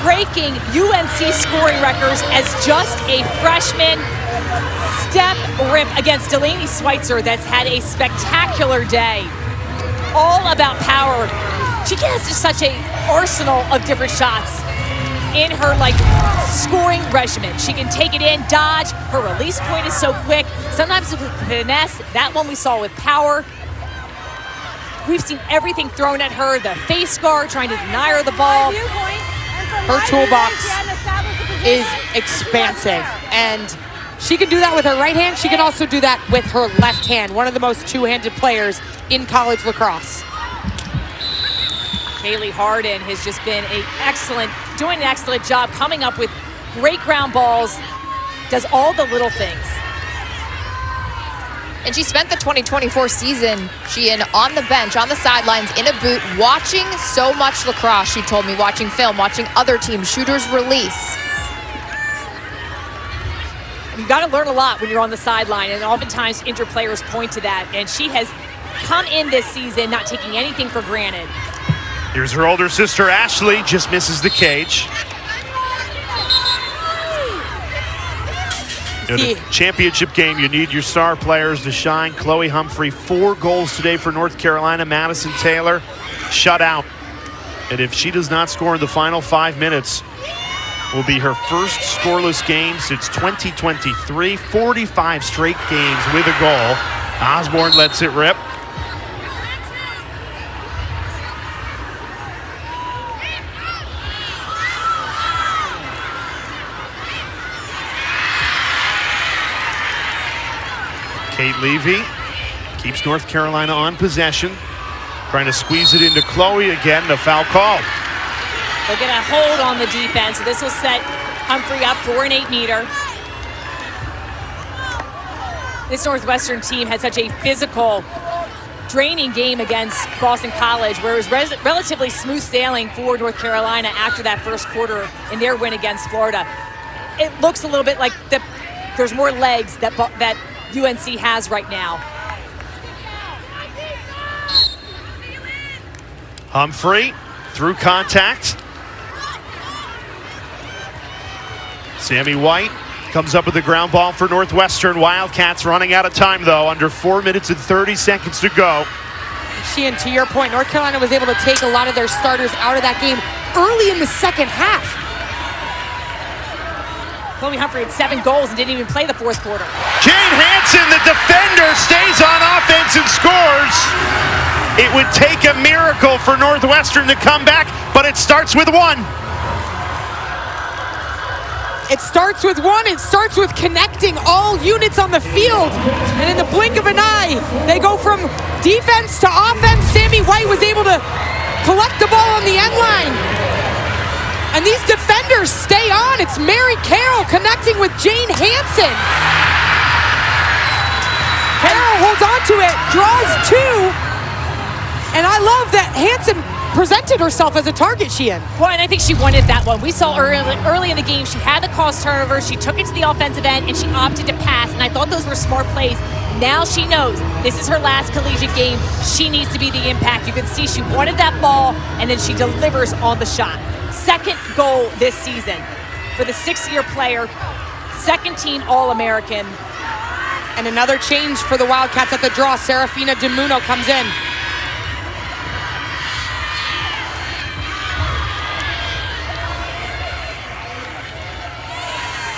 Breaking UNC scoring records as just a freshman. Step rip against Delaney Schweitzer that's had a spectacular day. All about power. She has just such an arsenal of different shots in her scoring regimen. She can take it in, dodge. Her release point is so quick. Sometimes with finesse. That one we saw with power. We've seen everything thrown at her. The face guard trying to deny her the ball. Her toolbox is expansive, and she can do that with her right hand. She can also do that with her left hand. One of the most two-handed players in college lacrosse. Kaylee Harden has just been doing an excellent job coming up with great ground balls, does all the little things. And she spent the 2024 season, on the bench, on the sidelines, in a boot, watching so much lacrosse, she told me, watching film, watching other teams, shooters release. You've got to learn a lot when you're on the sideline, and oftentimes injured players point to that. And she has come in this season not taking anything for granted. Here's her older sister, Ashley, just misses the cage. In a championship game, you need your star players to shine. Chloe Humphrey, 4 goals today for North Carolina. Madison Taylor, shut out. And if she does not score in the final 5 minutes, will be her first scoreless game since 2023. 45 straight games with a goal. Osborne lets it rip. Kate Levy keeps North Carolina on possession. Trying to squeeze it into Chloe again, the foul call. They'll get a hold on the defense. So this will set Humphrey up for an 8-meter. This Northwestern team had such a physical, draining game against Boston College, where it was relatively smooth sailing for North Carolina after that first quarter in their win against Florida. It looks a little bit like there's more legs that UNC has right now. Humphrey through contact. Sammy White comes up with the ground ball for Northwestern. Wildcats running out of time, though, under 4 minutes and 30 seconds to go. And to your point, North Carolina was able to take a lot of their starters out of that game early in the second half. Chloe Humphrey had 7 goals and didn't even play the fourth quarter. Jane Hansen, the defender, stays on offense and scores. It would take a miracle for Northwestern to come back, but it starts with one. It starts with one. It starts with connecting all units on the field. And in the blink of an eye, they go from defense to offense. Sammy White was able to collect the ball on the end line. And these defenders stay on. It's Mary Carroll connecting with Jane Hansen. Carroll holds on to it, draws 2. And I love that Hansen presented herself as a target, Sheehan. Well, and I think she wanted that one. We saw early in the game, she had the cause turnover, she took it to the offensive end, and she opted to pass, and I thought those were smart plays. Now she knows this is her last collegiate game. She needs to be the impact. You can see she wanted that ball, and then she delivers on the shot. Second goal this season for the 6th-year player, second team All-American. And another change for the Wildcats at the draw. Serafina DeMuno comes in.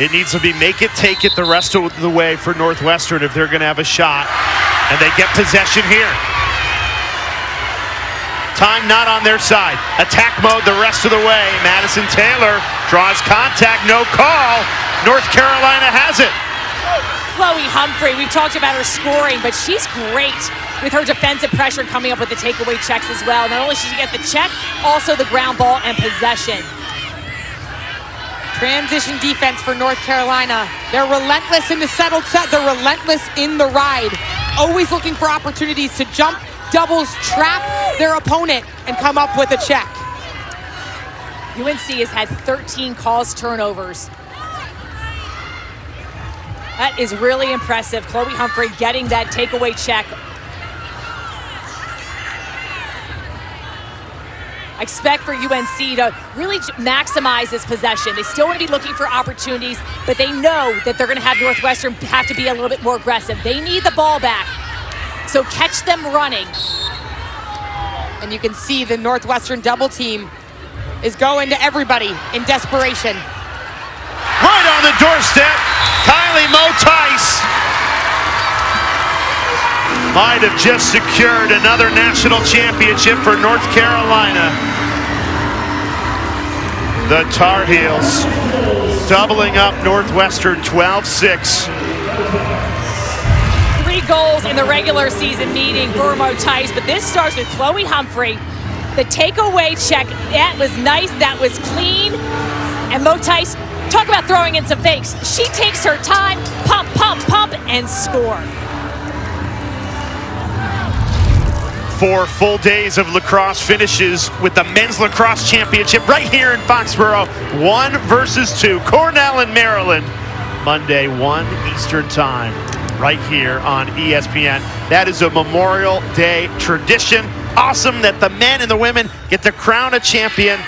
It needs to be make it, take it the rest of the way for Northwestern if they're going to have a shot. And they get possession here. Time not on their side. Attack mode the rest of the way. Madison Taylor draws contact, no call. North Carolina has it. Chloe Humphrey, we've talked about her scoring, but she's great with her defensive pressure coming up with the takeaway checks as well. Not only should she get the check, also the ground ball and possession. Transition defense for North Carolina. They're relentless in the settled set. They're relentless in the ride. Always looking for opportunities to jump, doubles, trap their opponent, and come up with a check. UNC has had 13 cause turnovers. That is really impressive. Chloe Humphrey getting that takeaway check. I expect for UNC to really maximize this possession. They still want to be looking for opportunities, but they know that they're going to have Northwestern have to be a little bit more aggressive. They need the ball back, so catch them running. And you can see the Northwestern double team is going to everybody in desperation. Right on the doorstep, Kylie Moe-Tice might have just secured another national championship for North Carolina. The Tar Heels doubling up Northwestern 12-6. 3 goals in the regular season meeting for Moe-Tice, but this starts with Chloe Humphrey. The takeaway check, that was nice, that was clean. And Moe-Tice, talk about throwing in some fakes. She takes her time, pump, pump, pump, and score. 4 full days of lacrosse finishes with the men's lacrosse championship right here in Foxborough. 1 versus 2. Cornell and Maryland. Monday, 1 Eastern time, right here on ESPN. That is a Memorial Day tradition. Awesome that the men and the women get to crown a champion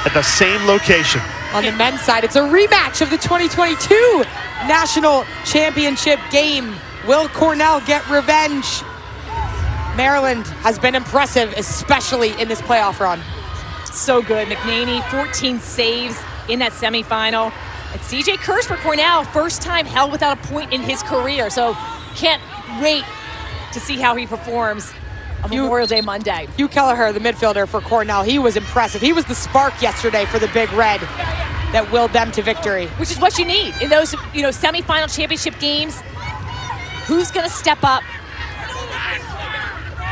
at the same location. On the men's side, it's a rematch of the 2022 National Championship game. Will Cornell get revenge? Maryland has been impressive, especially in this playoff run. So good. McNaney, 14 saves in that semifinal. And CJ Kirsch for Cornell, first time held without a point in his career. So can't wait to see how he performs on Memorial Day Monday. Hugh Kelleher, the midfielder for Cornell, he was impressive. He was the spark yesterday for the Big Red that willed them to victory. Which is what you need in those, semifinal championship games. Who's going to step up?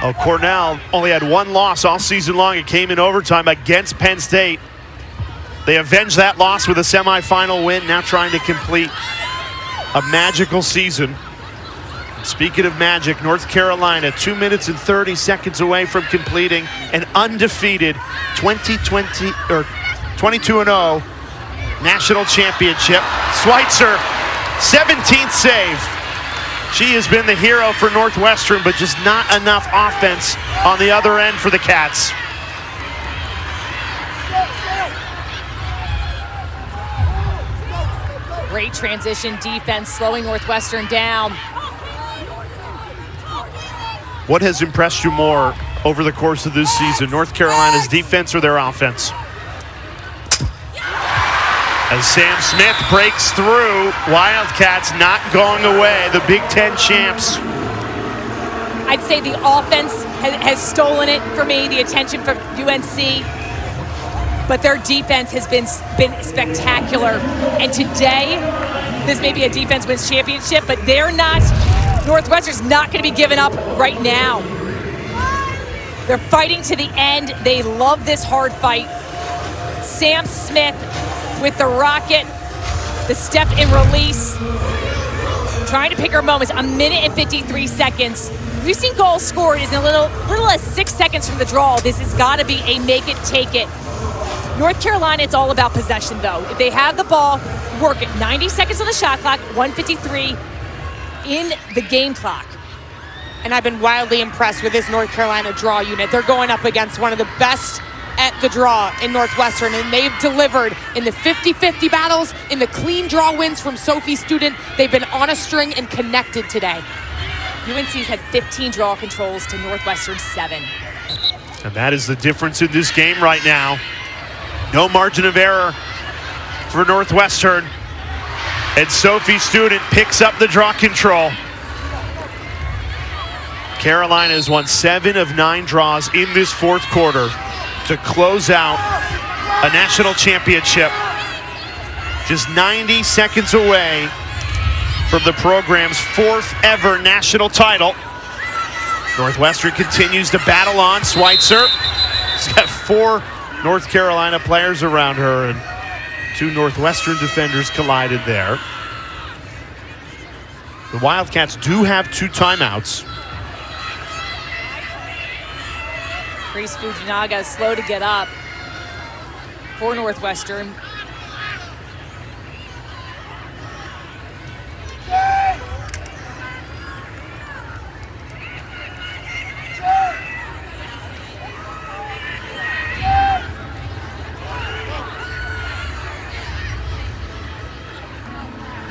Oh, Cornell only had 1 loss all season long. It came in overtime against Penn State. They avenged that loss with a semifinal win, now trying to complete a magical season. Speaking of magic, North Carolina 2 minutes and 30 seconds away from completing an undefeated 22-0 national championship. Schweitzer, 17th save. She has been the hero for Northwestern, but just not enough offense on the other end for the Cats. Great transition defense, slowing Northwestern down. What has impressed you more over the course of this season, North Carolina's defense or their offense? As Sam Smith breaks through, Wildcats not going away, the Big Ten champs. I'd say the offense has stolen it for me, the attention from UNC. But their defense has been spectacular. And today, this may be a defense wins championship, but they're not, Northwestern's not going to be given up right now. They're fighting to the end. They love this hard fight. Sam Smith with the rocket, the step and release, trying to pick her moments. 1 minute and 53 seconds. We've seen goals scored is a little as 6 seconds from the draw. This has got to be a make it, take it. North Carolina, it's all about possession, though. If they have the ball, work it. 90 seconds on the shot clock, 1:53 in the game clock. And I've been wildly impressed with this North Carolina draw unit. They're going up against one of the best at the draw in Northwestern, and they've delivered in the 50-50 battles, in the clean draw wins from Sophie Student. They've been on a string and connected today. UNC's had 15 draw controls to Northwestern's 7. And that is the difference in this game right now. No margin of error for Northwestern. And Sophie Student picks up the draw control. Carolina has won 7 of 9 draws in this fourth quarter to close out a national championship. Just 90 seconds away from the program's 4th ever national title. Northwestern continues to battle on. Schweitzer. She's got 4 North Carolina players around her, and 2 Northwestern defenders collided there. The Wildcats do have 2 timeouts. Grace Fujinaga is slow to get up for Northwestern.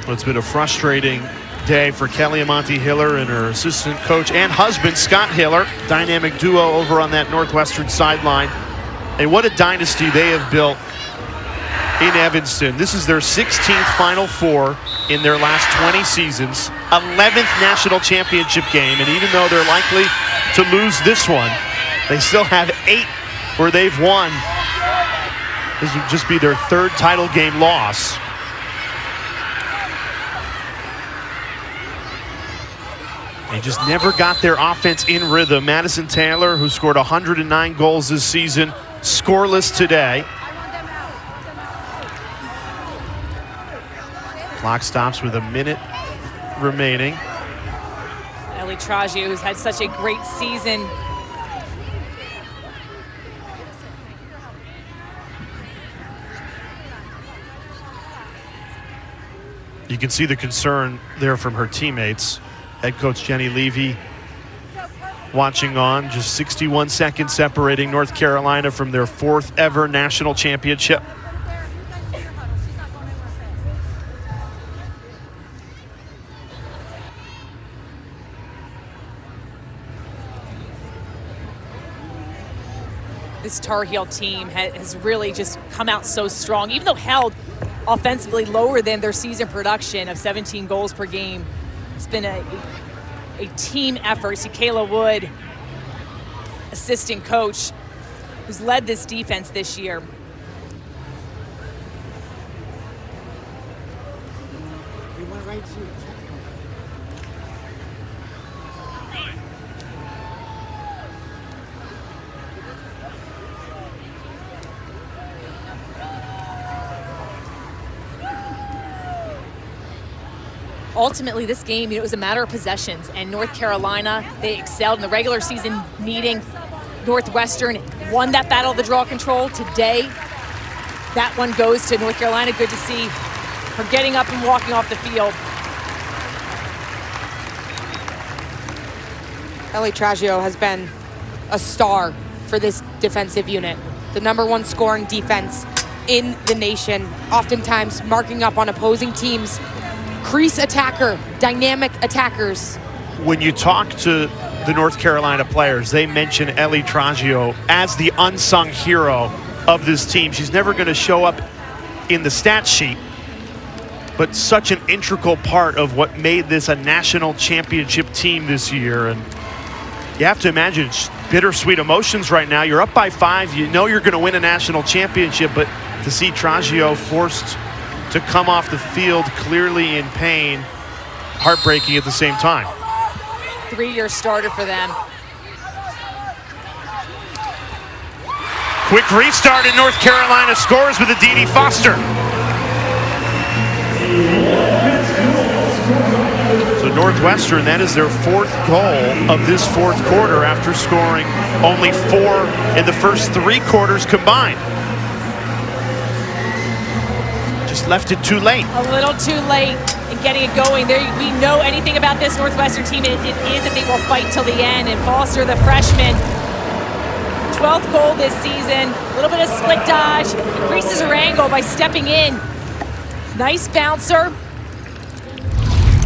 Well, it's been a frustrating day for Kelly Amonte Hiller and her assistant coach and husband, Scott Hiller. Dynamic duo over on that Northwestern sideline. And what a dynasty they have built in Evanston. This is their 16th Final Four in their last 20 seasons. 11th national championship game. And even though they're likely to lose this one, they still have 8 where they've won. This would just be their 3rd title game loss. They just never got their offense in rhythm. Madison Taylor, who scored 109 goals this season, scoreless today. Clock stops with 1 minute remaining. Ellie Traggio, who's had such a great season. You can see the concern there from her teammates. Head coach Jenny Levy watching on. Just 61 seconds separating North Carolina from their 4th ever national championship. This Tar Heel team has really just come out so strong, even though held offensively lower than their season production of 17 goals per game. It's been a team effort. See Kayla Wood, assistant coach, who's led this defense this year. We went right to Ultimately, this game, it was a matter of possessions, and North Carolina, they excelled in the regular season meeting. Northwestern won that battle of the draw control. Today, that one goes to North Carolina. Good to see her getting up and walking off the field. Ellie Traggio has been a star for this defensive unit. The #1 scoring defense in the nation, oftentimes marking up on opposing teams. Crease attacker, dynamic attackers. When you talk to the North Carolina players, they mention Ellie Traggio as the unsung hero of this team. She's never going to show up in the stat sheet, but such an integral part of what made this a national championship team this year. And you have to imagine it's bittersweet emotions right now. You're up by 5. You know you're going to win a national championship, but to see Traggio forced to come off the field clearly in pain, heartbreaking at the same time. 3-year starter for them. Quick restart, and North Carolina scores with a Dee Dee Foster. So Northwestern, that is their 4th goal of this 4th quarter after scoring only 4 in the first 3 quarters combined. Just left it too late. A little too late in getting it going. We know anything about this Northwestern team, it is that they will fight till the end. And Foster, the freshman, 12th goal this season. A little bit of split dodge, increases her angle by stepping in. Nice bouncer.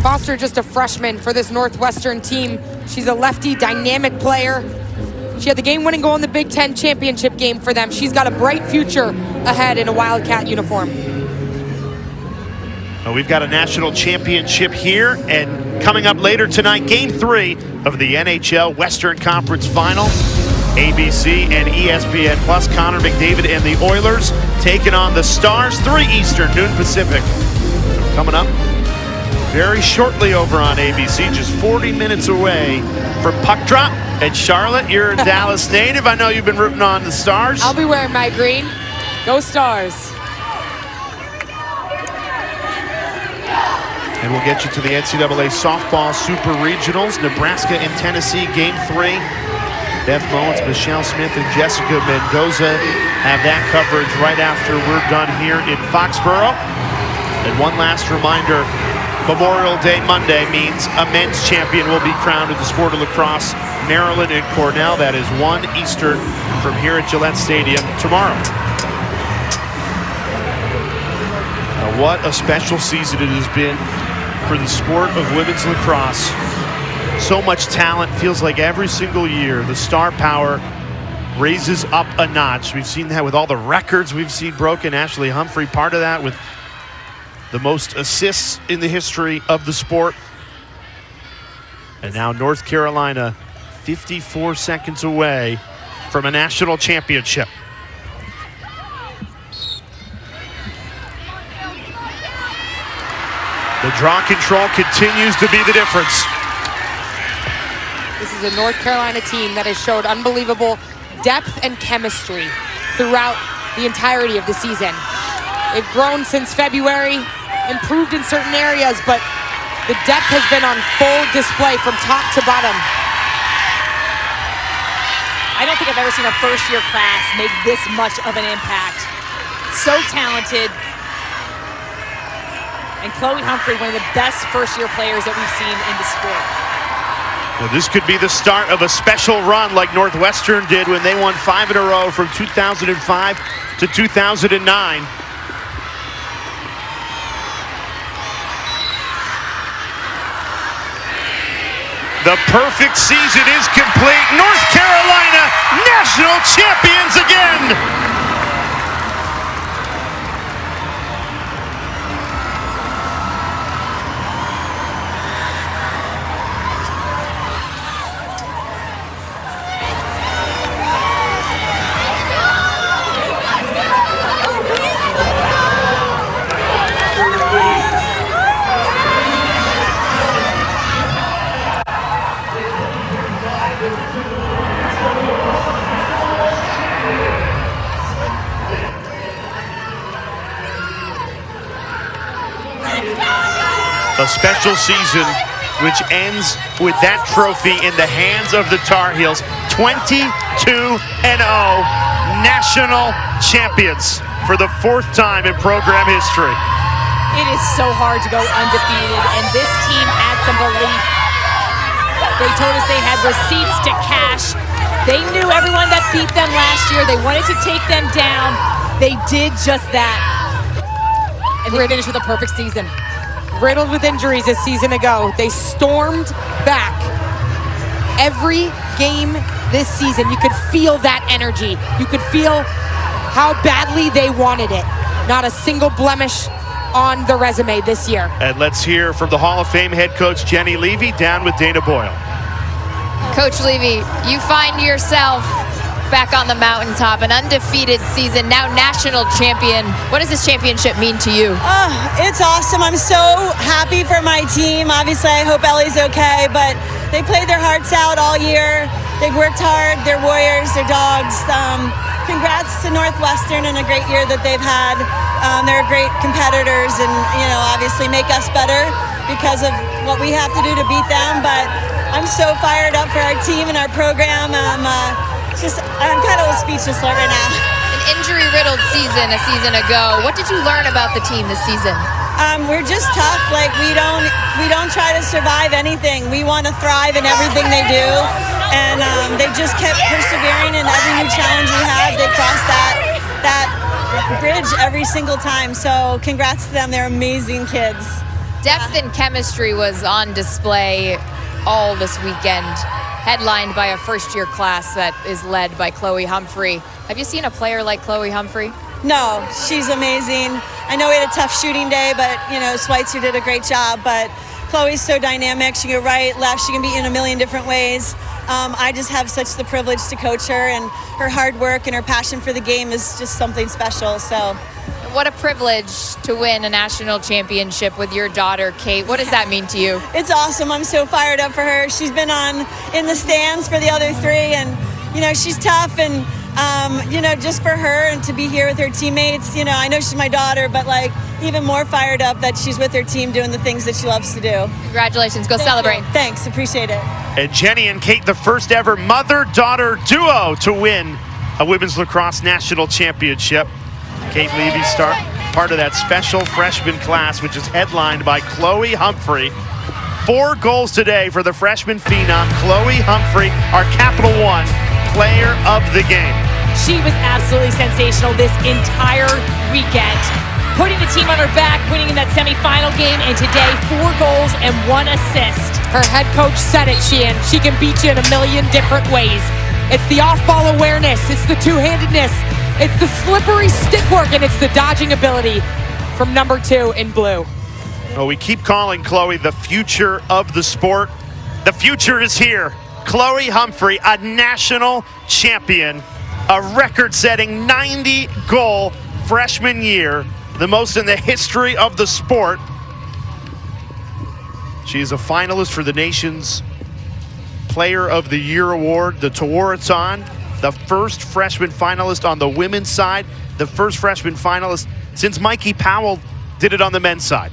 Foster, just a freshman for this Northwestern team. She's a lefty, dynamic player. She had the game-winning goal in the Big Ten championship game for them. She's got a bright future ahead in a Wildcat uniform. Well, we've got a national championship here, and coming up later tonight, Game 3 of the NHL Western Conference Final. ABC and ESPN Plus, Connor McDavid and the Oilers taking on the Stars, 3 Eastern, noon Pacific. Coming up very shortly over on ABC, just 40 minutes away from puck drop. And Charlotte, you're a Dallas native. I know you've been rooting on the Stars. I'll be wearing my green. Go Stars. And we'll get you to the NCAA Softball Super Regionals. Nebraska and Tennessee, Game 3. Beth Mowens, Michelle Smith, and Jessica Mendoza have that coverage right after we're done here in Foxborough. And one last reminder, Memorial Day Monday means a men's champion will be crowned in the sport of lacrosse. Maryland and Cornell, that is 1 Eastern from here at Gillette Stadium tomorrow. Now, what a special season it has been for the sport of women's lacrosse. So much talent, feels like every single year the star power raises up a notch. We've seen that with all the records we've seen broken. Ashley Humphrey, part of that, with the most assists in the history of the sport. And now North Carolina, 54 seconds away from a national championship. The draw control continues to be the difference. This is a North Carolina team that has showed unbelievable depth and chemistry throughout the entirety of the season. They've grown since February, improved in certain areas, but the depth has been on full display from top to bottom. I don't think I've ever seen a first-year class make this much of an impact. So talented. And Chloe Humphrey, one of the best first-year players that we've seen in the sport. Well, this could be the start of a special run like Northwestern did when they won 5 in a row from 2005 to 2009. The perfect season is complete. North Carolina, national champions again. A special season which ends with that trophy in the hands of the Tar Heels. 22-0 national champions for the 4th time in program history. It is so hard to go undefeated, and this team had some belief. They told us they had receipts to cash. They knew everyone that beat them last year. They wanted to take them down. They did just that. And they finished with a perfect season. Riddled with injuries a season ago, they stormed back. Every game this season, you could feel that energy. You could feel how badly they wanted it. Not a single blemish on the resume this year. And let's hear from the Hall of Fame head coach Jenny Levy down with Dana Boyle. Coach Levy, you find yourself back on the mountaintop, an undefeated season, now national champion. What does this championship mean to you? It's awesome. I'm so happy for my team. Obviously, I hope Ellie's okay, but they played their hearts out all year. They've worked hard. They're warriors. They're dogs. Congrats to Northwestern and a great year that they've had. They're great competitors and, obviously make us better because of what we have to do to beat them. But I'm so fired up for our team and our program. I'm kind of speechless right now. An injury-riddled season a season ago. What did you learn about the team this season? We're just tough. Like we don't try to survive anything. We want to thrive in everything they do, and they just kept persevering in every new challenge we had. They crossed that bridge every single time. So congrats to them. They're amazing kids. Depth and chemistry was on display all this weekend, headlined by a first-year class that is led by Chloe Humphrey. Have you seen a player like Chloe Humphrey? No, she's amazing. I know we had a tough shooting day, but, Schweitzer did a great job. But Chloe's so dynamic. She can go right, left. She can be in a million different ways. I just have such the privilege to coach her, and her hard work and her passion for the game is just something special. So, what a privilege to win a national championship with your daughter, Kate. What does that mean to you? It's awesome. I'm so fired up for her. She's been in the stands for the other three, and, she's tough, and, just for her and to be here with her teammates, I know she's my daughter, but even more fired up that she's with her team doing the things that she loves to do. Congratulations. Go celebrate. Thanks. Appreciate it. And Jenny and Kate, the first ever mother-daughter duo to win a women's lacrosse national championship. Kate Levy, part of that special freshman class, which is headlined by Chloe Humphrey. 4 goals today for the freshman phenom, Chloe Humphrey, our Capital One player of the game. She was absolutely sensational this entire weekend, putting the team on her back, winning in that semifinal game, and today 4 goals and 1 assist. Her head coach said it, Sheehan. She can beat you in a million different ways. It's the off-ball awareness, it's the two-handedness, it's the slippery stick work, and it's the dodging ability from number 2 in blue. Well, we keep calling Chloe the future of the sport. The future is here. Chloe Humphrey, a national champion, a record-setting 90-goal freshman year, the most in the history of the sport. She is a finalist for the nation's Player of the Year award, the Tewaaraton, the first freshman finalist on the women's side, the first freshman finalist since Mikey Powell did it on the men's side.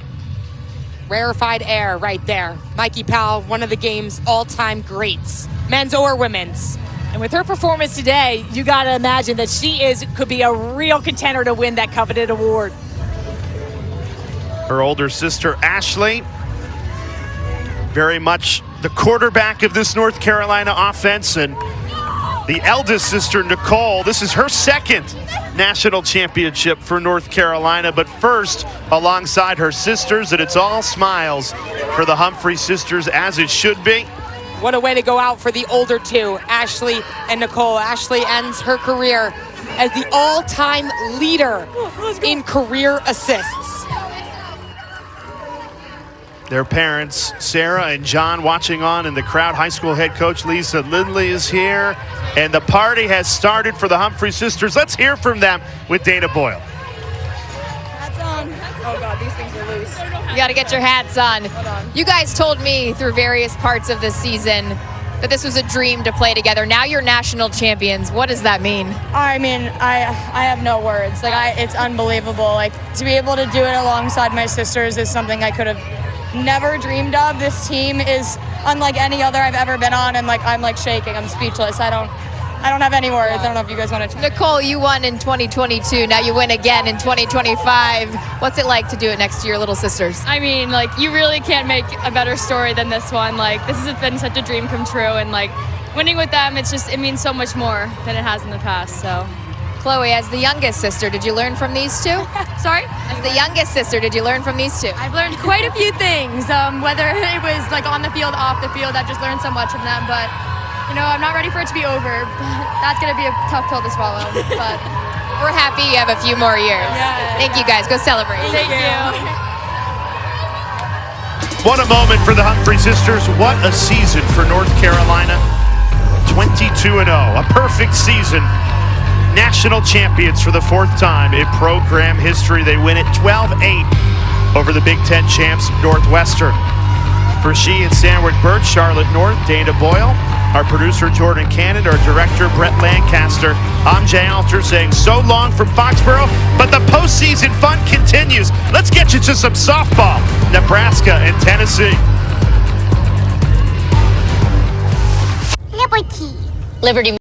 Rarefied air right there. Mikey Powell, one of the game's all-time greats, men's or women's. And with her performance today, you got to imagine that could be a real contender to win that coveted award. Her older sister, Ashley, very much the quarterback of this North Carolina offense, and the eldest sister, Nicole, this is her second national championship for North Carolina, but first alongside her sisters, and it's all smiles for the Humphrey sisters, as it should be. What a way to go out for the older two, Ashley and Nicole. Ashley ends her career as the all-time leader in career assists. Their parents, Sarah and John, watching on in the crowd. High school head coach Lisa Lindley is here, and the party has started for the Humphrey sisters. Let's hear from them with Dana Boyle. Hats on. Oh God, these things are loose. You got to get your hats on. You guys told me through various parts of the season that this was a dream to play together. Now you're national champions. What does that mean? I mean, I have no words. It's unbelievable. To be able to do it alongside my sisters is something I could have never dreamed of. This team is unlike any other I've ever been on, and I'm shaking. I'm speechless. I don't have any words. I don't know if you guys want to. Nicole, you won in 2022. Now you win again in 2025. What's it like to do it next to your little sisters? I mean, you really can't make a better story than this one. This has been such a dream come true, and winning with them, it means so much more than it has in the past. So. Chloe, as the youngest sister, did you learn from these two? Sorry? As the youngest sister, did you learn from these two? I've learned quite a few things. Whether it was on the field, off the field, I've just learned so much from them. But, I'm not ready for it to be over. But that's going to be a tough pill to swallow. But We're happy you have a few more years. Thank you guys. Go celebrate. Thank you. What a moment for the Humphrey sisters. What a season for North Carolina. 22-0, a perfect season. National champions for the fourth time in program history. They win it 12-8 over the Big Ten champs, Northwestern. For she and Sandwich Birch, Charlotte North, Dana Boyle, our producer Jordan Cannon, our director Brett Lancaster. I'm Jay Alter saying so long from Foxborough, but the postseason fun continues. Let's get you to some softball. Nebraska and Tennessee. Liberty.